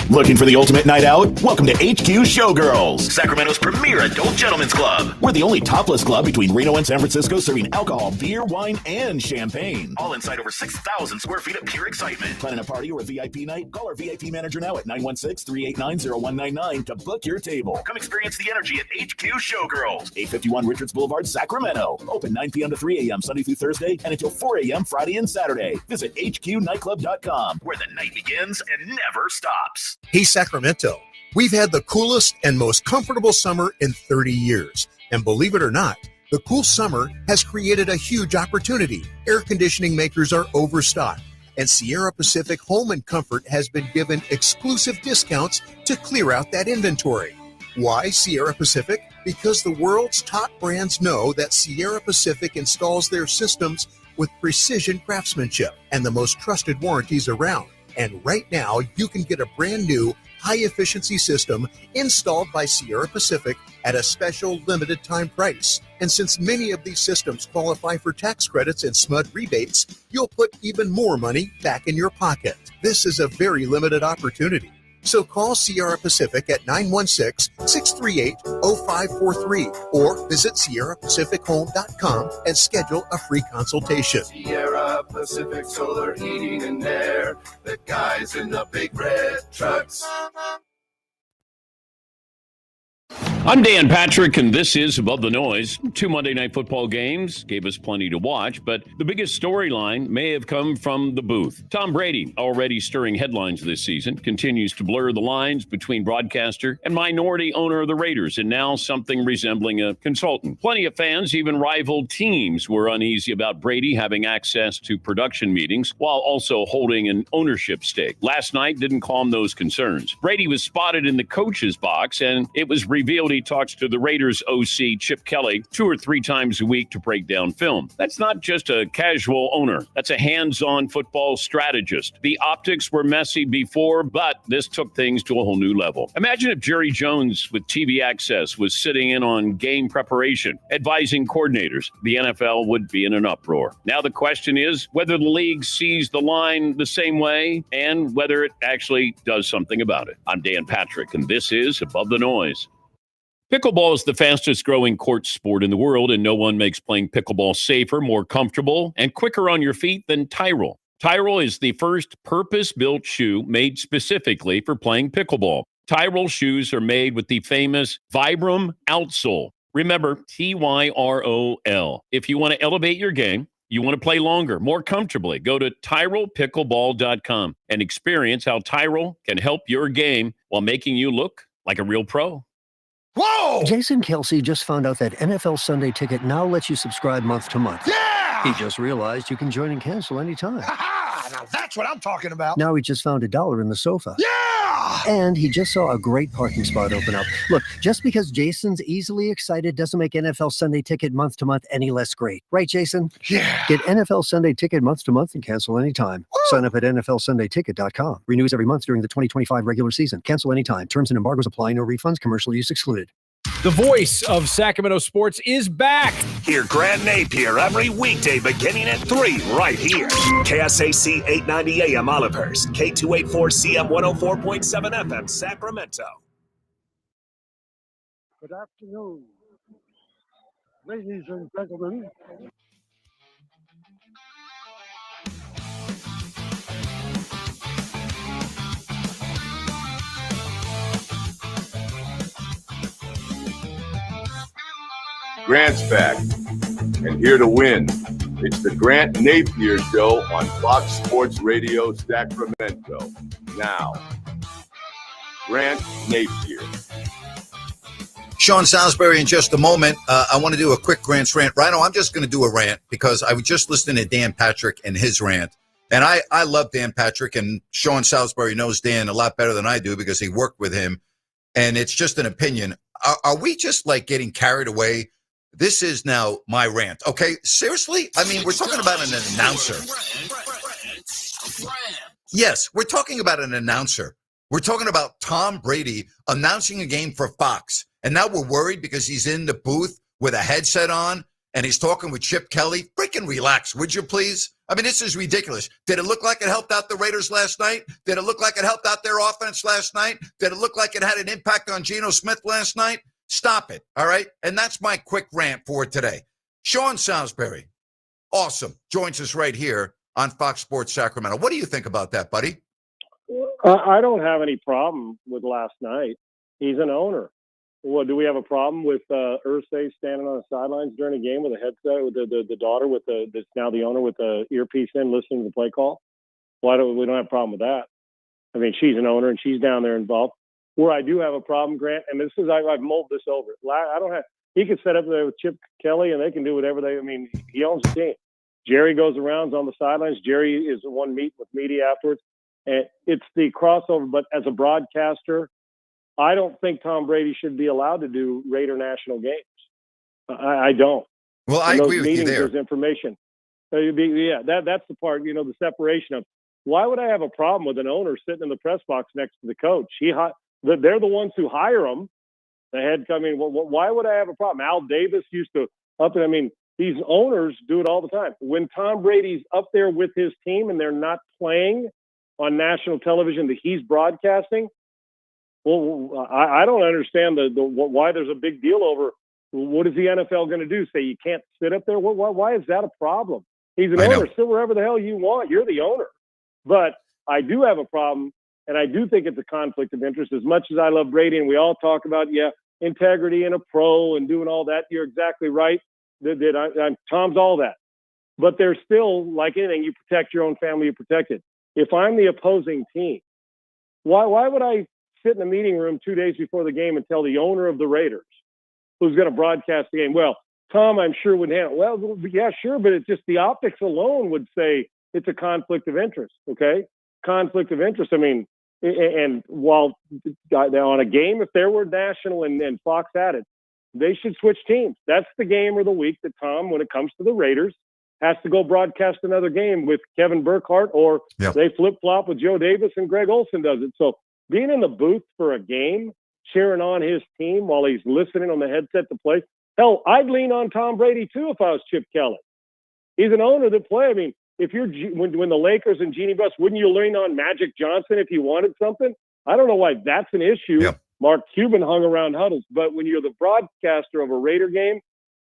Looking for the ultimate night out? Welcome to HQ Showgirls, Sacramento's premier adult gentlemen's club. We're the only topless club between Reno and San Francisco serving alcohol, beer, wine, and champagne. All inside over 6,000 square feet of pure excitement. Planning a party or a VIP night? Call our VIP manager now at 916-389-0199 to book your table. Come experience the energy at HQ Showgirls, 851 Richards Boulevard, Sacramento. Open 9 p.m. to 3 a.m. Sunday through Thursday and until 4 a.m. Friday and Saturday. Visit hqnightclub.com, where the night begins and never stops. Hey, Sacramento, we've had the coolest and most comfortable summer in 30 years. And believe it or not, the cool summer has created a huge opportunity. Air conditioning makers are overstocked, and Sierra Pacific Home and Comfort has been given exclusive discounts to clear out that inventory. Why Sierra Pacific? Because the world's top brands know that Sierra Pacific installs their systems with precision craftsmanship and the most trusted warranties around. And right now, you can get a brand new high-efficiency system installed by Sierra Pacific at a special limited time price. And since many of these systems qualify for tax credits and SMUD rebates, you'll put even more money back in your pocket. This is a very limited opportunity. So call Sierra Pacific at 916-638-0543 or visit SierraPacificHome.com and schedule a free consultation. Sierra Pacific Solar Heating and Air, the guys in the big red trucks. I'm Dan Patrick, and this is Above the Noise. 2 Monday Night Football games gave us plenty to watch, but the biggest storyline may have come from the booth. Tom Brady, already stirring headlines this season, continues to blur the lines between broadcaster and minority owner of the Raiders, and now something resembling a consultant. Plenty of fans, even rival teams, were uneasy about Brady having access to production meetings while also holding an ownership stake. Last night didn't calm those concerns. Brady was spotted in the coach's box, and it was revealed he talks to the Raiders OC Chip Kelly 2 or 3 times a week to break down film. That's not just a casual owner. That's a hands-on football strategist. The optics were messy before, but this took things to a whole new level. Imagine if Jerry Jones with TV access was sitting in on game preparation, advising coordinators. The NFL would be in an uproar. Now the question is whether the league sees the line the same way and whether it actually does something about it. I'm Dan Patrick, and this is Above the Noise. Pickleball is the fastest growing court sport in the world, and no one makes playing pickleball safer, more comfortable, and quicker on your feet than Tyrell. Tyrell is the first purpose-built shoe made specifically for playing pickleball. Tyrell shoes are made with the famous Vibram outsole. Remember, Tyrol. If you want to elevate your game, you want to play longer, more comfortably, go to TyrellPickleball.com and experience how Tyrell can help your game while making you look like a real pro. Whoa! Jason Kelsey just found out that NFL Sunday Ticket now lets you subscribe month to month. Yeah! He just realized you can join and cancel anytime. Ha-ha! Now that's what I'm talking about. Now he just found $1 in the sofa. Yeah! And he just saw a great parking spot open up. Look, just because Jason's easily excited doesn't make NFL Sunday Ticket month to month any less great. Right, Jason? Yeah. Get NFL Sunday Ticket month to month and cancel anytime. Woo! Sign up at NFLSundayTicket.com. Renews every month during the 2025 regular season. Cancel anytime. Terms and embargoes apply. No refunds. Commercial use excluded. The voice of Sacramento sports is back. Hear Grant Napear every weekday beginning at 3 right here. KSAC 890 AM Olivehurst, K284CM 104.7 FM Sacramento. Good afternoon, ladies and gentlemen. Grant's back, and here to win. It's the Grant Napear Show on Fox Sports Radio Sacramento. Now, Grant Napear. Sean Salisbury in just a moment. I want to do a quick Grant's rant. Rhino, I'm just going to do a rant because I was just listening to Dan Patrick and his rant. And I love Dan Patrick, and Sean Salisbury knows Dan a lot better than I do because he worked with him and it's just an opinion. Are we just like getting carried away? This is now my rant. Okay, seriously? I mean, we're talking about an announcer. Yes, we're talking about an announcer. We're talking about Tom Brady announcing a game for Fox. And now we're worried because he's in the booth with a headset on and he's talking with Chip Kelly. Freaking relax, would you please? I mean, this is ridiculous. Did it look like it helped out the Raiders last night? Did it look like it helped out their offense last night? Did it look like it had an impact on Geno Smith last night? Stop it, all right? And that's my quick rant for today. Sean Salisbury, awesome, joins us right here on Fox Sports Sacramento. What do you think about that, buddy? I don't have any problem with last night. He's an owner. Well, do we have a problem with Irsay standing on the sidelines during a game with a headset with the daughter with that's now the owner with the earpiece in listening to the play call? We don't have a problem with that. I mean, she's an owner and she's down there involved. Where I do have a problem, Grant, and this is I've mulled this over. I don't have. He can set up there with Chip Kelly and they can do whatever they. I mean, he owns the team. Jerry goes around on the sidelines. Jerry is the one meeting with media afterwards. And it's the crossover. But as a broadcaster, I don't think Tom Brady should be allowed to do Raider national games. I don't. Well, I agree with you there. There's information. That's the part, the separation of why would I have a problem with an owner sitting in the press box next to the coach? They're the ones who hire him. The head coming. Why would I have a problem? Al Davis used to these owners do it all the time. When Tom Brady's up there with his team and they're not playing on national television that he's broadcasting, well, I don't understand why there's a big deal over what is the NFL going to do? Say you can't sit up there? Why is that a problem? He's an owner. Sit wherever the hell you want. You're the owner. But I do have a problem, and I do think it's a conflict of interest. As much as I love Brady, and we all talk about, integrity and a pro and doing all that, you're exactly right. Tom's all that. But there's still, like anything, you protect your own family, you protect it. If I'm the opposing team, why would I sit in a meeting room 2 days before the game and tell the owner of the Raiders who's going to broadcast the game, well, Tom, I'm sure would handle. Well, yeah, sure, but it's just the optics alone would say it's a conflict of interest, okay? Conflict of interest. I mean, and while on a game, if there were national and Fox had it, they should switch teams. That's the game or the week that Tom, when it comes to the Raiders, has to go broadcast another game with Kevin Burkhardt, or they flip-flop with Joe Davis and Greg Olson does it. So being in the booth for a game, cheering on his team while he's listening on the headset to play, hell, I'd lean on Tom Brady too if I was Chip Kelly. He's an owner that play. I mean, if you're when the Lakers and Jeannie Buss, wouldn't you lean on Magic Johnson if you wanted something? I don't know why that's an issue. Yeah. Mark Cuban hung around huddles, but when you're the broadcaster of a Raider game,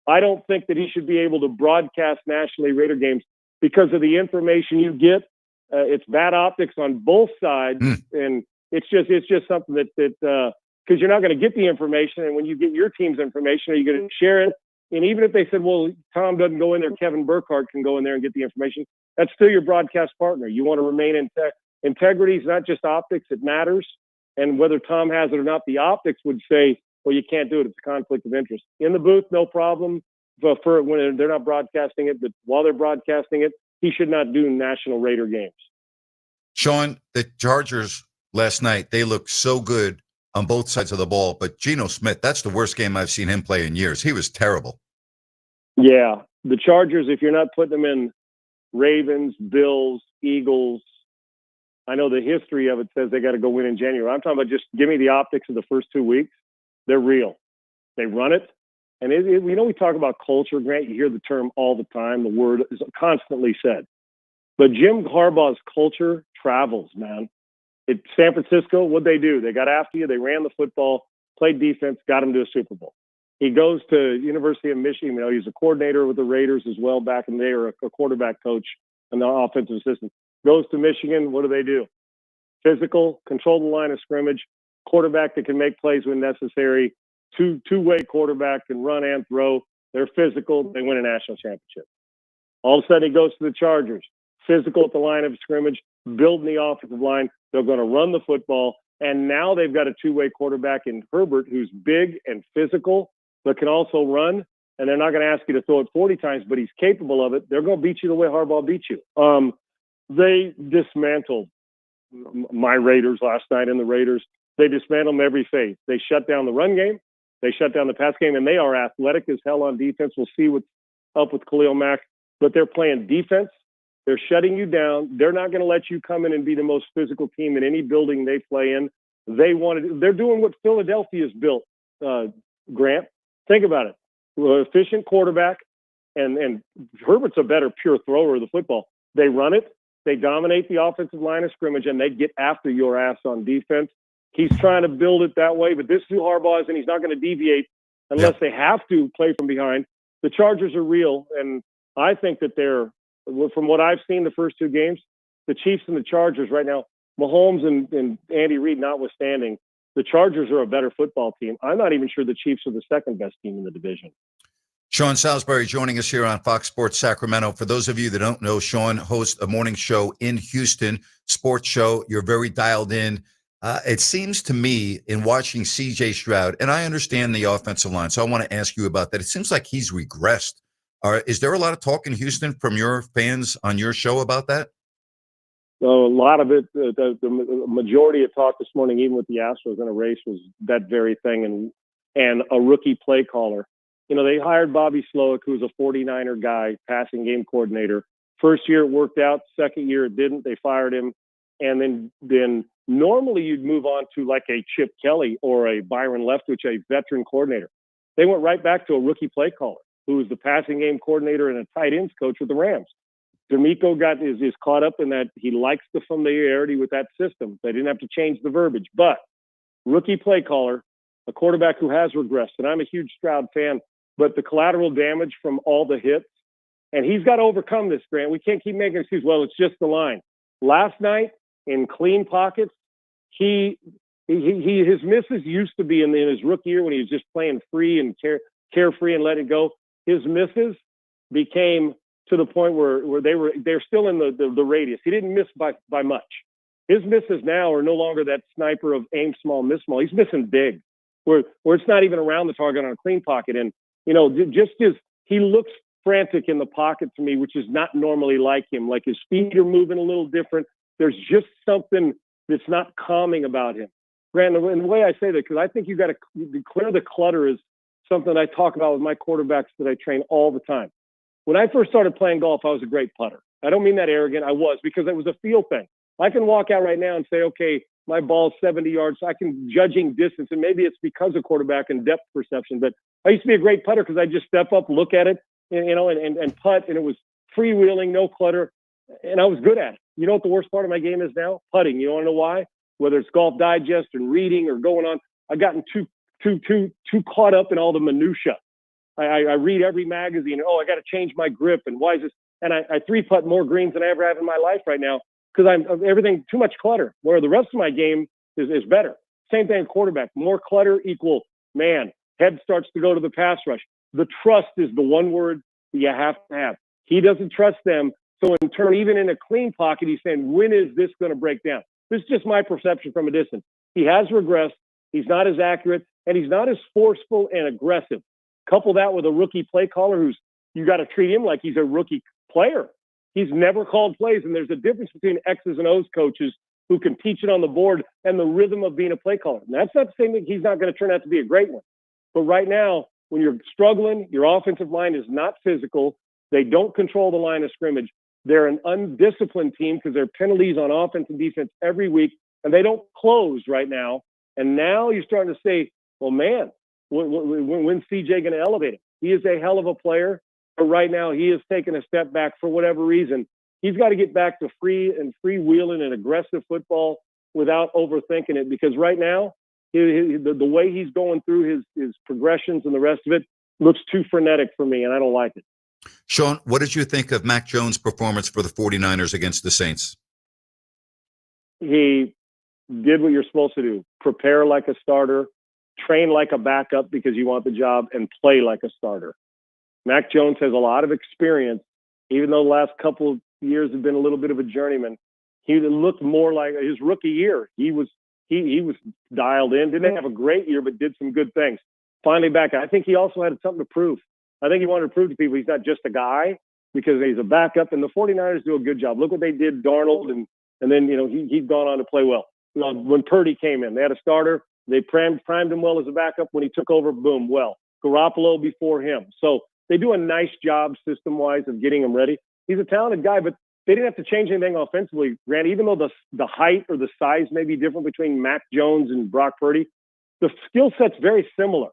I don't think that he should be able to broadcast nationally Raider games because of the information you get. It's bad optics on both sides, and it's just something that because you're not going to get the information, and when you get your team's information, are you going to share it? And even if they said, well, Tom doesn't go in there, Kevin Burkhardt can go in there and get the information, that's still your broadcast partner. You want to remain in integrity is not just optics, it matters. And whether Tom has it or not, the optics would say, well, you can't do it. It's a conflict of interest. In the booth, no problem. But for when they're not broadcasting it, but while they're broadcasting it, he should not do national Raider games. Sean, the Chargers last night, they looked so good on both sides of the ball. But Geno Smith, that's the worst game I've seen him play in years. He was terrible. Yeah. The Chargers, if you're not putting them in Ravens, Bills, Eagles, I know the history of it says they got to go win in January. I'm talking about just give me the optics of the first 2 weeks. They're real. They run it. And we talk about culture, Grant. You hear the term all the time. The word is constantly said. But Jim Harbaugh's culture travels, man. At San Francisco, what'd they do? They got after you. They ran the football, played defense, got him to a Super Bowl. He goes to University of Michigan. He's a coordinator with the Raiders as well back in the day, or a quarterback coach and the offensive assistant. Goes to Michigan. What do? Physical, control the line of scrimmage, quarterback that can make plays when necessary, two-way quarterback, can run and throw. They're physical. They win a national championship. All of a sudden, he goes to the Chargers. Physical at the line of scrimmage, building the offensive line. They're going to run the football. And now they've got a two-way quarterback in Herbert who's big and physical, but can also run. And they're not going to ask you to throw it 40 times, but he's capable of it. They're going to beat you the way Harbaugh beat you. They dismantled my Raiders last night, and the Raiders They dismantle them every phase. They shut down the run game. They shut down the pass game, and they are athletic as hell on defense. We'll see what's up with Khalil Mack, but they're playing defense. They're shutting you down. They're not going to let you come in and be the most physical team in any building they play in. They're doing what Philadelphia's built, Grant. Think about it. Efficient quarterback, and Herbert's a better pure thrower of the football. They run it. They dominate the offensive line of scrimmage, and they get after your ass on defense. He's trying to build it that way, but this is who Harbaugh is, and he's not going to deviate unless they have to play from behind. The Chargers are real, and I think that from what I've seen the first two games, the Chiefs and the Chargers right now, Mahomes and Andy Reid notwithstanding, the Chargers are a better football team. I'm not even sure the Chiefs are the second best team in the division. Sean Salisbury joining us here on Fox Sports Sacramento. For those of you that don't know, Sean hosts a morning show in Houston, sports show. You're very dialed in. It seems to me in watching C.J. Stroud, and I understand the offensive line, so I want to ask you about that. It seems like he's regressed. Is there a lot of talk in Houston from your fans on your show about that? A lot of it, the majority of talk this morning, even with the Astros in a race, was that very thing and a rookie play caller. They hired Bobby Slowick, who's a 49er guy, passing game coordinator. First year it worked out. Second year it didn't. They fired him. And then normally you'd move on to like a Chip Kelly or a Byron Leftwich, a veteran coordinator. They went right back to a rookie play caller who was the passing game coordinator and a tight ends coach with the Rams. D'Amico is caught up in that he likes the familiarity with that system. They didn't have to change the verbiage. But rookie play caller, a quarterback who has regressed, and I'm a huge Stroud fan, but the collateral damage from all the hits, and he's got to overcome this, Grant. We can't keep making excuses. Well, it's just the line. Last night, in clean pockets, his misses used to be in his rookie year when he was just playing free and carefree and let it go. His misses became to the point where they're still in the radius. He didn't miss by much. His misses now are no longer that sniper of aim small, miss small. He's missing big, where it's not even around the target on a clean pocket. And he looks frantic in the pocket to me, which is not normally like him. Like his feet are moving a little different. There's just something that's not calming about him. Grant, and the way I say that, because I think you got to clear the clutter is something I talk about with my quarterbacks that I train all the time. When I first started playing golf, I was a great putter. I don't mean that arrogant. I was, because it was a feel thing. I can walk out right now and say, okay, my ball's 70 yards. I can judging distance, and maybe it's because of quarterback and depth perception. But I used to be a great putter because I just step up, look at it, and putt, and it was freewheeling, no clutter, and I was good at it. You know what the worst part of my game is now? Putting. You want to know why? Whether it's Golf Digest and reading or going on, I've gotten too caught up in all the minutia. I read every magazine. Oh, I got to change my grip, and why is this? And I three putt more greens than I ever have in my life right now because I'm everything too much clutter. Where the rest of my game is better. Same thing, quarterback. More clutter equal man. Head starts to go to the pass rush. The trust is the one word that you have to have. He doesn't trust them. So in turn, even in a clean pocket, he's saying, when is this going to break down? This is just my perception from a distance. He has regressed. He's not as accurate, and he's not as forceful and aggressive. Couple that with a rookie play caller who's, you got to treat him like he's a rookie player. He's never called plays, and there's a difference between X's and O's coaches who can teach it on the board and the rhythm of being a play caller. And that's not saying that he's not going to turn out to be a great one. But right now, when you're struggling, your offensive line is not physical. They don't control the line of scrimmage. They're an undisciplined team because there are penalties on offense and defense every week, and they don't close right now. And now you're starting to say, well, man, when's CJ going to elevate him? He is a hell of a player, but right now he is taking a step back for whatever reason. He's got to get back to freewheeling and aggressive football without overthinking it, because right now, the way he's going through his progressions and the rest of it looks too frenetic for me, and I don't like it. Sean, what did you think of Mac Jones' performance for the 49ers against the Saints? He did what you're supposed to do. Prepare like a starter, train like a backup because you want the job, and play like a starter. Mac Jones has a lot of experience, even though the last couple of years have been a little bit of a journeyman. He looked more like his rookie year. He was dialed in. Didn't have a great year, but did some good things. Finally back. I think he also had something to prove. I think he wanted to prove to people he's not just a guy because he's a backup, and the 49ers do a good job. Look what they did, Darnold, and then, he's gone on to play well. when Purdy came in. They had a starter. They primed him well as a backup. When he took over, boom, well. Garoppolo before him. So they do a nice job system-wise of getting him ready. He's a talented guy, but they didn't have to change anything offensively, Grant, even though the height or the size may be different between Mac Jones and Brock Purdy. The skill set's very similar.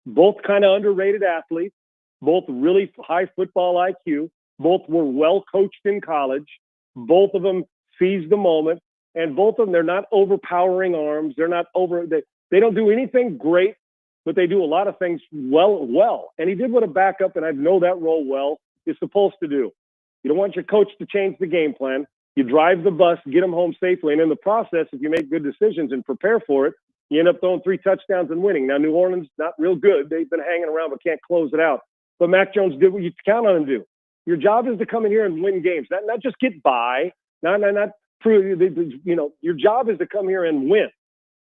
Both kind of underrated athletes, both really high football IQ, both were well coached in college, both of them seized the moment, and both of them, they're not overpowering arms. They're not they don't do anything great, but they do a lot of things well. And he did what a backup, and I know that role well, is supposed to do. You don't want your coach to change the game plan. You drive the bus, get them home safely, and in the process, if you make good decisions and prepare for it, you end up throwing 3 touchdowns and winning. Now, New Orleans, not real good. They've been hanging around but can't close it out. But Mac Jones did what you count on him to do. Your job is to come in here and win games, not just get by, not prove. Your job is to come here and win.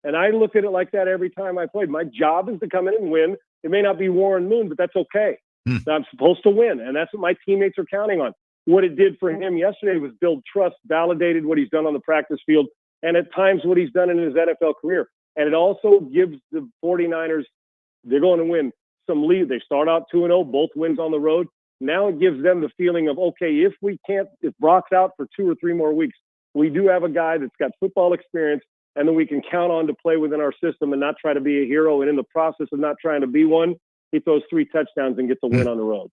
And I look at it like that every time I played. My job is to come in and win. It may not be Warren Moon, but that's okay. I'm supposed to win, and that's what my teammates are counting on. What it did for him yesterday was build trust, validated what he's done on the practice field, and at times what he's done in his NFL career. And it also gives the 49ers, they're going to win some lead. They start out 2-0, both wins on the road. Now it gives them the feeling of, okay, if Brock's out for 2 or 3 more weeks, we do have a guy that's got football experience, and then we can count on to play within our system and not try to be a hero. And in the process of not trying to be one, he throws 3 touchdowns and gets a win on the road.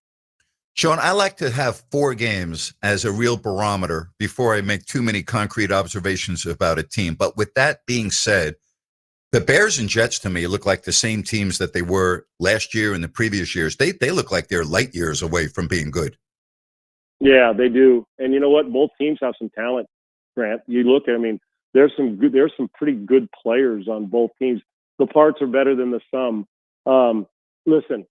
Sean, I like to have 4 games as a real barometer before I make too many concrete observations about a team. But with that being said, the Bears and Jets to me look like the same teams that they were last year and the previous years. They look like they're light years away from being good. Yeah, they do. And you know what? Both teams have some talent, Grant. You look at, there's some pretty good players on both teams. The parts are better than the sum. Listen,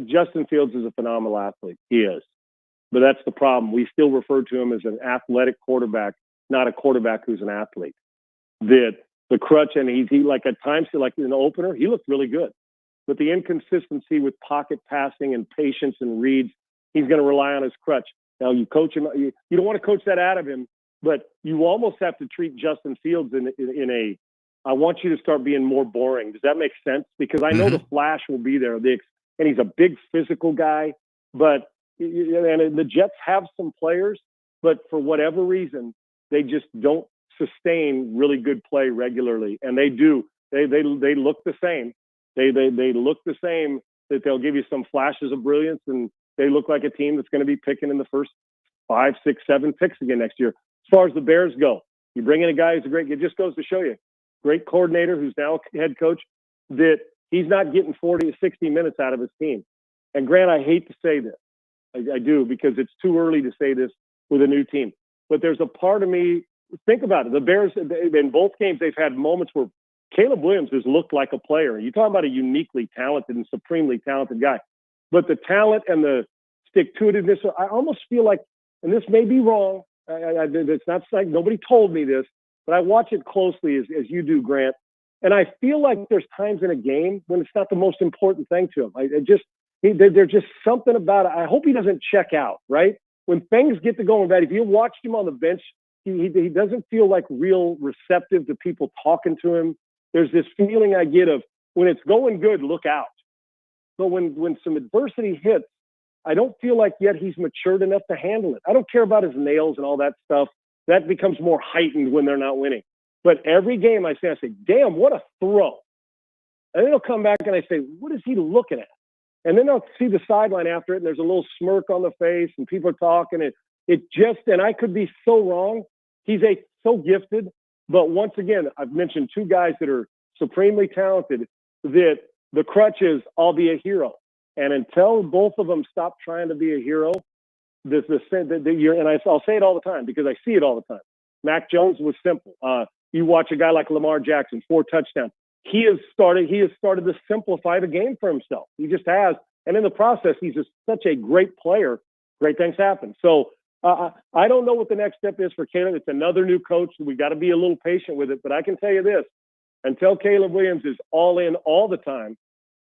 Justin Fields is a phenomenal athlete. He is. But that's the problem. We still refer to him as an athletic quarterback, not a quarterback who's an athlete. The crutch, and he like at times, like in the opener, he looked really good. But the inconsistency with pocket passing and patience and reads, he's going to rely on his crutch. Now, you coach him. You don't want to coach that out of him, but you almost have to treat Justin Fields in a, I want you to start being more boring. Does that make sense? Because I know the flash will be there. And he's a big physical guy, but and the Jets have some players, but for whatever reason, they just don't sustain really good play regularly. And they do. They look the same. They look the same, that they'll give you some flashes of brilliance, and they look like a team that's going to be picking in the first 5, 6, 7 picks again next year. As far as the Bears go, you bring in a guy who's it just goes to show you, great coordinator who's now head coach, that he's not getting 40 to 60 minutes out of his team. And Grant, I hate to say this. I do, because it's too early to say this with a new team. But there's a part of me, think about it. The Bears, in both games, they've had moments where Caleb Williams has looked like a player. You're talking about a uniquely talented and supremely talented guy. But the talent and the stick-to-itiveness, I almost feel like, and this may be wrong, it's not like nobody told me this, but I watch it closely as you do, Grant. And I feel like there's times in a game when it's not the most important thing to him. There's just something about it. I hope he doesn't check out, right? When things get to going bad, if you watched him on the bench, he doesn't feel like real receptive to people talking to him. There's this feeling I get of when it's going good, look out. But when some adversity hits, I don't feel like yet he's matured enough to handle it. I don't care about his nails and all that stuff. That becomes more heightened when they're not winning. But every game I say, damn, what a throw. And then he'll come back and I say, what is he looking at? And then I'll see the sideline after it, and there's a little smirk on the face, and people are talking. And I could be so wrong. He's so gifted. But once again, I've mentioned 2 guys that are supremely talented, that the crutch is, I'll be a hero. And until both of them stop trying to be a hero, and I'll say it all the time because I see it all the time. Mac Jones was simple. You watch a guy like Lamar Jackson, 4 touchdowns. He has started to simplify the game for himself. He just has. And in the process, he's just such a great player. Great things happen. So I don't know what the next step is for Caleb. It's another new coach. We've got to be a little patient with it. But I can tell you this, until Caleb Williams is all in all the time,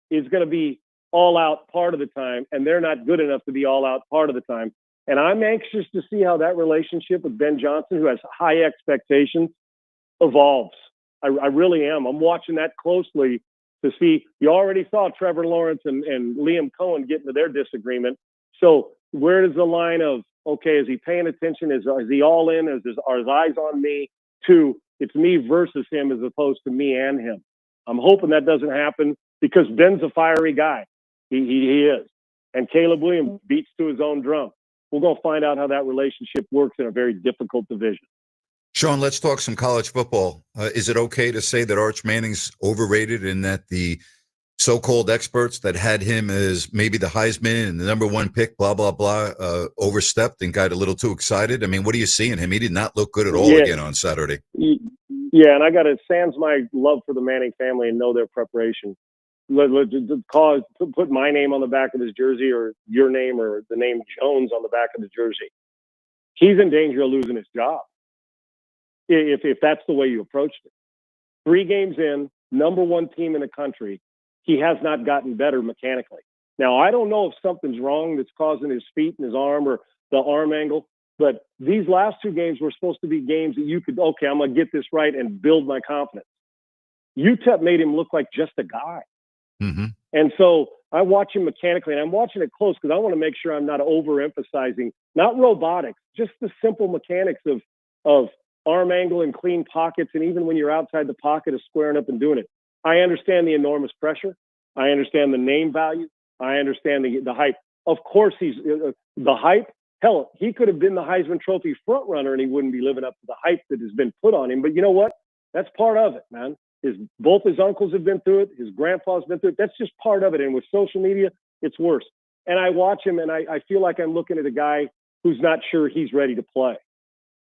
is going to be all out part of the time. And they're not good enough to be all out part of the time. And I'm anxious to see how that relationship with Ben Johnson, who has high expectations, evolves. I really am. I'm watching that closely to see. You already saw Trevor Lawrence and Liam Cohen get into their disagreement. So where does the line of, okay, is he paying attention? Is he all in? Are his eyes on me? To it's me versus him as opposed to me and him. I'm hoping that doesn't happen because Ben's a fiery guy. He is. And Caleb Williams beats to his own drum. We're going to find out how that relationship works in a very difficult division. Sean, let's talk some college football. Is it okay to say that Arch Manning's overrated and that the so-called experts that had him as maybe the Heisman and the number one pick, blah, blah, blah, overstepped and got a little too excited? I mean, what do you see in him? He did not look good at all again on Saturday. Yeah, and I got to sans my love for the Manning family and know their preparation. Put my name on the back of his jersey or your name or the name Jones on the back of the jersey. He's in danger of losing his job if that's the way you approached it. 3 games in, number one team in the country, he has not gotten better mechanically. Now, I don't know if something's wrong that's causing his feet and his arm or the arm angle, but these last 2 games were supposed to be games that you could, okay, I'm going to get this right and build my confidence. UTEP made him look like just a guy. Mm-hmm. And so I watch him mechanically, and I'm watching it close because I want to make sure I'm not overemphasizing, not robotics, just the simple mechanics of arm angle and clean pockets, and even when you're outside the pocket of squaring up and doing it. I understand the enormous pressure. I understand the name value. I understand the hype. Of course, he's the hype. Hell, he could have been the Heisman Trophy front runner, and he wouldn't be living up to the hype that has been put on him. But you know what? That's part of it, man. Both his uncles have been through it. His grandpa's been through it. That's just part of it. And with social media, it's worse. And I watch him, and I feel like I'm looking at a guy who's not sure he's ready to play.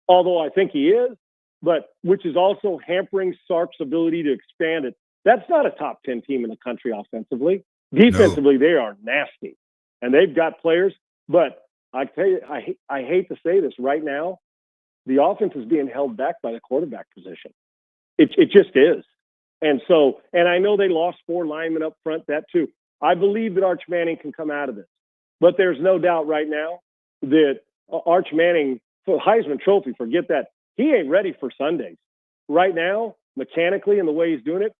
Although I think he is, but which is also hampering Sark's ability to expand it. That's not a top 10 team in the country offensively. Defensively, They are nasty. And they've got players. But I tell you, I hate to say this right now, the offense is being held back by the quarterback position. It just is. And so, and I know they lost 4 linemen up front, that too. I believe that Arch Manning can come out of this. But there's no doubt right now that Arch Manning, for Heisman Trophy, forget that. He ain't ready for Sundays. Right now, mechanically and the way he's doing it,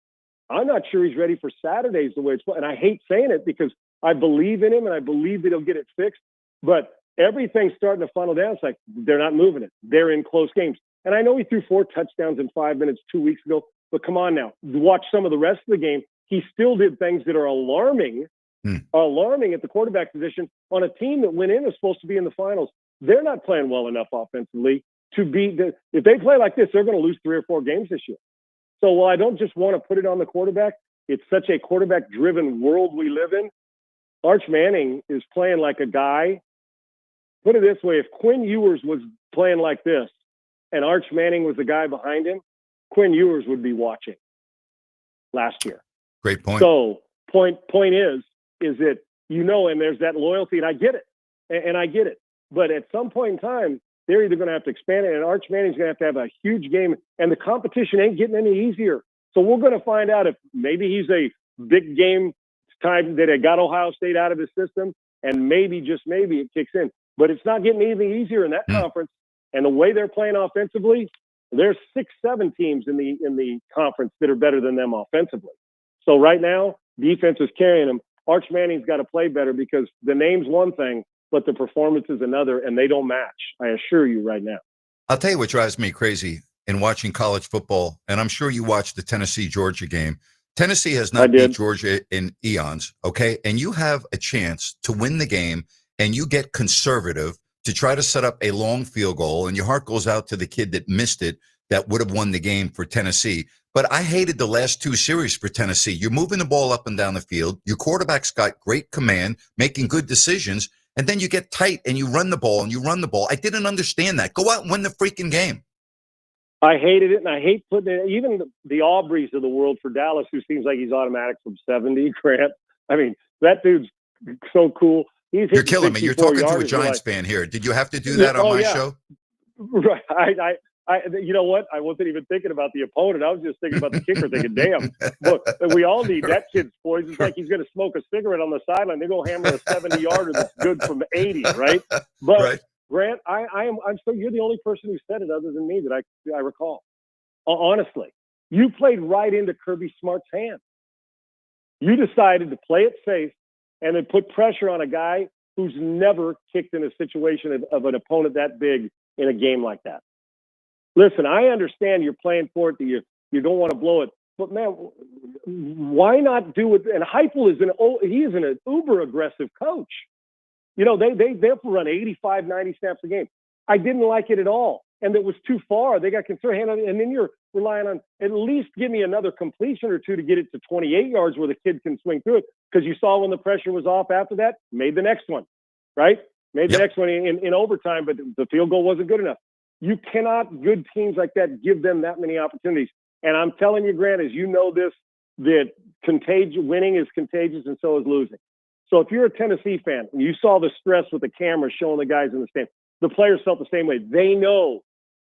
I'm not sure he's ready for Saturdays the way it's. And I hate saying it because I believe in him and I believe that he'll get it fixed. But everything's starting to funnel down. It's like they're not moving it. They're in close games. And I know he threw 4 touchdowns in 5 minutes 2 weeks ago. But come on now, watch some of the rest of the game. He still did things that are alarming at the quarterback position on a team that went in is supposed to be in the finals. They're not playing well enough offensively to beat. If they play like this, they're going to lose 3 or 4 games this year. So while I don't just want to put it on the quarterback, it's such a quarterback-driven world we live in. Arch Manning is playing like a guy. Put it this way, if Quinn Ewers was playing like this and Arch Manning was the guy behind him, Quinn Ewers would be watching last year. Great point. So point is that, and there's that loyalty, and I get it. And I get it. But at some point in time, they're either going to have to expand it, and Arch Manning's going to have a huge game, and the competition ain't getting any easier. So we're going to find out if maybe he's a big game time that it got Ohio State out of his system, and maybe, just maybe, it kicks in. But it's not getting anything easier in that conference. And the way they're playing offensively, there's 6-7 teams in the conference that are better than them offensively. So right now, defense is carrying them. Arch Manning's got to play better because the name's one thing, but the performance is another, and they don't match. I assure you right now. I'll tell you what drives me crazy in watching college football, and I'm sure you watched the Tennessee-Georgia game. Tennessee has not beat Georgia in eons, okay? And you have a chance to win the game, and you get conservative to try to set up a long field goal, and your heart goes out to the kid that missed it that would have won the game for Tennessee. But I hated the last 2 series for Tennessee. You're moving the ball up and down the field. Your quarterback's got great command, making good decisions, and then you get tight and you run the ball and you run the ball. I didn't understand that. Go out and win the freaking game. I hated it, and I hate putting it, even the Aubreys of the world for Dallas, who seems like he's automatic from 70, Grant. I mean, that dude's so cool. You're killing me. You're talking to a Giants fan here. Did you have to do that on my show? Right. I you know what? I wasn't even thinking about the opponent. I was just thinking about the kicker, thinking, damn, look, we all need that kid's poise. It's like he's going to smoke a cigarette on the sideline. They go hammer a 70-yarder that's good from 80, right? But, Grant, I'm so you're the only person who said it other than me that I recall. honestly. You played right into Kirby Smart's hands. You decided to play it safe and then put pressure on a guy who's never kicked in a situation of an opponent that big in a game like that. Listen, I understand you're playing for it, that you don't want to blow it, but man, why not do it? And Heupel is an uber aggressive coach. You know, they'll run 85, 90 snaps a game. I didn't like it at all. And it was too far. They got concerned. And then you're relying on at least give me another completion or two to get it to 28 yards where the kid can swing through it. Because you saw when the pressure was off after that, made the next one, right? Made the next one in overtime, but the field goal wasn't good enough. You cannot, good teams like that, give them that many opportunities. And I'm telling you, Grant, as you know this, that winning is contagious and so is losing. So if you're a Tennessee fan and you saw the stress with the camera showing the guys in the stand, the players felt the same way. They know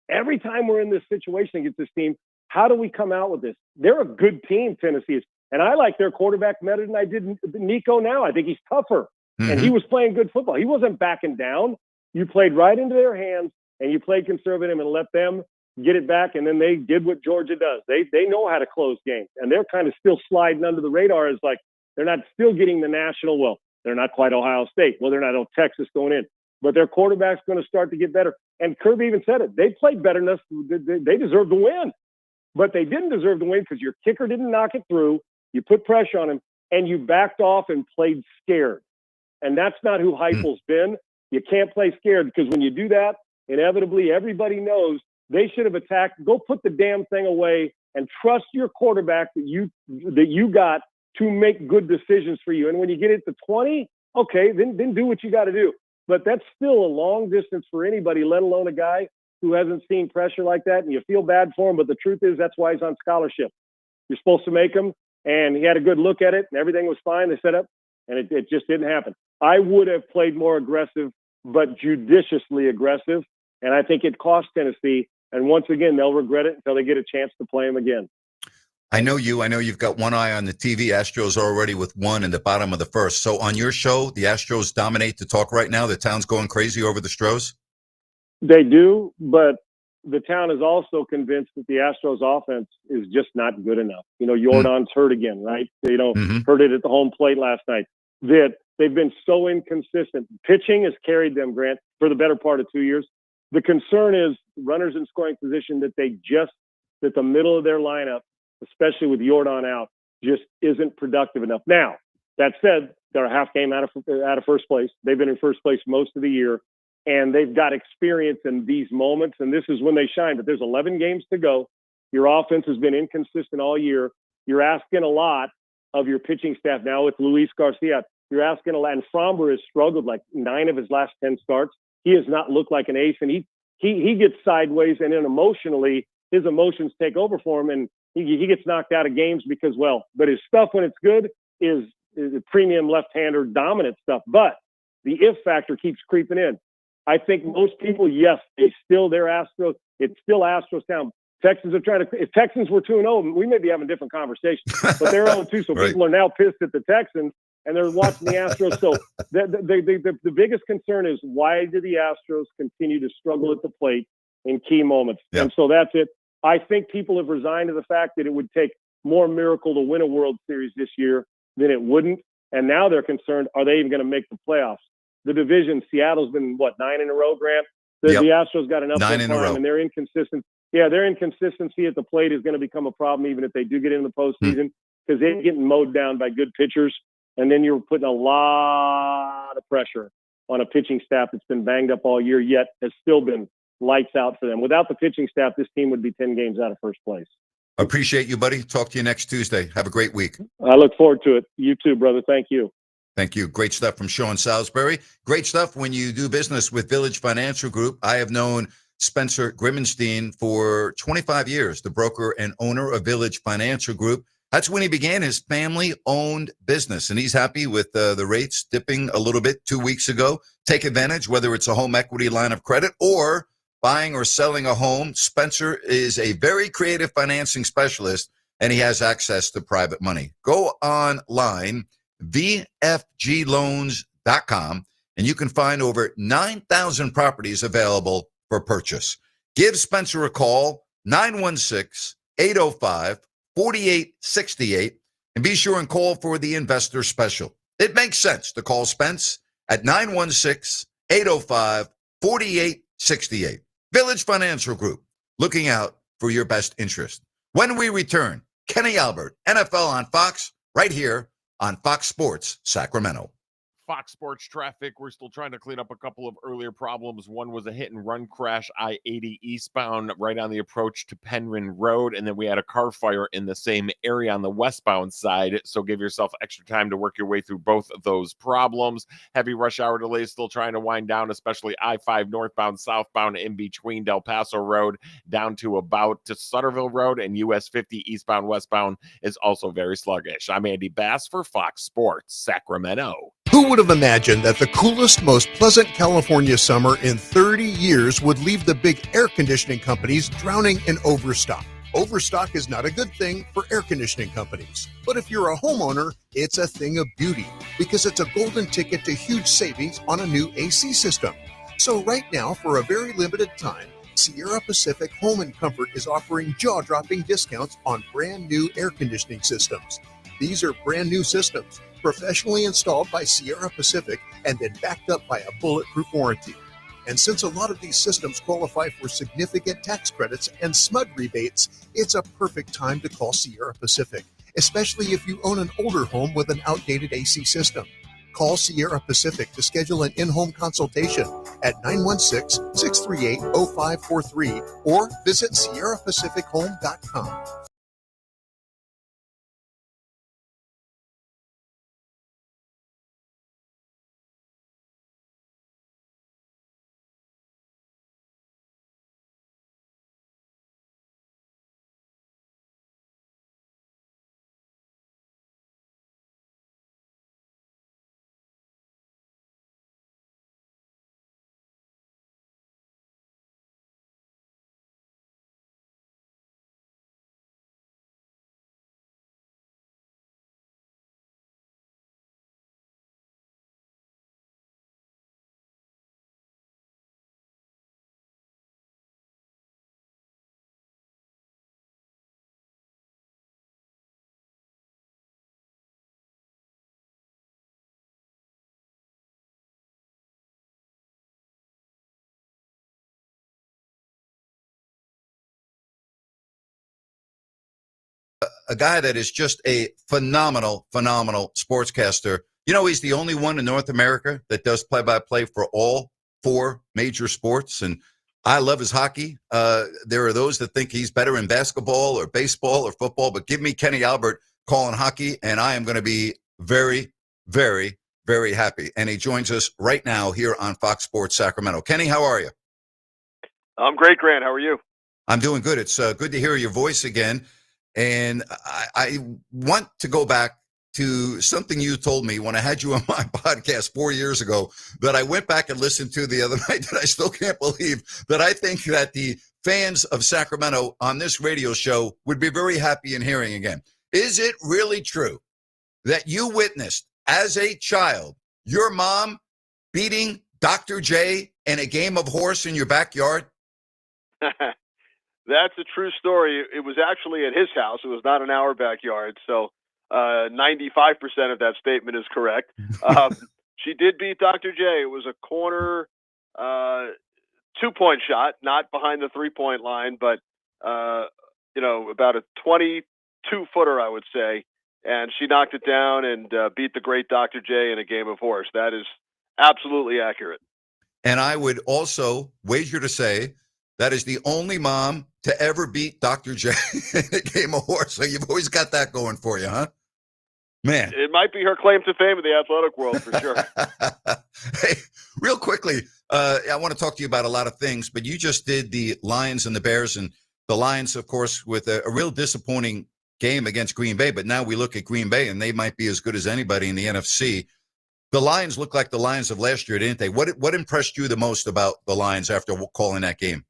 every time we're in this situation against this team, how do we come out with this? They're a good team, Tennessee is. And I like their quarterback better than I did Nico now. I think he's tougher. Mm-hmm. And he was playing good football. He wasn't backing down. You played right into their hands and you played conservative and let them get it back. And then they did what Georgia does. They know how to close games. And they're kind of still sliding under the radar as like, they're not still getting the national. Well, they're not quite Ohio State. Well, they're not Texas going in. But their quarterback's going to start to get better. And Kirby even said it. They played better than us. They deserve to win. But they didn't deserve to win because your kicker didn't knock it through. You put pressure on him, and you backed off and played scared. And that's not who Heupel's been. You can't play scared because when you do that, inevitably everybody knows they should have attacked. Go put the damn thing away and trust your quarterback that you got to make good decisions for you. And when you get it to 20, okay, then do what you got to do. But that's still a long distance for anybody, let alone a guy who hasn't seen pressure like that. And you feel bad for him. But the truth is, that's why he's on scholarship. You're supposed to make him. And he had a good look at it, and everything was fine. They set up, and it just didn't happen. I would have played more aggressive, but judiciously aggressive. And I think it cost Tennessee. And once again, they'll regret it until they get a chance to play him again. I know you've got one eye on the TV. Astros are already with one in the bottom of the first. So on your show, the Astros dominate the talk right now. The town's going crazy over the Stros. They do, but the town is also convinced that the Astros offense is just not good enough. You know, Jordan's hurt again, right? Hurt it at the home plate last night. That they've been so inconsistent. Pitching has carried them, Grant, for the better part of 2 years. The concern is runners in scoring position that the middle of their lineup, especially with Jordan out, just isn't productive enough. Now, that said, they're a half game out of first place. They've been in first place most of the year, and they've got experience in these moments, and this is when they shine. But there's 11 games to go. Your offense has been inconsistent all year. You're asking a lot of your pitching staff now with Luis Garcia. You're asking a lot, and Fromber has struggled like 9 of his last 10 starts. He has not looked like an ace, and he gets sideways, and then emotionally, his emotions take over for him, and he gets knocked out of games because, but his stuff when it's good is premium left-hander dominant stuff. But the if factor keeps creeping in. I think most people, yes, they're Astros. It's still Astros town. Texans are trying to. If Texans were 2-0, we may be having different conversations. But they're 0-2, so right. People are now pissed at the Texans and they're watching the Astros. So the biggest concern is why do the Astros continue to struggle at the plate in key moments? Yeah. And so that's it. I think people have resigned to the fact that it would take more miracle to win a World Series this year than it wouldn't. And now they're concerned: are they even going to make the playoffs? The division, Seattle's been 9 in a row, Grant. The Astros got enough 9 in a row, and they're inconsistent. Yeah, their inconsistency at the plate is going to become a problem even if they do get in the postseason because they're getting mowed down by good pitchers, and then you're putting a lot of pressure on a pitching staff that's been banged up all year, yet has still been lights out for them. Without the pitching staff, this team would be 10 games out of first place. Appreciate you, buddy. Talk to you next Tuesday. Have a great week. I look forward to it. You too, brother. Thank you. Thank you. Great stuff from Sean Salisbury. Great stuff when you do business with Village Financial Group. I have known Spencer Grimmenstein for 25 years, the broker and owner of Village Financial Group. That's when he began his family-owned business, and he's happy with the rates dipping a little bit 2 weeks ago. Take advantage, whether it's a home equity line of credit or buying or selling a home. Spencer is a very creative financing specialist, and he has access to private money. Go online, VFGloans.com, and you can find over 9,000 properties available for purchase. Give Spencer a call, 916-805-4868 and be sure and call for the investor special. It makes sense to call Spence at 916-805-4868. Village Financial Group, looking out for your best interest. When we return, Kenny Albert, NFL on Fox, right here on Fox Sports Sacramento. Fox Sports traffic. We're still trying to clean up a couple of earlier problems. One was a hit and run crash, I-80 eastbound, right on the approach to Penryn Road. And then we had a car fire in the same area on the westbound side. So give yourself extra time to work your way through both of those problems. Heavy rush hour delays still trying to wind down, especially I-5 northbound, southbound in between Del Paso Road down to about to Sutterville Road, and US 50 eastbound, westbound is also very sluggish. I'm Andy Bass for Fox Sports Sacramento. Who would have imagined that the coolest, most pleasant California summer in 30 years would leave the big air conditioning companies drowning in overstock? Overstock is not a good thing for air conditioning companies. But if you're a homeowner, it's a thing of beauty because it's a golden ticket to huge savings on a new AC system. So right now, for a very limited time, Sierra Pacific Home and Comfort is offering jaw-dropping discounts on brand new air conditioning systems. These are brand new systems, professionally installed by Sierra Pacific and then backed up by a bulletproof warranty. And since a lot of these systems qualify for significant tax credits and SMUD rebates, it's a perfect time to call Sierra Pacific, especially if you own an older home with an outdated AC system. Call Sierra Pacific to schedule an in-home consultation at 916-638-0543 or visit sierrapacifichome.com. A guy that is just a phenomenal sportscaster. You know, he's the only one in North America that does play-by-play for all four major sports, and I love his hockey. There are those that think he's better in basketball or baseball or football, but give me Kenny Albert calling hockey, and I am going to be very, very, very happy. And he joins us right now here on Fox Sports Sacramento. Kenny, how are you? I'm great, Grant. How are you? I'm doing good. It's good to hear your voice again. And I want to go back to something you told me when I had you on my podcast 4 years ago that I went back and listened to the other night that I still can't believe, that I think that the fans of Sacramento on this radio show would be very happy in hearing again. Is it really true that you witnessed as a child your mom beating Dr. J in a game of horse in your backyard? That's a true story. It was actually at his house. It was not in our backyard. So 95% of that statement is correct. She did beat Dr. J. It was a corner 2-point shot, not behind the 3-point line, but, about a 22-footer, I would say. And she knocked it down and beat the great Dr. J in a game of horse. That is absolutely accurate. And I would also wager to say that is the only mom to ever beat Dr. J in a game of horse. So you've always got that going for you, huh? Man. It might be her claim to fame in the athletic world for sure. Hey, real quickly, I want to talk to you about a lot of things, but you just did the Lions and the Bears, and the Lions, of course, with a real disappointing game against Green Bay. But now we look at Green Bay, and they might be as good as anybody in the NFC. The Lions look like the Lions of last year, didn't they? What impressed you the most about the Lions after calling that game?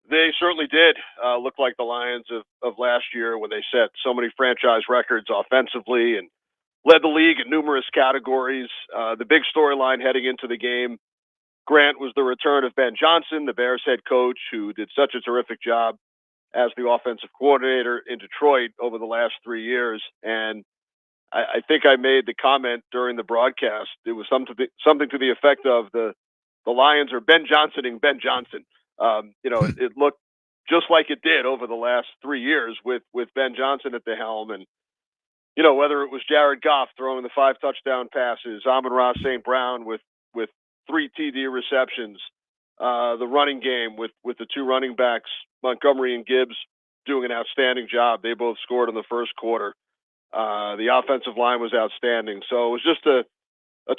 They certainly did look like the Lions of last year when they set so many franchise records offensively and led the league in numerous categories. The big storyline heading into the game, Grant, was the return of Ben Johnson, the Bears head coach, who did such a terrific job as the offensive coordinator in Detroit over the last 3 years. And I think I made the comment during the broadcast. It was something to the effect of the Lions are Ben Johnsoning Ben Johnson. It looked just like it did over the last 3 years with Ben Johnson at the helm. And, whether it was Jared Goff throwing the 5 touchdown passes, Amon-Ra St. Brown with 3 TD receptions, the running game with the 2 running backs, Montgomery and Gibbs, doing an outstanding job. They both scored in the first quarter. The offensive line was outstanding. So it was just a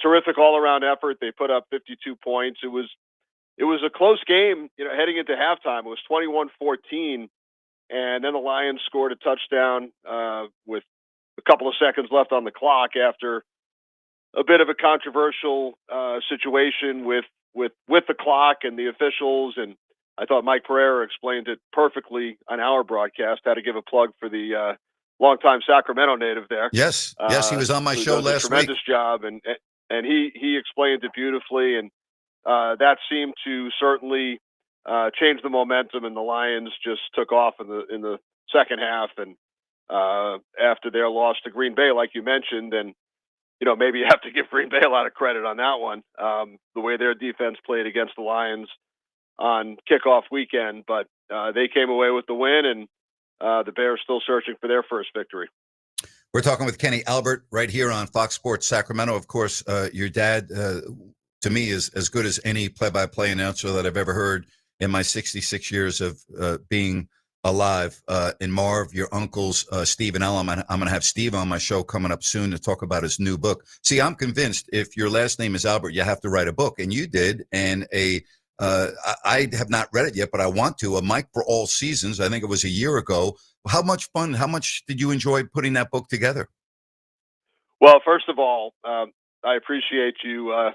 terrific all-around effort. They put up 52 points. It was a close game, heading into halftime. It was 21-14, and then the Lions scored a touchdown with a couple of seconds left on the clock after a bit of a controversial situation with the clock and the officials. And I thought Mike Pereira explained it perfectly on our broadcast. Had to give a plug for the longtime Sacramento native there. Yes, he was on my show last week. Tremendous job, and he explained it beautifully, and that seemed to certainly change the momentum, and the Lions just took off in the second half, and after their loss to Green Bay, like you mentioned, and maybe you have to give Green Bay a lot of credit on that one, the way their defense played against the Lions on kickoff weekend, but they came away with the win, and the Bears still searching for their first victory. We're talking with Kenny Albert right here on Fox Sports Sacramento. Of course, your dad, to me, is as good as any play-by-play announcer that I've ever heard in my 66 years of being alive. And Marv, your uncles, Steve and Ella, I'm going to have Steve on my show coming up soon to talk about his new book. See, I'm convinced if your last name is Albert, you have to write a book, and you did. And I have not read it yet, but I want to. A Mike for All Seasons. I think it was a year ago. How much did you enjoy putting that book together? Well, first of all, I appreciate you,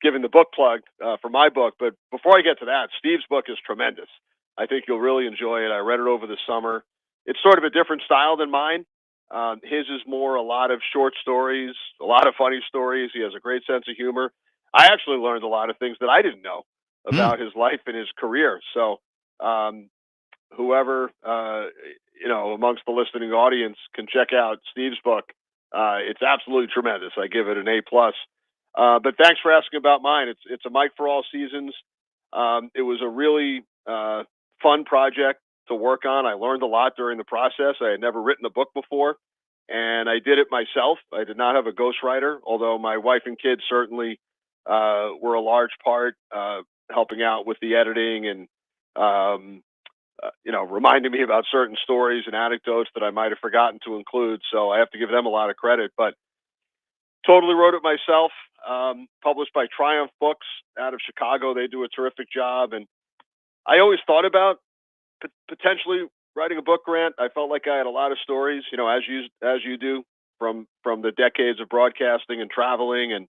giving the book plug for my book. But before I get to that, Steve's book is tremendous. I think you'll really enjoy it. I read it over the summer. It's sort of a different style than mine. His is more a lot of short stories, a lot of funny stories. He has a great sense of humor. I actually learned a lot of things that I didn't know about his life and his career. So whoever, amongst the listening audience can check out Steve's book. It's absolutely tremendous. I give it an A+. But thanks for asking about mine. It's a Mike for All Seasons. It was a really fun project to work on. I learned a lot during the process. I had never written a book before, and I did it myself. I did not have a ghostwriter, although my wife and kids certainly were a large part, helping out with the editing and, reminding me about certain stories and anecdotes that I might have forgotten to include. So I have to give them a lot of credit, but totally wrote it myself. Published by Triumph Books out of Chicago. They do a terrific job. And I always thought about potentially writing a book, Grant. I felt like I had a lot of stories, as you do from the decades of broadcasting and traveling, and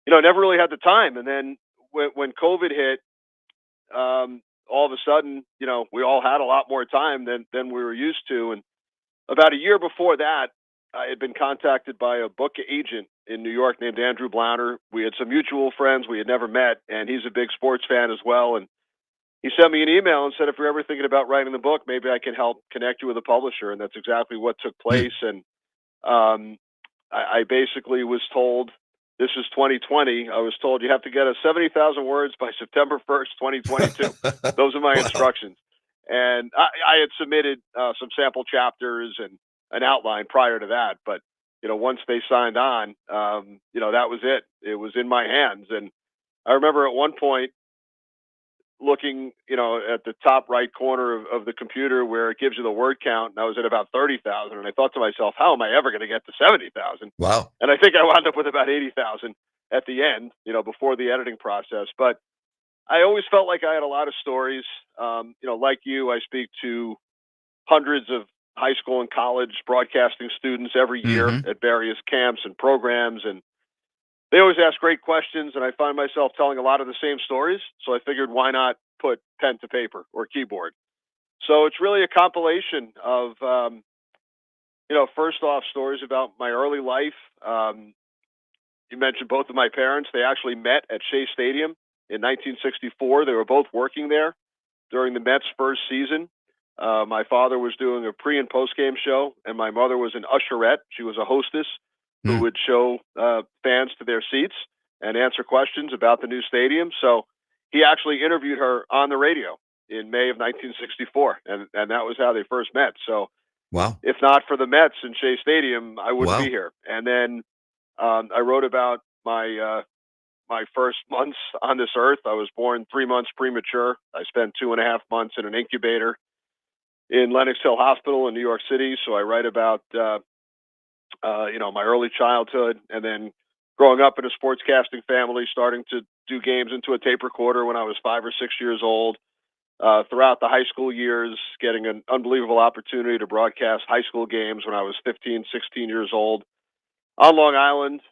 never really had the time. And then when COVID hit, all of a sudden, we all had a lot more time than we were used to. And about a year before that, I had been contacted by a book agent in New York named Andrew Blauner. We had some mutual friends we had never met, and he's a big sports fan as well. And he sent me an email and said, if you're ever thinking about writing the book, maybe I can help connect you with a publisher. And that's exactly what took place. And I basically was told, this is 2020. I was told you have to get us 70,000 words by September 1st, 2022. Those are my instructions. And I had submitted some sample chapters and an outline prior to that. But, once they signed on, that was it. It was in my hands. And I remember at one point looking, at the top right corner of the computer where it gives you the word count, and I was at about 30,000. And I thought to myself, how am I ever going to get to 70,000? Wow. And I think I wound up with about 80,000 at the end, before the editing process. But I always felt like I had a lot of stories. Like you, I speak to hundreds of high school and college broadcasting students every year at various camps and programs. And they always ask great questions, and I find myself telling a lot of the same stories. So I figured, why not put pen to paper or keyboard? So it's really a compilation of, first off, stories about my early life. You mentioned both of my parents. They actually met at Shea Stadium in 1964. They were both working there. during the Mets' first season. My father was doing a pre- and post-game show, and my mother was an usherette. She was a hostess who would show fans to their seats and answer questions about the new stadium. So he actually interviewed her on the radio in May of 1964, and that was how they first met. So Wow. if not for the Mets and Shea Stadium, I wouldn't Wow. be here. And then I wrote about my first months on this earth. I was born 3 months premature. I spent 2.5 months in an incubator in Lenox Hill Hospital in New York City. So I write about, my early childhood, and then growing up in a sportscasting family, starting to do games into a tape recorder when I was 5 or 6 years old. Throughout the high school years, getting an unbelievable opportunity to broadcast high school games when I was 15, 16 years old on Long Island,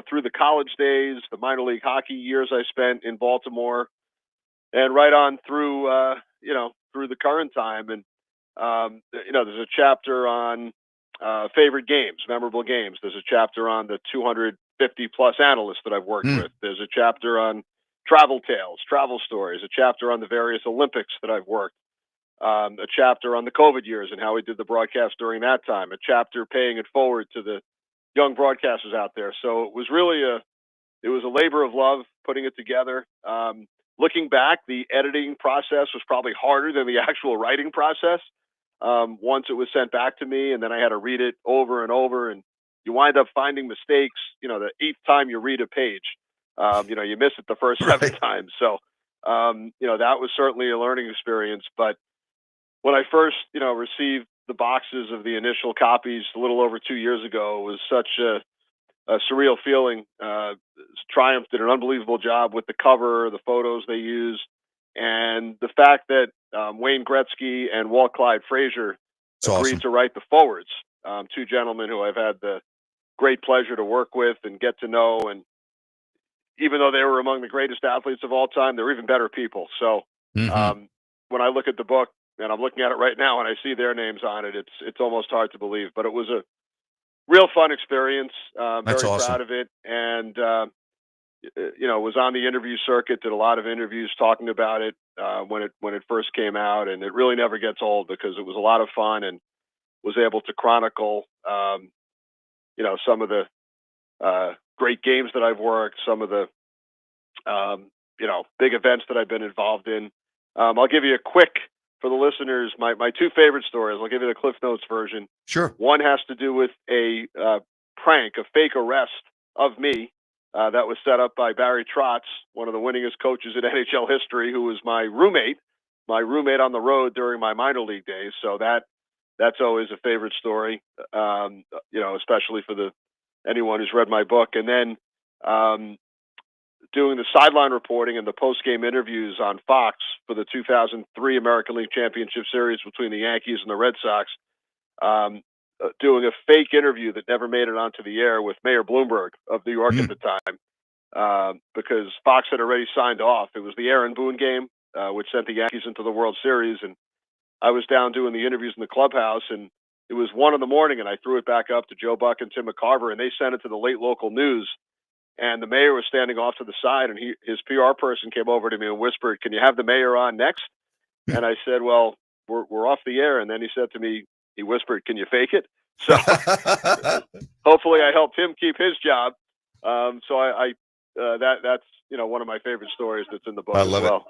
through the college days, the minor league hockey years I spent in Baltimore, and right on through, through the current time. And, there's a chapter on favorite games, memorable games. There's a chapter on the 250 plus analysts that I've worked with. There's a chapter on travel tales, travel stories, a chapter on the various Olympics that I've worked, a chapter on the COVID years and how we did the broadcast during that time, a chapter paying it forward to the young broadcasters out there. So it was really a labor of love putting it together. Looking back, the editing process was probably harder than the actual writing process. Once it was sent back to me, and then I had to read it over and over, and you wind up finding mistakes. The 8th time you read a page, you miss it the first 7 times. So, that was certainly a learning experience. But when I first, received the boxes of the initial copies a little over 2 years ago, it was such a surreal feeling. Triumph did an unbelievable job with the cover, the photos they used, and the fact that Wayne Gretzky and Walt Clyde Frazier agreed to write the forwards. 2 gentlemen who I've had the great pleasure to work with and get to know. And even though they were among the greatest athletes of all time, they're even better people. So when I look at the book, and I'm looking at it right now, and I see their names on it, it's almost hard to believe. But it was a real fun experience. Very proud of it, and was on the interview circuit. Did a lot of interviews talking about it when it first came out, and it really never gets old because it was a lot of fun and was able to chronicle, some of the great games that I've worked, some of the big events that I've been involved in. I'll give you a quick. For the listeners, my 2 favorite stories, I'll give you the Cliff Notes version. Sure. One has to do with a prank, a fake arrest of me that was set up by Barry Trotz, one of the winningest coaches in NHL history, who was my roommate on the road during my minor league days. So that's always a favorite story, especially for anyone who's read my book. And then doing the sideline reporting and the post-game interviews on Fox for the 2003 American League Championship Series between the Yankees and the Red Sox, doing a fake interview that never made it onto the air with Mayor Bloomberg of New York at the time, because Fox had already signed off. It was the Aaron Boone game, which sent the Yankees into the World Series, and I was down doing the interviews in the clubhouse, and it was 1 a.m, and I threw it back up to Joe Buck and Tim McCarver, and they sent it to the late local news. And the mayor was standing off to the side, and his PR person came over to me and whispered, "Can you have the mayor on next?" And I said, "Well, we're off the air." And then he said to me, he whispered, "Can you fake it?" So hopefully I helped him keep his job. So that's one of my favorite stories that's in the book. I love as well.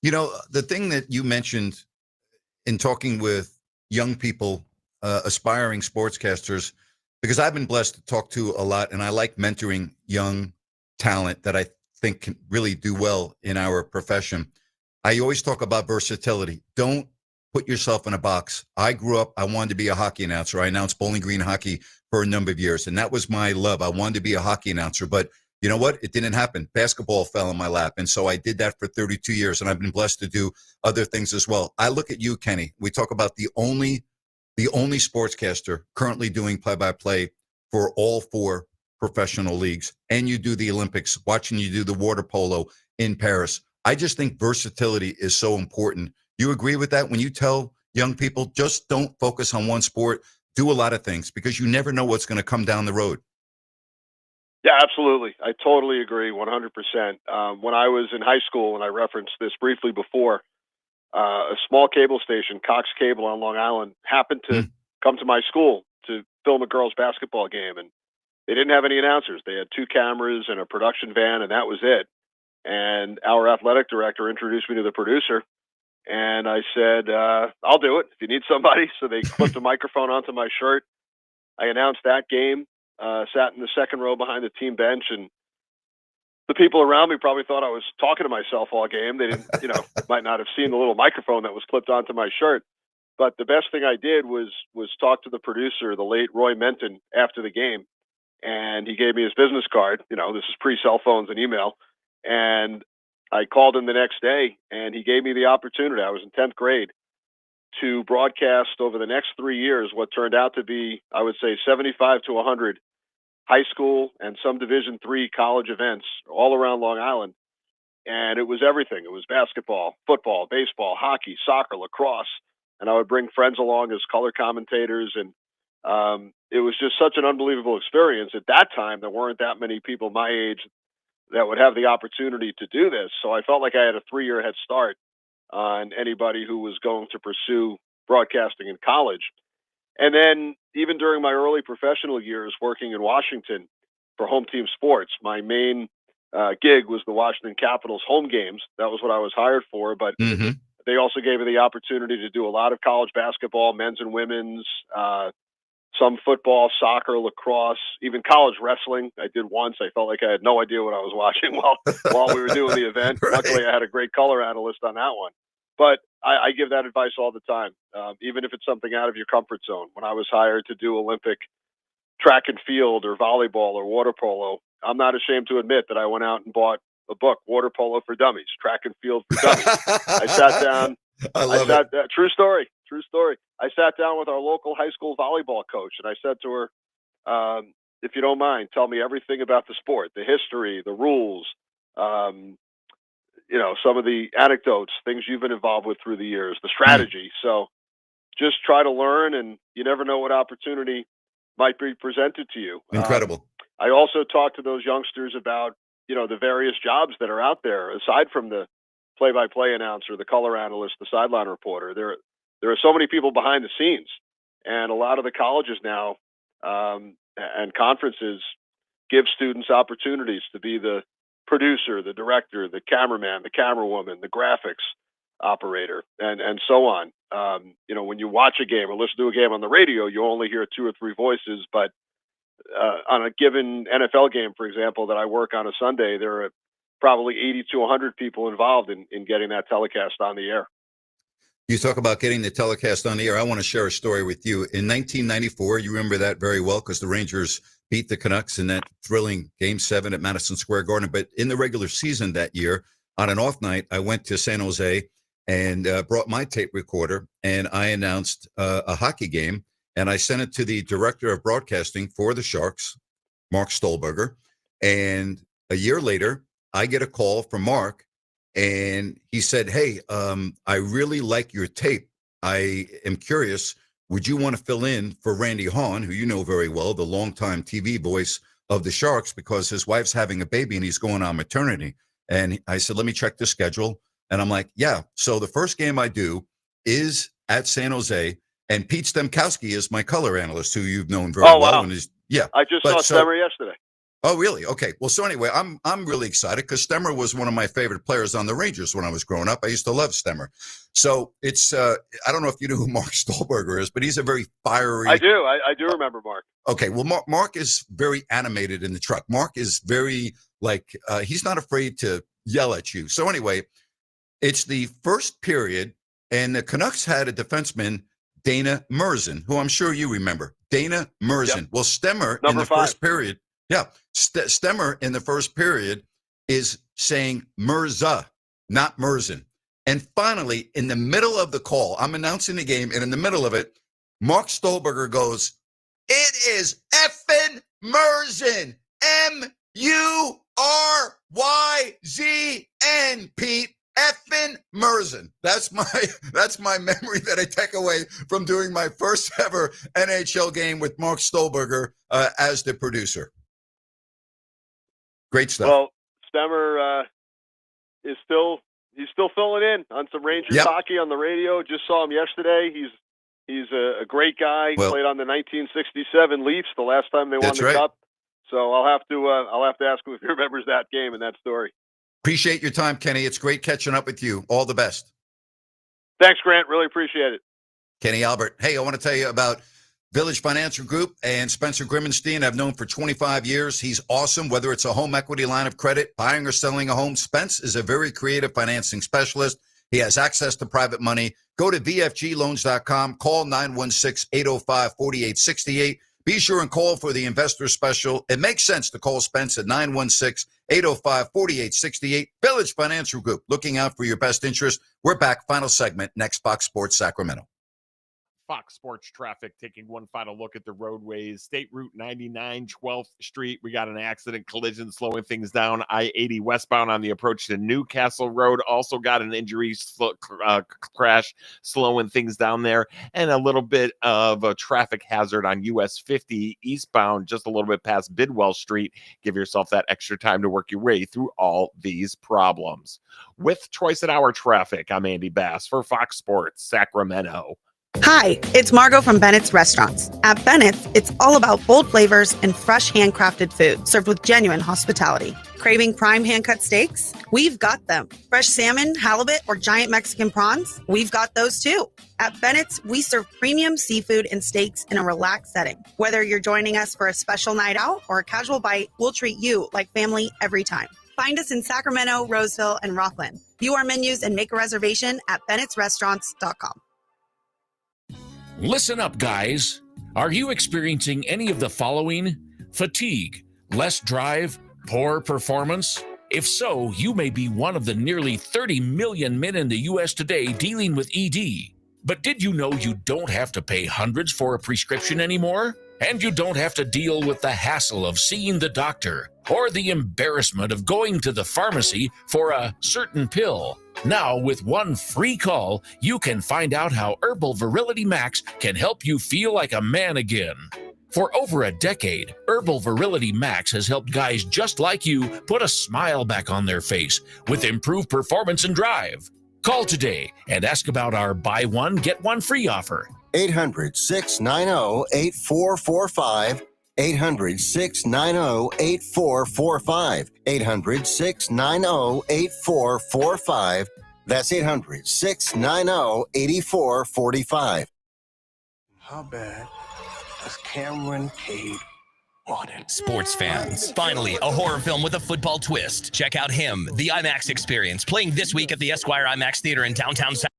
it. The thing that you mentioned in talking with young people, aspiring sportscasters, because I've been blessed to talk to a lot, and I like mentoring young talent that I think can really do well in our profession. I always talk about versatility. Don't put yourself in a box. I grew up, I wanted to be a hockey announcer. I announced Bowling Green hockey for a number of years, and that was my love. I wanted to be a hockey announcer, but you know what? It didn't happen. Basketball fell in my lap, and so I did that for 32 years, and I've been blessed to do other things as well. I look at you, Kenny. We talk about the only sportscaster currently doing play-by-play for all 4 professional leagues, and you do the Olympics, watching you do the water polo in Paris. I just think versatility is so important. You agree with that when you tell young people, just don't focus on one sport, do a lot of things, because you never know what's going to come down the road? Yeah, absolutely. I totally agree 100%. When I was in high school, and I referenced this briefly before, a small cable station, Cox Cable on Long Island, happened to come to my school to film a girls' basketball game. And they didn't have any announcers. They had 2 cameras and a production van, and that was it. And our athletic director introduced me to the producer. And I said, I'll do it if you need somebody. So they clipped a microphone onto my shirt. I announced that game, sat in the second row behind the team bench, and the people around me probably thought I was talking to myself all game. They didn't, might not have seen the little microphone that was clipped onto my shirt. But the best thing I did was talk to the producer, the late Roy Menton, after the game. And he gave me his business card. This is pre-cell phones and email. And I called him the next day, and he gave me the opportunity. I was in 10th grade to broadcast over the next 3 years what turned out to be, I would say, 75 to 100 high school and some Division III college events all around Long Island. And it was everything. It was basketball, football, baseball, hockey, soccer, lacrosse. And I would bring friends along as color commentators. And it was just such an unbelievable experience. At that time, there weren't that many people my age that would have the opportunity to do this. So I felt like I had a 3-year head start on anybody who was going to pursue broadcasting in college. And then even during my early professional years working in Washington for Home Team Sports, my main gig was the Washington Capitals home games. That was what I was hired for. But they also gave me the opportunity to do a lot of college basketball, men's and women's, some football, soccer, lacrosse, even college wrestling. I did once. I felt like I had no idea what I was watching while we were doing the event. Right. Luckily, I had a great color analyst on that one. But I give that advice all the time, even if it's something out of your comfort zone. When I was hired to do Olympic track and field or volleyball or water polo, I'm not ashamed to admit that I went out and bought a book, Water Polo for Dummies, Track and Field for Dummies. I sat down. True story. I sat down with our local high school volleyball coach, and I said to her, if you don't mind, tell me everything about the sport, the history, the rules, some of the anecdotes, things you've been involved with through the years, the strategy. So just try to learn, and you never know what opportunity might be presented to you. Incredible. I also talk to those youngsters about, the various jobs that are out there, aside from the play-by-play announcer, the color analyst, the sideline reporter. There are so many people behind the scenes, and a lot of the colleges now and conferences give students opportunities to be the producer, the director, the cameraman, the camerawoman, the graphics operator, and so on. When you watch a game or listen to a game on the radio, you only hear 2 or 3 voices, but on a given NFL game, for example, that I work on a Sunday, there are probably 80 to 100 people involved in getting that telecast on the air. You talk about getting the telecast on the air. I want to share a story with you. In 1994, you remember that very well because the Rangers beat the Canucks in that thrilling Game 7 at Madison Square Garden. But in the regular season that year, on an off night, I went to San Jose and brought my tape recorder, and I announced a hockey game, and I sent it to the director of broadcasting for the Sharks, Mark Stolberger. And a year later, I get a call from Mark, and he said, hey, I really like your tape. I am curious, would you want to fill in for Randy Hahn, who you know very well, the longtime TV voice of the Sharks, because his wife's having a baby and he's going on maternity? And I said, let me check the schedule. And I'm like, yeah. So the first game I do is at San Jose, and Pete Stemkowski is my color analyst, who you've known very well. Wow. And I just saw Stemmer yesterday. Oh, really? Okay. Well, so anyway, I'm really excited because Stemmer was one of my favorite players on the Rangers when I was growing up. I used to love Stemmer. So it's I don't know if you know who Mark Stolberger is, but he's a very fiery. I do. I do remember Mark. Okay. Well, Mark is very animated in the truck. Mark is very he's not afraid to yell at you. So anyway, it's the first period, and the Canucks had a defenseman, Dana Merzen, who I'm sure you remember. Dana Merzen. Yep. Well, Stemmer in the first period. Yeah. Stemmer in the first period is saying Mirza, not Merzen. And finally, in the middle of the call, I'm announcing the game, and in the middle of it, Mark Stolberger goes, it is effing Merzen. M-U-R-Y-Z-N, Pete. Effing Merzen. That's my memory that I take away from doing my first ever NHL game with Mark Stolberger as the producer. Great stuff. Well, Stemmer is still He's still filling in on some Rangers hockey on the radio. Just saw him yesterday. He's a great guy. Well, played on the 1967 Leafs the last time they won the Cup. So I'll have to ask him if he remembers that game and that story. Appreciate your time, Kenny. It's great catching up with you. All the best. Thanks, Grant. Really appreciate it. Kenny Albert. Hey, I want to tell you about Village Financial Group and Spencer Grimmenstein. I've known for 25 years. He's awesome. Whether it's a home equity line of credit, buying or selling a home, Spence is a very creative financing specialist. He has access to private money. Go to vfgloans.com. Call 916-805-4868. Be sure and call for the investor special. It makes sense to call Spence at 916-805-4868. Village Financial Group, looking out for your best interest. We're back. Final segment, next Fox Sports Sacramento. Fox Sports Traffic taking one final look at the roadways. State Route 99, 12th Street. We got an accident collision slowing things down. I-80 westbound on the approach to Newcastle Road. Also got an injury crash slowing things down there. And a little bit of a traffic hazard on US 50 eastbound, just a little bit past Bidwell Street. Give yourself that extra time to work your way through all these problems. With Choice at Hour Traffic, I'm Andy Bass for Fox Sports Sacramento. Hi, it's Margot from Bennett's Restaurants. At Bennett's, it's all about bold flavors and fresh handcrafted food served with genuine hospitality. Craving prime hand-cut steaks? We've got them. Fresh salmon, halibut, or giant Mexican prawns? We've got those too. At Bennett's, we serve premium seafood and steaks in a relaxed setting. Whether you're joining us for a special night out or a casual bite, we'll treat you like family every time. Find us in Sacramento, Roseville, and Rockland. View our menus and make a reservation at bennettsrestaurants.com. Listen up, guys. Are you experiencing any of the following? Fatigue, less drive, poor performance? If so, you may be one of the nearly 30 million men in the U.S. today dealing with ED. But did you know you don't have to pay hundreds for a prescription anymore? And you don't have to deal with the hassle of seeing the doctor or the embarrassment of going to the pharmacy for a certain pill. Now, with one free call, you can find out how Herbal Virility Max can help you feel like a man again. For over a decade, Herbal Virility Max has helped guys just like you put a smile back on their face with improved performance and drive. Call today and ask about our buy one, get one free offer. 800-690-8445. 800-690-8445. 800-690-8445. That's 800-690-8445. How bad does Cameron Cade want it? Sports fans, finally a horror film with a football twist. Check out Him, the IMAX experience, playing this week at the Esquire IMAX Theater in downtown Sacramento.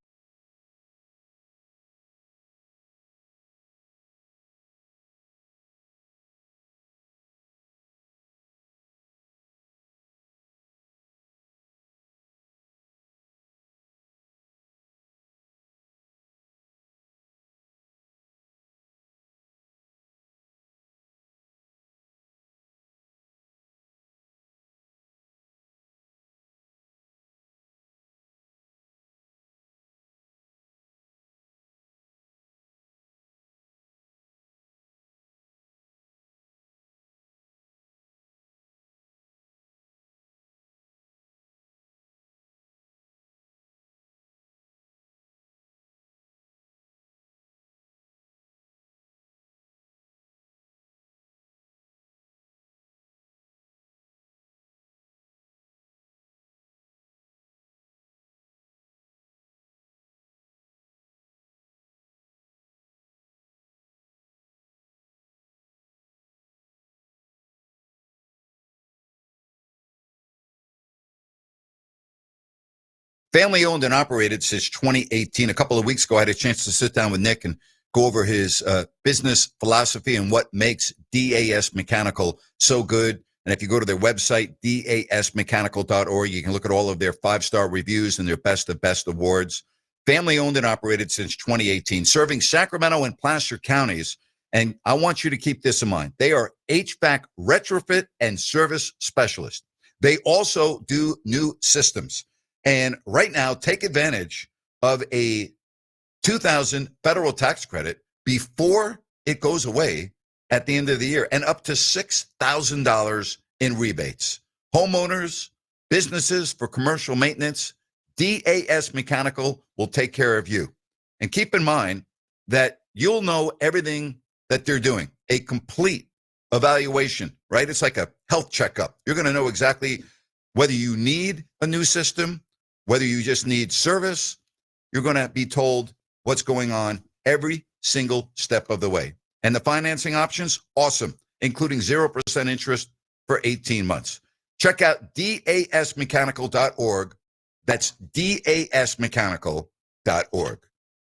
Family owned and operated since 2018. A couple of weeks ago, I had a chance to sit down with Nick and go over his business philosophy and what makes DAS Mechanical so good. And if you go to their website, dasmechanical.org, you can look at all of their 5-star reviews and their best of best awards. Family owned and operated since 2018, serving Sacramento and Placer counties. And I want you to keep this in mind. They are HVAC retrofit and service specialists. They also do new systems. And right now, take advantage of a $2,000 federal tax credit before it goes away at the end of the year, and up to $6,000 in rebates. Homeowners, businesses for commercial maintenance, DAS Mechanical will take care of you. And keep in mind that you'll know everything that they're doing, a complete evaluation, right? It's like a health checkup. You're going to know exactly whether you need a new system, whether you just need service. You're going to be told what's going on every single step of the way. And the financing options, awesome, including 0% interest for 18 months. Check out dasmechanical.org. That's dasmechanical.org.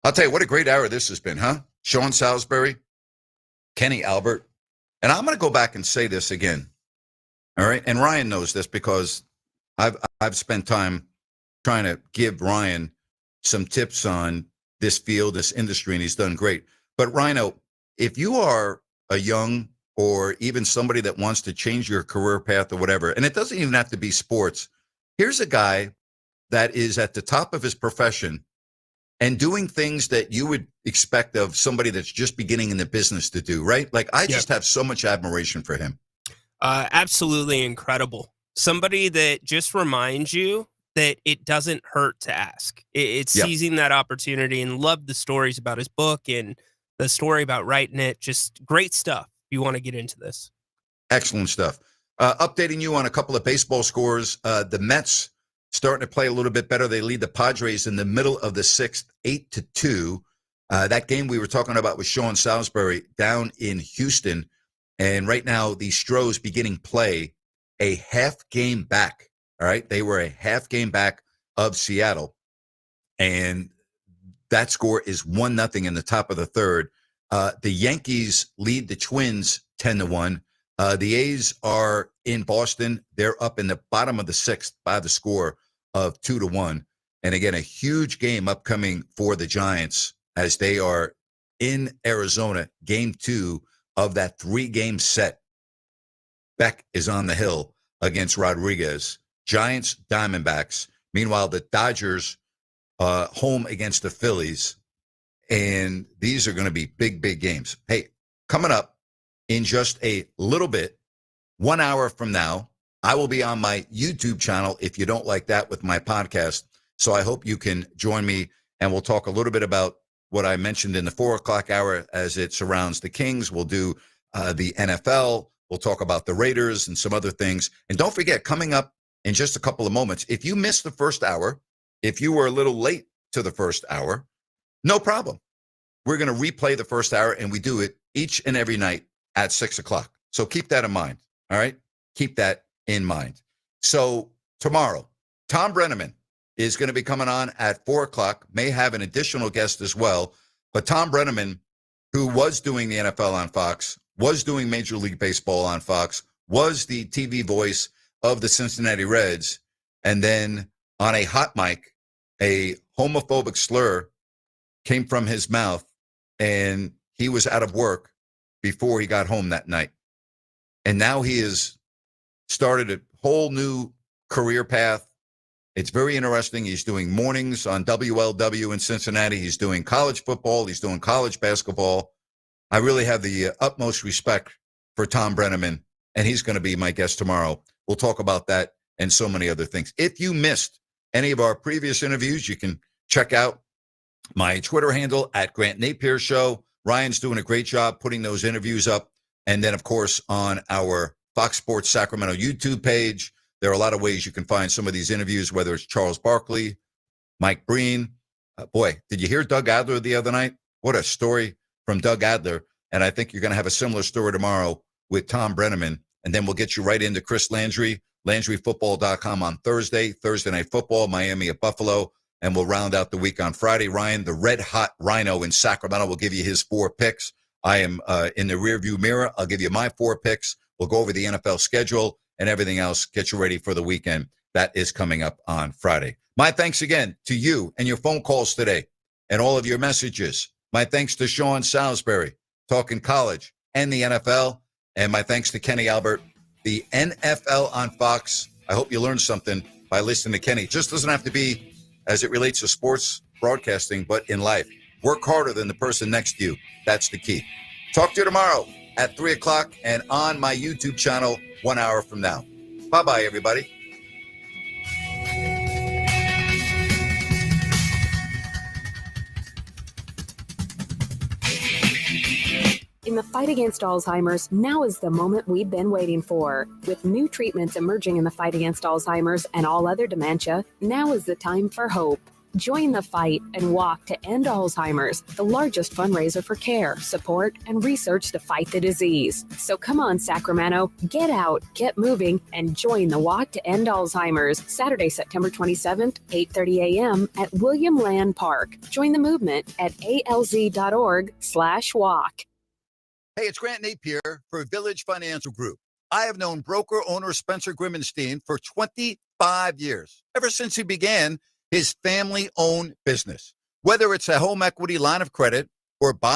I'll tell you, what a great hour this has been, huh? Sean Salisbury, Kenny Albert. And I'm going to go back and say this again. All right. And Ryan knows this because I've spent time trying to give Ryan some tips on this field, this industry, and he's done great. But Rhino, if you are a young or even somebody that wants to change your career path or whatever, and it doesn't even have to be sports, here's a guy that is at the top of his profession and doing things that you would expect of somebody that's just beginning in the business to do, right? Like, I just have so much admiration for him. Absolutely incredible. Somebody that just reminds you that it doesn't hurt to ask. It's seizing that opportunity, and love the stories about his book and the story about writing it. Just great stuff if you want to get into this. Excellent stuff. Updating you on a couple of baseball scores. The Mets starting to play a little bit better. They lead the Padres in the middle of the sixth, 8-2. That game we were talking about with Sean Salisbury down in Houston. And right now, the Stros beginning play a half game back. All right. They were a half game back of Seattle. And that score is 1-0 in the top of the third. The Yankees lead the Twins 10-1. The A's are in Boston. They're up in the bottom of the sixth by the score of 2-1. And again, a huge game upcoming for the Giants as they are in Arizona, game 2 of that 3-game set. Beck is on the hill against Rodriguez. Giants, Diamondbacks. Meanwhile, the Dodgers home against the Phillies. And these are going to be big, big games. Hey, coming up in just a little bit, 1 hour from now, I will be on my YouTube channel if you don't like that with my podcast. So I hope you can join me, and we'll talk a little bit about what I mentioned in the 4 o'clock hour as it surrounds the Kings. We'll do the NFL. We'll talk about the Raiders and some other things. And don't forget, coming up in just a couple of moments, if you missed the first hour, if you were a little late to the first hour, no problem. We're going to replay the first hour, and we do it each and every night at 6 o'clock. So keep that in mind. All right? Keep that in mind. So tomorrow, Tom Brenneman is going to be coming on at 4 o'clock, may have an additional guest as well. But Tom Brenneman, who was doing the NFL on Fox, was doing Major League Baseball on Fox, was the TV voice of the Cincinnati Reds, and then on a hot mic, a homophobic slur came from his mouth, and he was out of work before he got home that night. And now he has started a whole new career path. It's very interesting. He's doing mornings on WLW in Cincinnati. He's doing college football. He's doing college basketball. I really have the utmost respect for Tom Brenneman, and he's going to be my guest tomorrow. We'll talk about that and so many other things. If you missed any of our previous interviews, you can check out my Twitter handle at Grant Napear Show. Ryan's doing a great job putting those interviews up. And then, of course, on our Fox Sports Sacramento YouTube page, there are a lot of ways you can find some of these interviews, whether it's Charles Barkley, Mike Breen. Boy, did you hear Doug Adler the other night? What a story from Doug Adler. And I think you're going to have a similar story tomorrow with Tom Brenneman. And then we'll get you right into Chris Landry, LandryFootball.com on Thursday Night Football, Miami at Buffalo. And we'll round out the week on Friday. Ryan, the red hot Rhino in Sacramento, will give you his 4 picks. I am in the rearview mirror. I'll give you my 4 picks. We'll go over the NFL schedule and everything else. Get you ready for the weekend. That is coming up on Friday. My thanks again to you and your phone calls today and all of your messages. My thanks to Sean Salisbury, talking college and the NFL. And my thanks to Kenny Albert, the NFL on Fox. I hope you learned something by listening to Kenny. It just doesn't have to be as it relates to sports broadcasting, but in life. Work harder than the person next to you. That's the key. Talk to you tomorrow at 3 o'clock and on my YouTube channel 1 hour from now. Bye-bye, everybody. the fight against Alzheimer's, now is the moment we've been waiting for. With new treatments emerging in the fight against Alzheimer's and all other dementia, now is the time for hope. Join the fight and walk to end Alzheimer's, the largest fundraiser for care, support, and research to fight the disease. So come on, Sacramento, get out, get moving, and join the Walk to End Alzheimer's, Saturday, September 27th, 8:30 a.m. at William Land Park. Join the movement at alz.org/walk. Hey, it's Grant Napear for Village Financial Group. I have known broker-owner Spencer Grimmenstein for 25 years, ever since he began his family-owned business. Whether it's a home equity line of credit or buy